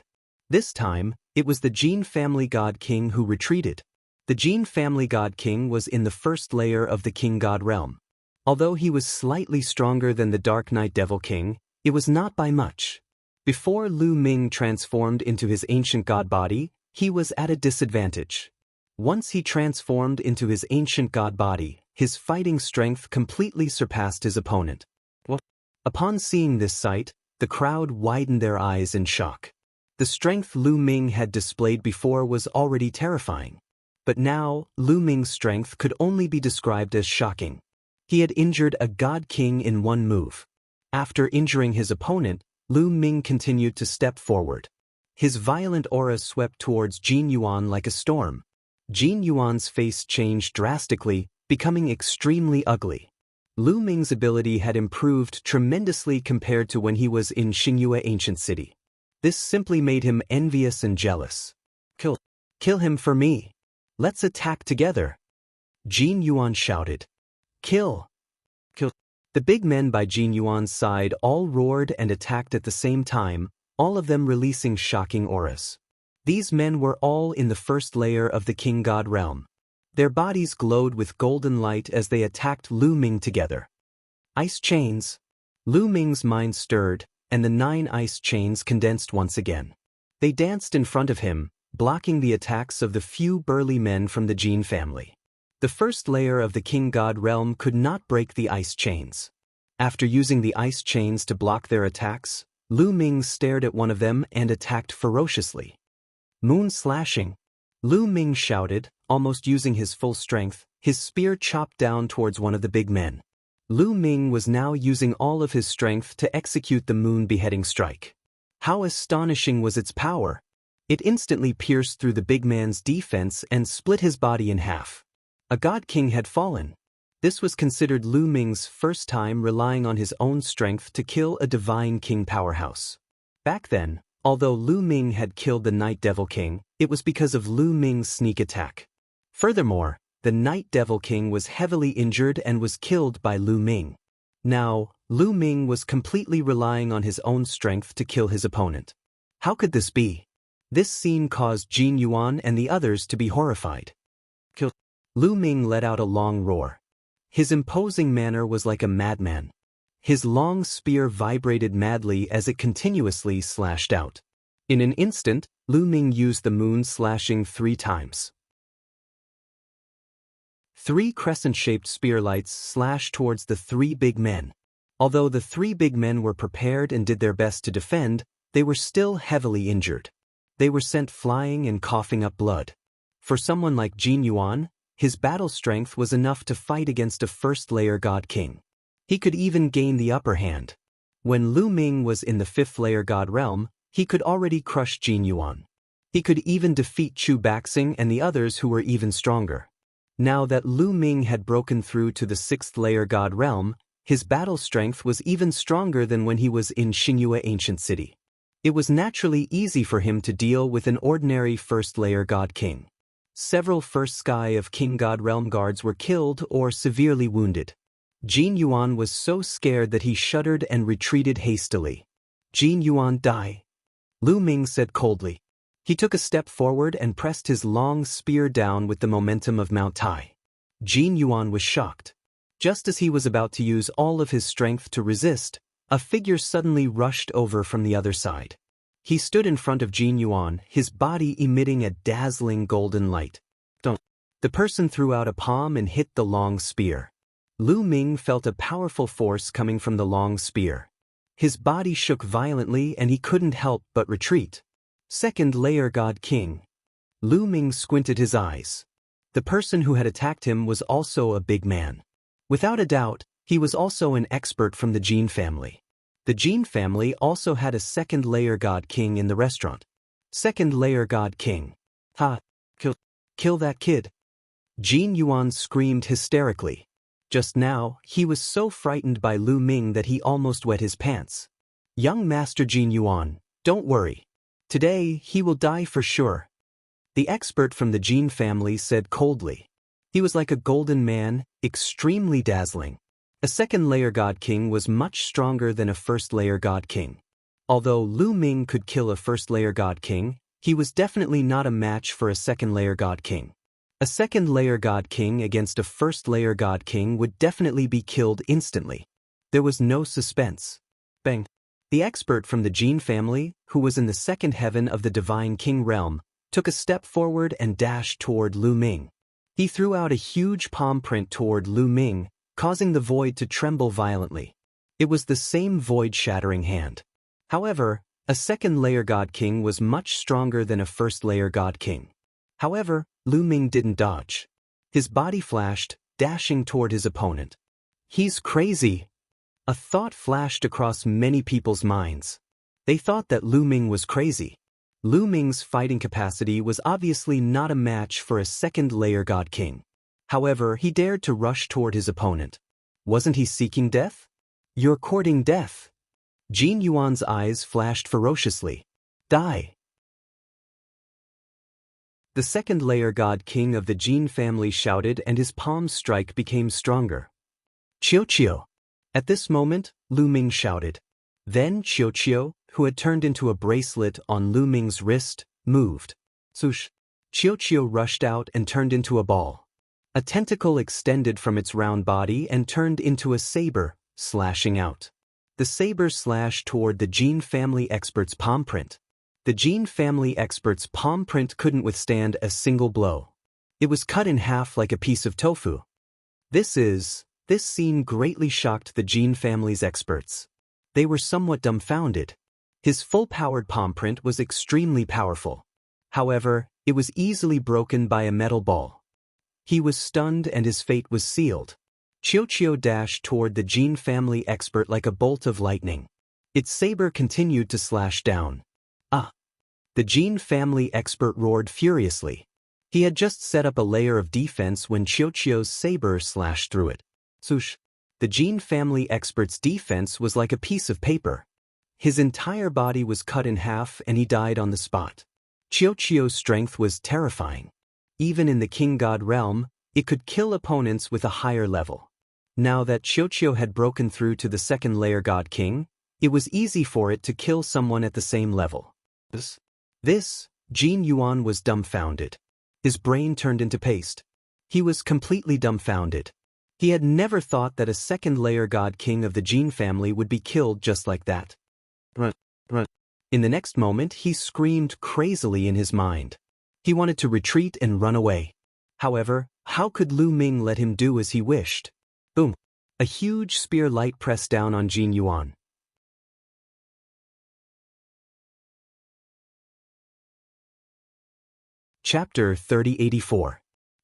This time, it was the Jin family god king who retreated. The Jin family god king was in the 1st layer of the king god realm. Although he was slightly stronger than the Dark Knight Devil King, it was not by much. Before Lu Ming transformed into his ancient god body, he was at a disadvantage. Once he transformed into his ancient god body, his fighting strength completely surpassed his opponent. Upon seeing this sight, the crowd widened their eyes in shock. The strength Lu Ming had displayed before was already terrifying. But now, Lu Ming's strength could only be described as shocking. He had injured a god king in one move. After injuring his opponent, Lu Ming continued to step forward. His violent aura swept towards Jin Yuan like a storm. Jin Yuan's face changed drastically, becoming extremely ugly. Lu Ming's ability had improved tremendously compared to when he was in Xingyue Ancient City. This simply made him envious and jealous. Kill him for me. Let's attack together. Jin Yuan shouted. Kill. The big men by Jin Yuan's side all roared and attacked at the same time, all of them releasing shocking auras. These men were all in the 1st layer of the king god realm. Their bodies glowed with golden light as they attacked Lu Ming together. Ice chains. Lu Ming's mind stirred, and the 9 ice chains condensed once again. They danced in front of him, blocking the attacks of the few burly men from the Jin family. The 1st layer of the king god realm could not break the ice chains. After using the ice chains to block their attacks, Lu Ming stared at one of them and attacked ferociously. Moon slashing. Lu Ming shouted, almost using his full strength. His spear chopped down towards one of the big men. Lu Ming was now using all of his strength to execute the moon beheading strike. How astonishing was its power! It instantly pierced through the big man's defense and split his body in half. A god king had fallen. This was considered Lu Ming's first time relying on his own strength to kill a divine king powerhouse. Back then, although Lu Ming had killed the Night Devil King, it was because of Lu Ming's sneak attack. Furthermore, the Night Devil King was heavily injured and was killed by Lu Ming. Now, Lu Ming was completely relying on his own strength to kill his opponent. How could this be? This scene caused Jin Yuan and the others to be horrified. Lu Ming let out a long roar. His imposing manner was like a madman. His long spear vibrated madly as it continuously slashed out. In an instant, Lu Ming used the moon slashing 3 times. 3 crescent-shaped spear lights slashed towards the 3 big men. Although the 3 big men were prepared and did their best to defend, they were still heavily injured. They were sent flying and coughing up blood. For someone like Jin Yuan, his battle strength was enough to fight against a first-layer God King. He could even gain the upper hand. When Lu Ming was in the 5th-layer God realm, he could already crush Jin Yuan. He could even defeat Chu Baxing and the others who were even stronger. Now that Lu Ming had broken through to the 6th-layer God realm, his battle strength was even stronger than when he was in Xingyue Ancient City. It was naturally easy for him to deal with an ordinary 1st-layer God King. Several First Sky of King God Realm guards were killed or severely wounded. Jin Yuan was so scared that he shuddered and retreated hastily. Jin Yuan, die, Lu Ming said coldly. He took a step forward and pressed his long spear down with the momentum of Mount Tai. Jin Yuan was shocked. Just as he was about to use all of his strength to resist, a figure suddenly rushed over from the other side. He stood in front of Jin Yuan, his body emitting a dazzling golden light. The person threw out a palm and hit the long spear. Lu Ming felt a powerful force coming from the long spear. His body shook violently and he couldn't help but retreat. 2nd-layer God King. Lu Ming squinted his eyes. The person who had attacked him was also a big man. Without a doubt, he was also an expert from the Jin family. The Jin family also had a 2nd-layer God King in the restaurant. 2nd-layer God King. Ha! Kill that kid. Jin Yuan screamed hysterically. Just now, he was so frightened by Lu Ming that he almost wet his pants. Young Master Jin Yuan, don't worry. Today, he will die for sure. The expert from the Jin family said coldly. He was like a golden man, extremely dazzling. A 2nd-layer God King was much stronger than a 1st-layer God King. Although Lu Ming could kill a 1st-layer God King, he was definitely not a match for a 2nd-layer God King. A 2nd-layer God King against a 1st-layer God King would definitely be killed instantly. There was no suspense. Bang! The expert from the Jin family, who was in the 2nd heaven of the Divine King realm, took a step forward and dashed toward Lu Ming. He threw out a huge palm print toward Lu Ming, causing the void to tremble violently. It was the same void-shattering hand. However, a 2nd-layer God King was much stronger than a 1st-layer God King. However, Lu Ming didn't dodge. His body flashed, dashing toward his opponent. He's crazy. A thought flashed across many people's minds. They thought that Lu Ming was crazy. Lu Ming's fighting capacity was obviously not a match for a 2nd-layer God King. However, he dared to rush toward his opponent. Wasn't he seeking death? You're courting death. Jin Yuan's eyes flashed ferociously. Die. The 2nd-layer God King of the Jin family shouted and his palm strike became stronger. Qiu. At this moment, Lu Ming shouted. Then Qiu, who had turned into a bracelet on Lu Ming's wrist, moved. Swoosh. Qiu rushed out and turned into a ball. A tentacle extended from its round body and turned into a saber, slashing out. The saber slashed toward the Jin family expert's palm print. The Jin family expert's palm print couldn't withstand a single blow. It was cut in half like a piece of tofu. This scene greatly shocked the Jin family's experts. They were somewhat dumbfounded. His full-powered palm print was extremely powerful. However, it was easily broken by a metal ball. He was stunned and his fate was sealed. Qiu dashed toward the Jin family expert like a bolt of lightning. Its saber continued to slash down. Ah! The Jin family expert roared furiously. He had just set up a layer of defense when Qiu's saber slashed through it. Swoosh. The Jin family expert's defense was like a piece of paper. His entire body was cut in half and he died on the spot. Qiuqiu's strength was terrifying. Even in the king god realm, it could kill opponents with a higher level. Now that Qiuqiu had broken through to the second layer god king, it was easy for it to kill someone at the same level. This, Jin Yuan was dumbfounded. His brain turned into paste. He was completely dumbfounded. He had never thought that a second-layer god king of the Jin family would be killed just like that. In the next moment, he screamed crazily in his mind. He wanted to retreat and run away. However, how could Lu Ming let him do as he wished? Boom! A huge spear light pressed down on Jin Yuan. Chapter 3084.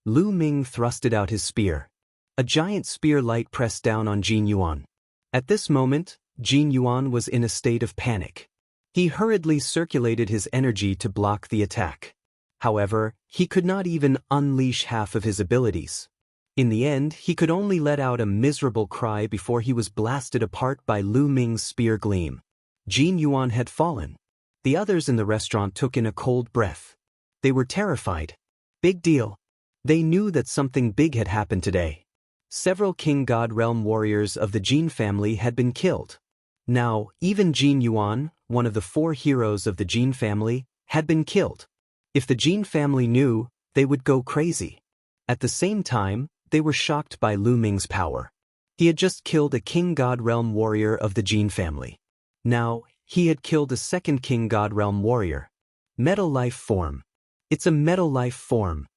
Lu Ming thrusted out his spear. A giant spear light pressed down on Jin Yuan. At this moment, Jin Yuan was in a state of panic. He hurriedly circulated his energy to block the attack. However, he could not even unleash half of his abilities. In the end, he could only let out a miserable cry before he was blasted apart by Lu Ming's spear gleam. Jin Yuan had fallen. The others in the restaurant took in a cold breath. They were terrified. Big deal. They knew that something big had happened today. Several King God Realm warriors of the Jin family had been killed. Now, even Jin Yuan, one of the 4 heroes of the Jin family, had been killed. If the Jin family knew, they would go crazy. At the same time, they were shocked by Lu Ming's power. He had just killed a King God Realm warrior of the Jin family. Now, he had killed a second King God Realm warrior. Metal life form. It's a metal life form.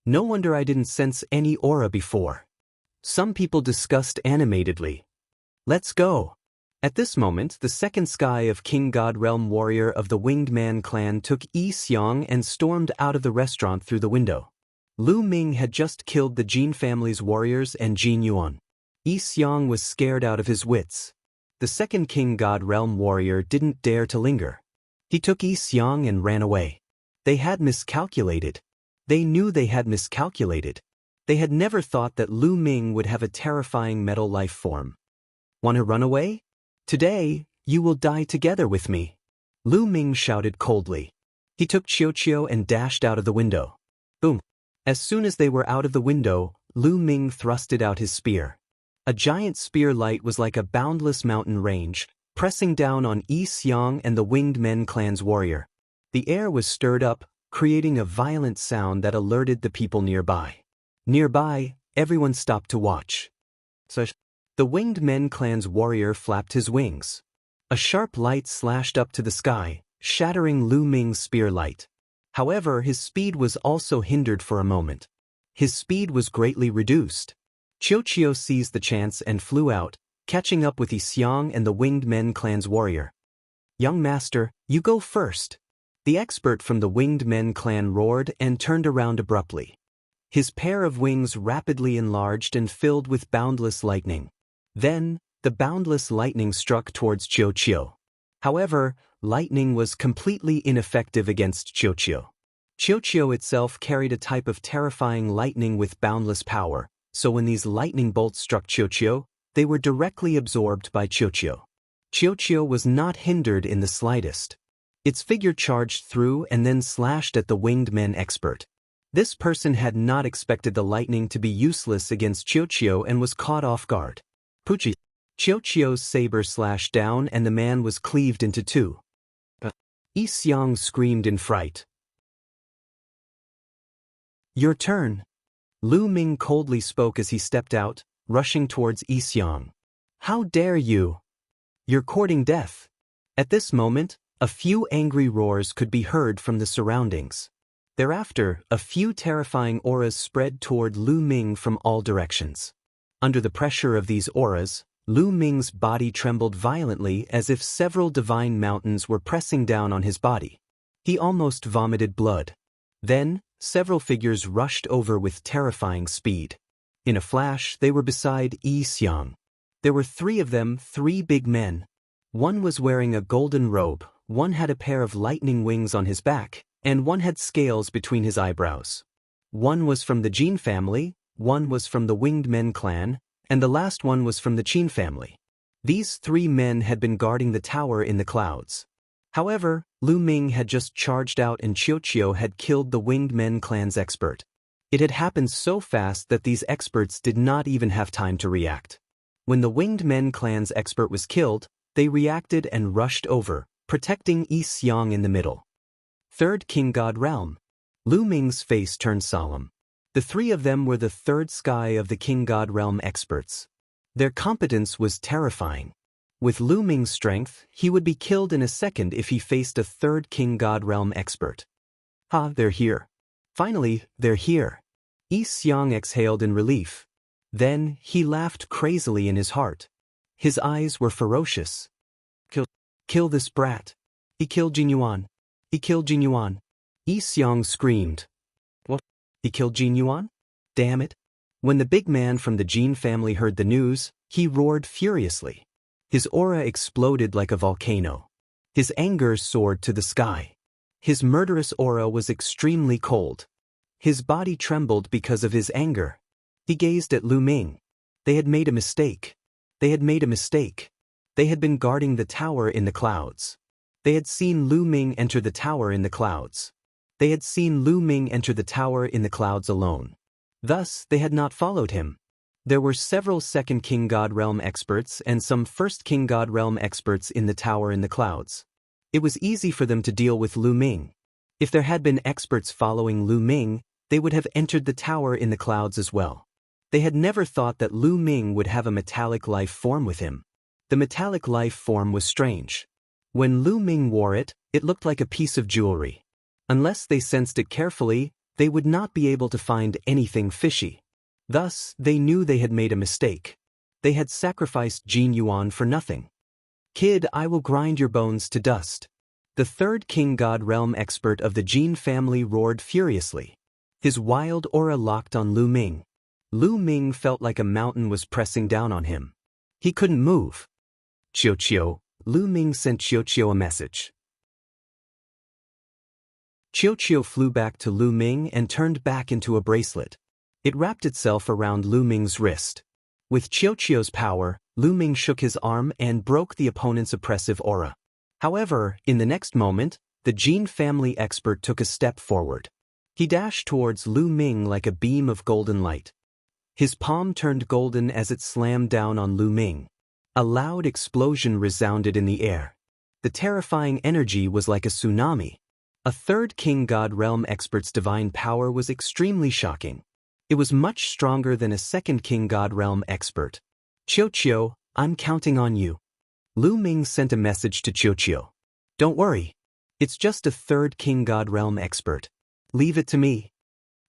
No wonder I didn't sense any aura before. Some people discussed animatedly. Let's go. At this moment, the second sky of King God Realm warrior of the Winged Man clan took Yi Xiang and stormed out of the restaurant through the window. Lu Ming had just killed the Jin family's warriors and Jin Yuan. Yi Xiang was scared out of his wits. The second King God Realm warrior didn't dare to linger. He took Yi Xiang and ran away. They had miscalculated. They knew they had miscalculated. They had never thought that Lu Ming would have a terrifying metal life form. Want to run away? Today, you will die together with me. Lu Ming shouted coldly. He took Qiuqiu and dashed out of the window. Boom. As soon as they were out of the window, Lu Ming thrusted out his spear. A giant spear light was like a boundless mountain range, pressing down on Yi Xiang and the Winged Men clan's warrior. The air was stirred up, creating a violent sound that alerted the people nearby. Nearby, everyone stopped to watch. The Winged Men clan's warrior flapped his wings. A sharp light slashed up to the sky, shattering Lu Ming's spear light. However, his speed was also hindered for a moment. His speed was greatly reduced. Qiuqiu seized the chance and flew out, catching up with Yi Xiang and the Winged Men clan's warrior. Young master, you go first. The expert from the Winged Men clan roared and turned around abruptly. His pair of wings rapidly enlarged and filled with boundless lightning. Then, the boundless lightning struck towards Qiuqiu. However, lightning was completely ineffective against Qiuqiu. Qiuqiu itself carried a type of terrifying lightning with boundless power, so when these lightning bolts struck Qiuqiu, they were directly absorbed by Qiuqiu. Qiuqiu was not hindered in the slightest. Its figure charged through and then slashed at the Winged Men expert. This person had not expected the lightning to be useless against Qiuqiu and was caught off guard. Puchi. Qiuqiu's saber slashed down and the man was cleaved into 2. Yi Xiang screamed in fright. Your turn. Lu Ming coldly spoke as he stepped out, rushing towards Yi Xiang. How dare you? You're courting death. At this moment, a few angry roars could be heard from the surroundings. Thereafter, a few terrifying auras spread toward Lu Ming from all directions. Under the pressure of these auras, Lu Ming's body trembled violently as if several divine mountains were pressing down on his body. He almost vomited blood. Then, several figures rushed over with terrifying speed. In a flash, they were beside Yi Xiang. There were 3 of them, 3 big men. One was wearing a golden robe, one had a pair of lightning wings on his back, and one had scales between his eyebrows. One was from the Jin family, one was from the Winged Men clan, and the last one was from the Qin family. These 3 men had been guarding the tower in the clouds. However, Lu Ming had just charged out and Qiu had killed the Winged Men clan's expert. It had happened so fast that these experts did not even have time to react. When the Winged Men clan's expert was killed, they reacted and rushed over, protecting Yi Xiang in the middle. Third King God Realm. Lu Ming's face turned solemn. The 3 of them were the 3rd sky of the King God Realm experts. Their competence was terrifying. With Lu Ming's strength, he would be killed in a second if he faced a 3rd King God Realm expert. Ha, they're here. Finally, they're here. Yi Xiang exhaled in relief. Then, he laughed crazily in his heart. His eyes were ferocious. Kill this brat. He killed Jin Yuan. He killed Jin Yuan. Yi Xiang screamed. What? He killed Jin Yuan? Damn it. When the big man from the Jin family heard the news, he roared furiously. His aura exploded like a volcano. His anger soared to the sky. His murderous aura was extremely cold. His body trembled because of his anger. He gazed at Lu Ming. They had made a mistake. They had made a mistake. They had been guarding the tower in the clouds. They had seen Lu Ming enter the tower in the clouds. They had seen Lu Ming enter the tower in the clouds alone. Thus, they had not followed him. There were several 2nd King God Realm experts and some 1st King God Realm experts in the tower in the clouds. It was easy for them to deal with Lu Ming. If there had been experts following Lu Ming, they would have entered the tower in the clouds as well. They had never thought that Lu Ming would have a metallic life form with him. The metallic life form was strange. When Lu Ming wore it, it looked like a piece of jewelry. Unless they sensed it carefully, they would not be able to find anything fishy. Thus, they knew they had made a mistake. They had sacrificed Jin Yuan for nothing. Kid, I will grind your bones to dust. The 3rd King God Realm expert of the Jin family roared furiously. His wild aura locked on Lu Ming. Lu Ming felt like a mountain was pressing down on him. He couldn't move. Qiu, Lu Ming sent Qiu a message. Qiu flew back to Lu Ming and turned back into a bracelet. It wrapped itself around Lu Ming's wrist. With Qiu's power, Lu Ming shook his arm and broke the opponent's oppressive aura. However, in the next moment, the Jin family expert took a step forward. He dashed towards Lu Ming like a beam of golden light. His palm turned golden as it slammed down on Lu Ming. A loud explosion resounded in the air. The terrifying energy was like a tsunami. A 3rd King God Realm expert's divine power was extremely shocking. It was much stronger than a 2nd King God Realm expert. Qiu, I'm counting on you. Lu Ming sent a message to Qiu. Don't worry. It's just a 3rd King God Realm expert. Leave it to me.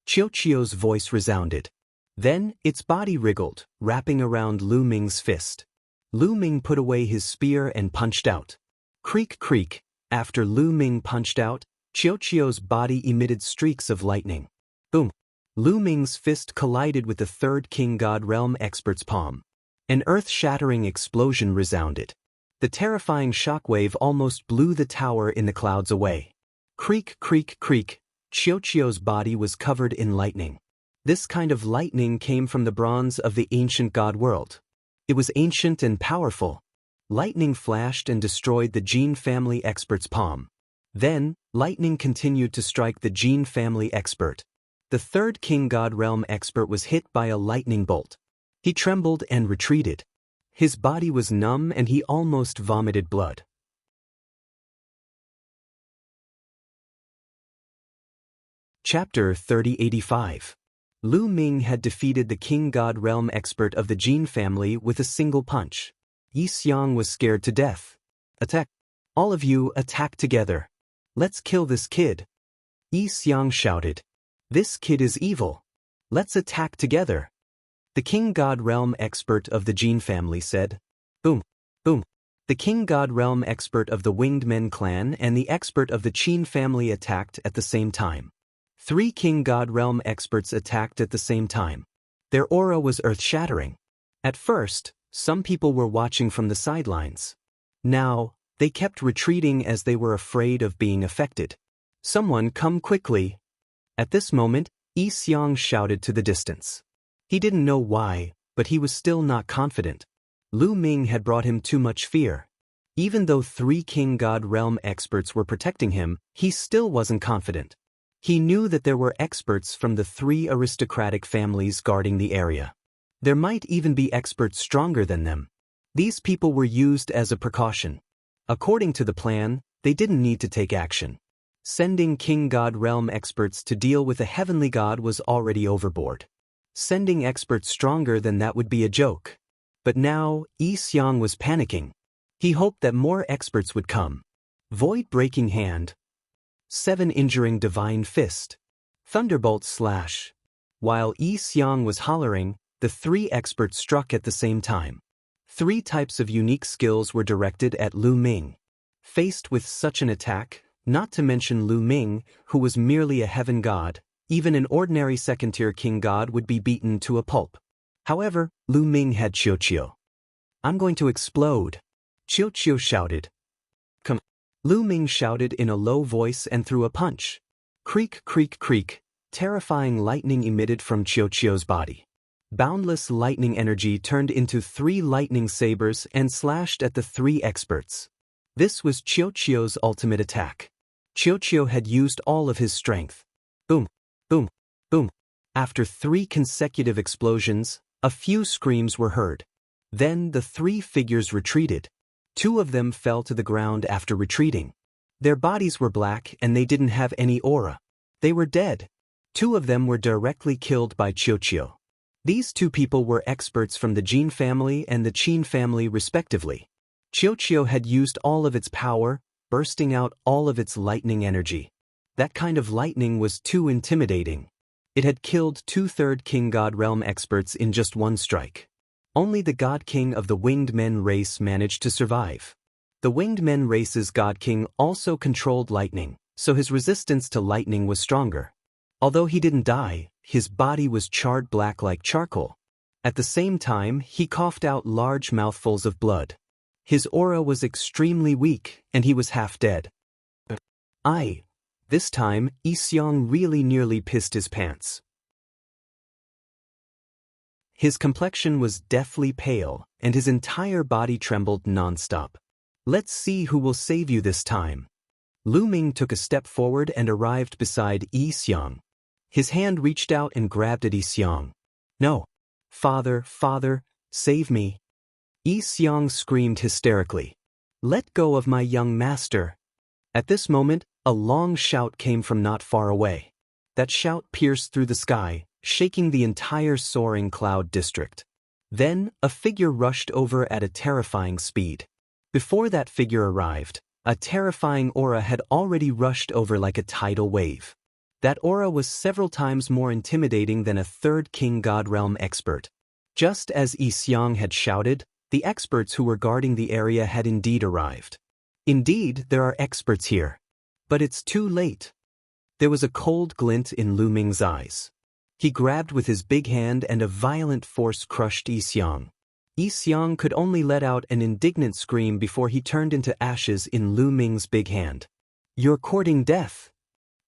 Qiu's voice resounded. Then, its body wriggled, wrapping around Lu Ming's fist. Lu Ming put away his spear and punched out. Creak creak. After Lu Ming punched out, Qiu's body emitted streaks of lightning. Boom. Lu Ming's fist collided with the 3rd King God Realm expert's palm. An earth-shattering explosion resounded. The terrifying shockwave almost blew the tower in the clouds away. Creak creak creak. Qiu's body was covered in lightning. This kind of lightning came from the bronze of the ancient god world. It was ancient and powerful. Lightning flashed and destroyed the Jin family expert's palm. Then, lightning continued to strike the Jin family expert. The 3rd King God Realm expert was hit by a lightning bolt. He trembled and retreated. His body was numb and he almost vomited blood. Chapter 3085. Lu Ming had defeated the King God Realm expert of the Jin family with a single punch. Yi Xiang was scared to death. Attack! All of you, attack together. Let's kill this kid. Yi Xiang shouted. This kid is evil. Let's attack together. The King God Realm expert of the Jin family said. Boom, boom. The King God Realm expert of the Winged Men clan and the expert of the Qin family attacked at the same time. 3 King God Realm experts attacked at the same time. Their aura was earth-shattering. At first, some people were watching from the sidelines. Now, they kept retreating as they were afraid of being affected. Someone come quickly. At this moment, Yi Xiang shouted to the distance. He didn't know why, but he was still not confident. Lu Ming had brought him too much fear. Even though 3 King God Realm experts were protecting him, he still wasn't confident. He knew that there were experts from the 3 aristocratic families guarding the area. There might even be experts stronger than them. These people were used as a precaution. According to the plan, they didn't need to take action. Sending King God Realm experts to deal with a heavenly god was already overboard. Sending experts stronger than that would be a joke. But now, Yi Xiang was panicking. He hoped that more experts would come. Void-breaking hand. 7 injuring divine fist. Thunderbolt slash. While Yi Xiang was hollering, the 3 experts struck at the same time. 3 types of unique skills were directed at Lu Ming. Faced with such an attack, not to mention Lu Ming, who was merely a heaven god, even an ordinary second-tier king god would be beaten to a pulp. However, Lu Ming had Qiuqiu. "I'm going to explode," Qiuqiu shouted. "Come." Lu Ming shouted in a low voice and threw a punch. Creak, creak, creak, terrifying lightning emitted from Qiuqiu's body. Boundless lightning energy turned into 3 lightning sabers and slashed at the 3 experts. This was Qiuqiu's ultimate attack. Qiuqiu had used all of his strength. Boom, boom, boom. After 3 consecutive explosions, a few screams were heard. Then the 3 figures retreated. 2 of them fell to the ground after retreating. Their bodies were black and they didn't have any aura. They were dead. 2 of them were directly killed by Qiuqiu. These 2 people were experts from the Jin family and the Qin family respectively. Qiuqiu had used all of its power, bursting out all of its lightning energy. That kind of lightning was too intimidating. It had killed 2/3 King God Realm experts in just 1 strike. Only the God King of the Winged Men race managed to survive. The Winged Men race's God King also controlled lightning, so his resistance to lightning was stronger. Although he didn't die, his body was charred black like charcoal. At the same time, he coughed out large mouthfuls of blood. His aura was extremely weak, and he was half dead. This time, Yi Xiang really nearly pissed his pants. His complexion was deathly pale, and his entire body trembled non-stop. "Let's see who will save you this time." Lu Ming took a step forward and arrived beside Yi Xiang. His hand reached out and grabbed at Yi Xiang. "No. Father, father, save me." Yi Xiang screamed hysterically. "Let go of my young master." At this moment, a long shout came from not far away. That shout pierced through the sky, shaking the entire soaring cloud district. Then, a figure rushed over at a terrifying speed. Before that figure arrived, a terrifying aura had already rushed over like a tidal wave. That aura was several times more intimidating than a 3rd King God Realm expert. Just as Yi Xiang had shouted, the experts who were guarding the area had indeed arrived. Indeed, there are experts here. But it's too late. There was a cold glint in Lu Ming's eyes. He grabbed with his big hand and a violent force crushed Yi Xiang. Yi Xiang could only let out an indignant scream before he turned into ashes in Lu Ming's big hand. "You're courting death."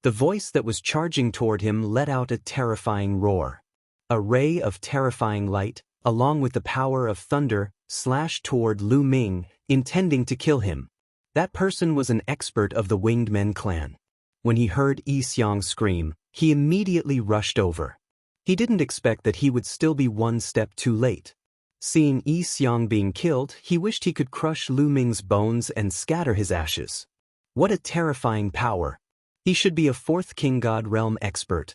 The voice that was charging toward him let out a terrifying roar. A ray of terrifying light, along with the power of thunder, slashed toward Lu Ming, intending to kill him. That person was an expert of the Winged Men clan. When he heard Yi Xiang scream, he immediately rushed over. He didn't expect that he would still be 1 step too late. Seeing Yi Xiang being killed, he wished he could crush Lu Ming's bones and scatter his ashes. What a terrifying power! He should be a 4th King God Realm expert.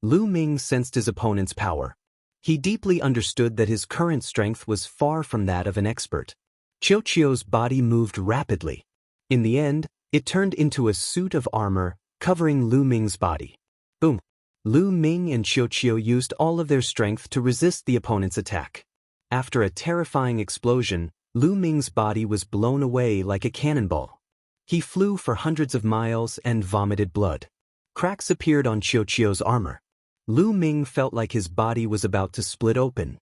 Lu Ming sensed his opponent's power. He deeply understood that his current strength was far from that of an expert. Qiuqiu's body moved rapidly. In the end, it turned into a suit of armor, covering Lu Ming's body. Boom! Lu Ming and Qiuqiu used all of their strength to resist the opponent's attack. After a terrifying explosion, Lu Ming's body was blown away like a cannonball. He flew for hundreds of miles and vomited blood. Cracks appeared on Qiuqiu's armor. Lu Ming felt like his body was about to split open.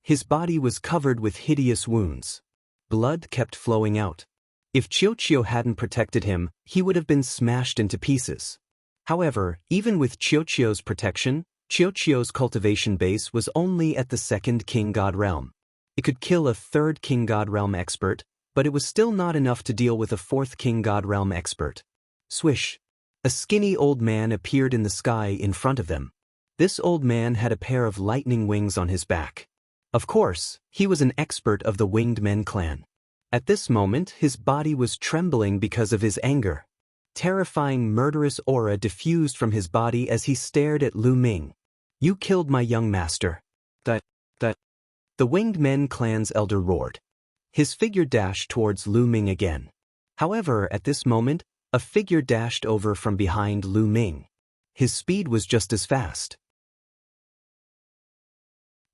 His body was covered with hideous wounds. Blood kept flowing out. If Qiuqiu hadn't protected him, he would have been smashed into pieces. However, even with Qiuqiu's protection, Qiuqiu's cultivation base was only at the second King God realm. It could kill a third King God realm expert, but it was still not enough to deal with a fourth King God realm expert. Swish! A skinny old man appeared in the sky in front of them. This old man had a pair of lightning wings on his back. Of course, he was an expert of the Winged Men clan. At this moment, his body was trembling because of his anger. Terrifying murderous aura diffused from his body as he stared at Lu Ming. "You killed my young master." The Winged Men clan's elder roared. His figure dashed towards Lu Ming again. However, at this moment, a figure dashed over from behind Lu Ming. His speed was just as fast.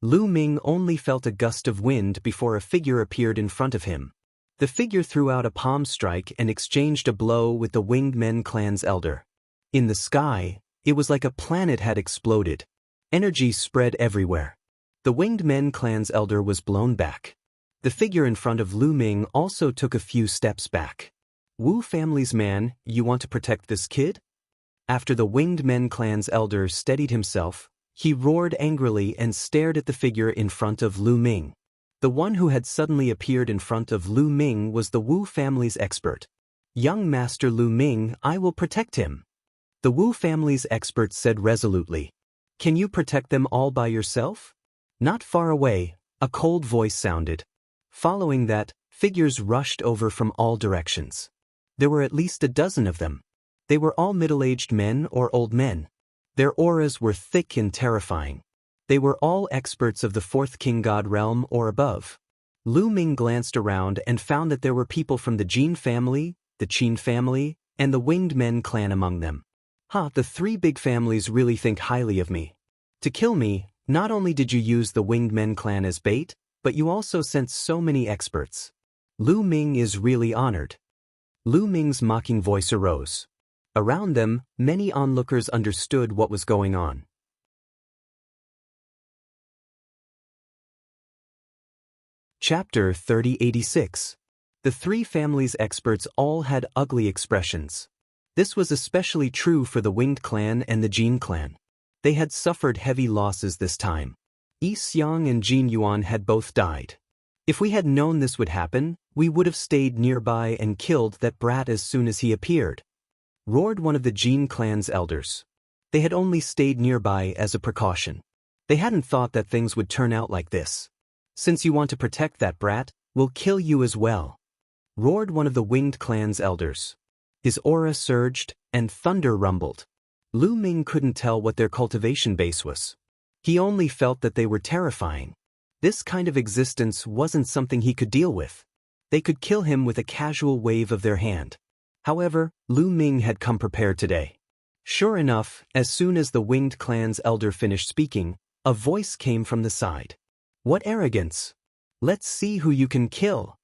Lu Ming only felt a gust of wind before a figure appeared in front of him. The figure threw out a palm strike and exchanged a blow with the Winged Men clan's elder. In the sky, it was like a planet had exploded. Energy spread everywhere. The Winged Men clan's elder was blown back. The figure in front of Lu Ming also took a few steps back. "Wu family's man, you want to protect this kid?" After the Winged Men clan's elder steadied himself, he roared angrily and stared at the figure in front of Lu Ming. The one who had suddenly appeared in front of Lu Ming was the Wu family's expert. "Young Master Lu Ming, I will protect him," the Wu family's expert said resolutely. "Can you protect them all by yourself?" Not far away, a cold voice sounded. Following that, figures rushed over from all directions. There were at least a dozen of them. They were all middle-aged men or old men. Their auras were thick and terrifying. They were all experts of the fourth King God realm or above. Lu Ming glanced around and found that there were people from the Jin family, the Qin family, and the Winged Men clan among them. The three big families really think highly of me. To kill me, not only did you use the Winged Men clan as bait, but you also sent so many experts. Lu Ming is really honored. Lu Ming's mocking voice arose. Around them, many onlookers understood what was going on. Chapter 3086. The three families' experts all had ugly expressions. This was especially true for the Winged clan and the Jin clan. They had suffered heavy losses this time. Yi Xiang and Jin Yuan had both died. If we had known this would happen, we would have stayed nearby and killed that brat as soon as he appeared, roared one of the Jin clan's elders. They had only stayed nearby as a precaution. They hadn't thought that things would turn out like this. "Since you want to protect that brat, we'll kill you as well," roared one of the Winged clan's elders. His aura surged, and thunder rumbled. Lu Ming couldn't tell what their cultivation base was. He only felt that they were terrifying. This kind of existence wasn't something he could deal with. They could kill him with a casual wave of their hand. However, Lu Ming had come prepared today. Sure enough, as soon as the Winged clan's elder finished speaking, a voice came from the side. "What arrogance! Let's see who you can kill."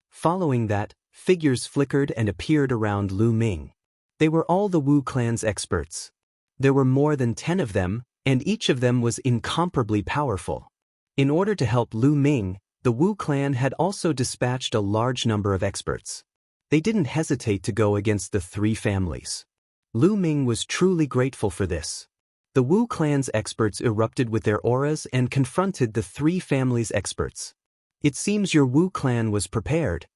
Following that, figures flickered and appeared around Lu Ming. They were all the Wu clan's experts. There were more than 10 of them, and each of them was incomparably powerful. In order to help Lu Ming, the Wu clan had also dispatched a large number of experts. They didn't hesitate to go against the three families. Lu Ming was truly grateful for this. The Wu clan's experts erupted with their auras and confronted the three families' experts. "It seems your Wu clan was prepared,"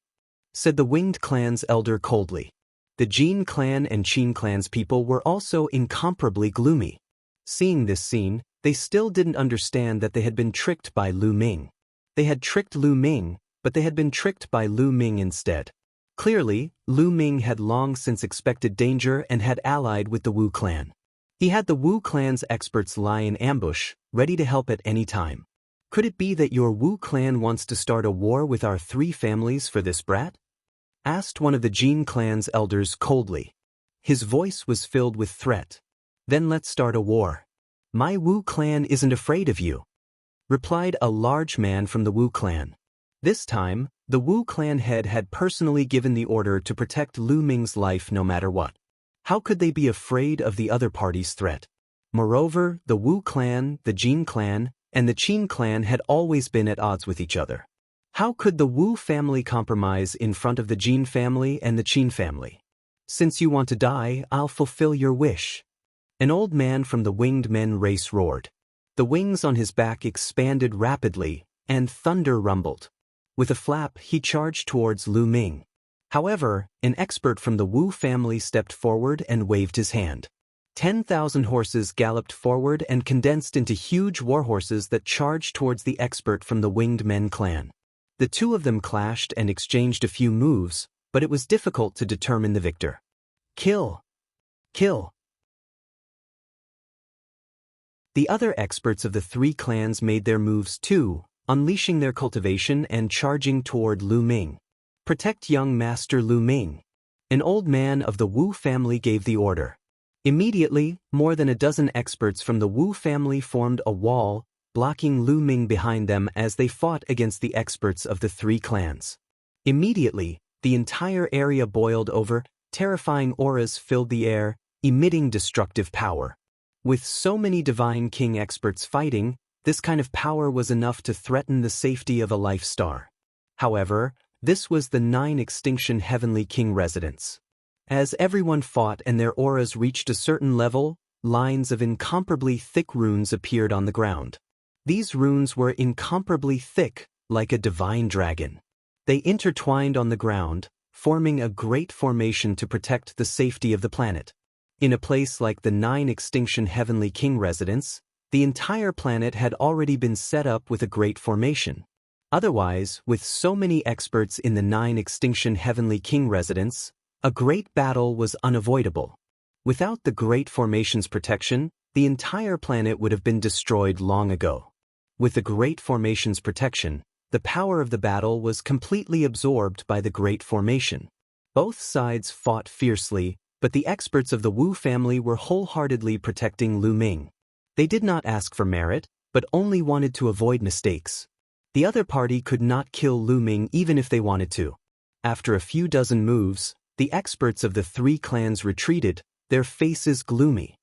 said the Winged clan's elder coldly. The Jin clan and Qin clan's people were also incomparably gloomy. Seeing this scene, they still didn't understand that they had been tricked by Lu Ming. They had tricked Lu Ming, but they had been tricked by Lu Ming instead. Clearly, Lu Ming had long since expected danger and had allied with the Wu clan. He had the Wu clan's experts lie in ambush, ready to help at any time. "Could it be that your Wu clan wants to start a war with our three families for this brat?" asked one of the Jin clan's elders coldly. His voice was filled with threat. "Then let's start a war. My Wu clan isn't afraid of you," replied a large man from the Wu clan. This time, the Wu clan head had personally given the order to protect Lu Ming's life no matter what. How could they be afraid of the other party's threat? Moreover, the Wu clan, the Jin clan, and the Qin clan had always been at odds with each other. How could the Wu family compromise in front of the Jin family and the Qin family? "Since you want to die, I'll fulfill your wish," An old man from the winged men race roared. The wings on his back expanded rapidly, and thunder rumbled. With a flap, he charged towards Lu Ming. However, an expert from the Wu family stepped forward and waved his hand. 10,000 horses galloped forward and condensed into huge warhorses that charged towards the expert from the winged men clan. The two of them clashed and exchanged a few moves, but it was difficult to determine the victor. Kill! Kill! The other experts of the three clans made their moves too, unleashing their cultivation and charging toward Lu Ming. Protect young Master Lu Ming. An old man of the Wu family gave the order. Immediately, more than a dozen experts from the Wu family formed a wall, blocking Lu Ming behind them as they fought against the experts of the three clans. Immediately, the entire area boiled over, terrifying auras filled the air, emitting destructive power. With so many Divine King experts fighting, this kind of power was enough to threaten the safety of a life star. However, this was the 9 Extinction Heavenly King residence. As everyone fought and their auras reached a certain level, lines of incomparably thick runes appeared on the ground. These runes were incomparably thick, like a divine dragon. They intertwined on the ground, forming a great formation to protect the safety of the planet. In a place like the 9 Extinction Heavenly King residence, the entire planet had already been set up with a great formation. Otherwise, with so many experts in the 9 Extinction Heavenly King residence, a great battle was unavoidable. Without the Great Formation's protection, the entire planet would have been destroyed long ago. With the Great Formation's protection, the power of the battle was completely absorbed by the Great Formation. Both sides fought fiercely, but the experts of the Wu family were wholeheartedly protecting Lu Ming. They did not ask for merit, but only wanted to avoid mistakes. The other party could not kill Lu Ming even if they wanted to. After a few dozen moves, the experts of the three clans retreated, their faces gloomy.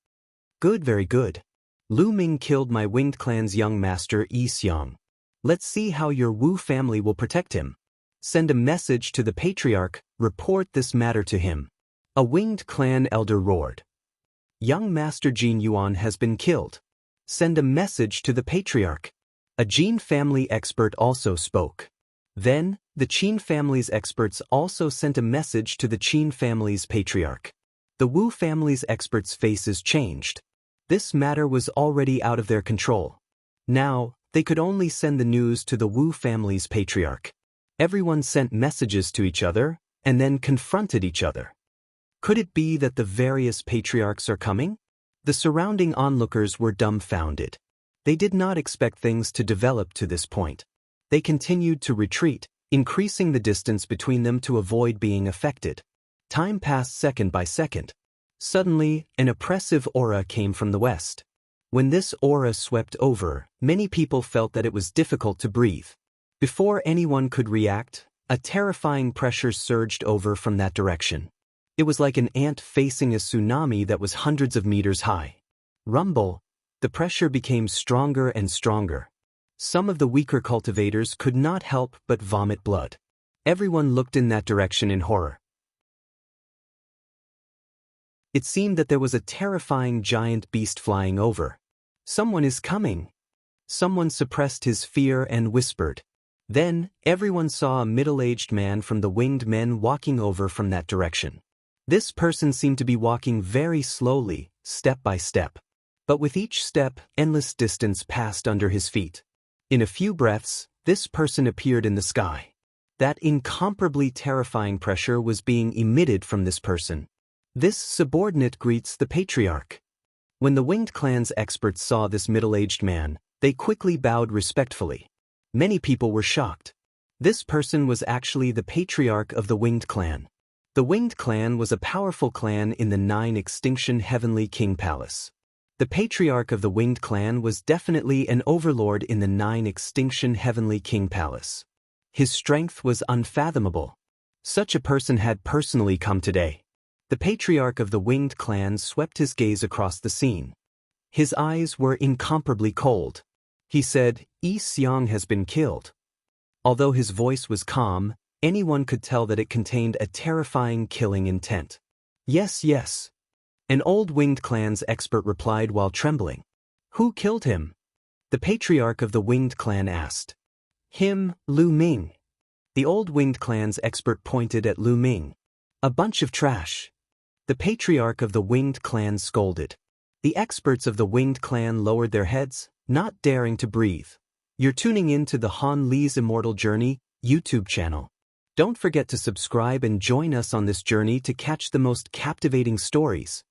Good, very good. Lu Ming killed my winged clan's young master Yi Xiang. Let's see how your Wu family will protect him. Send a message to the patriarch, report this matter to him. A winged clan elder roared. Young Master Jin Yuan has been killed. Send a message to the patriarch. A Jin family expert also spoke. Then, the Qin family's experts also sent a message to the Qin family's patriarch. The Wu family's experts' faces changed. This matter was already out of their control. Now, they could only send the news to the Wu family's patriarch. Everyone sent messages to each other, and then confronted each other. Could it be that the various patriarchs are coming? The surrounding onlookers were dumbfounded. They did not expect things to develop to this point. They continued to retreat, increasing the distance between them to avoid being affected. Time passed second by second. Suddenly, an oppressive aura came from the west. When this aura swept over, many people felt that it was difficult to breathe. Before anyone could react, a terrifying pressure surged over from that direction. It was like an ant facing a tsunami that was hundreds of meters high. Rumble, the pressure became stronger and stronger. Some of the weaker cultivators could not help but vomit blood. Everyone looked in that direction in horror. It seemed that there was a terrifying giant beast flying over. Someone is coming. Someone suppressed his fear and whispered. Then, everyone saw a middle-aged man from the winged men walking over from that direction. This person seemed to be walking very slowly, step by step. But with each step, endless distance passed under his feet. In a few breaths, this person appeared in the sky. That incomparably terrifying pressure was being emitted from this person. This subordinate greets the patriarch. When the winged clan's experts saw this middle-aged man, they quickly bowed respectfully. Many people were shocked. This person was actually the patriarch of the winged clan. The winged clan was a powerful clan in the 9 Extinction Heavenly King Palace. The patriarch of the winged clan was definitely an overlord in the 9 Extinction Heavenly King Palace. His strength was unfathomable. Such a person had personally come today. The patriarch of the winged clan swept his gaze across the scene. His eyes were incomparably cold. He said, Yi Xiang has been killed. Although his voice was calm, anyone could tell that it contained a terrifying killing intent. Yes, yes. An old Winged Clan's expert replied while trembling. Who killed him? The patriarch of the Winged Clan asked. Him, Lu Ming. The old Winged Clan's expert pointed at Lu Ming. A bunch of trash. The patriarch of the Winged Clan scolded. The experts of the Winged Clan lowered their heads, not daring to breathe. You're tuning in to the Han Li's Immortal Journey YouTube channel. Don't forget to subscribe and join us on this journey to catch the most captivating stories.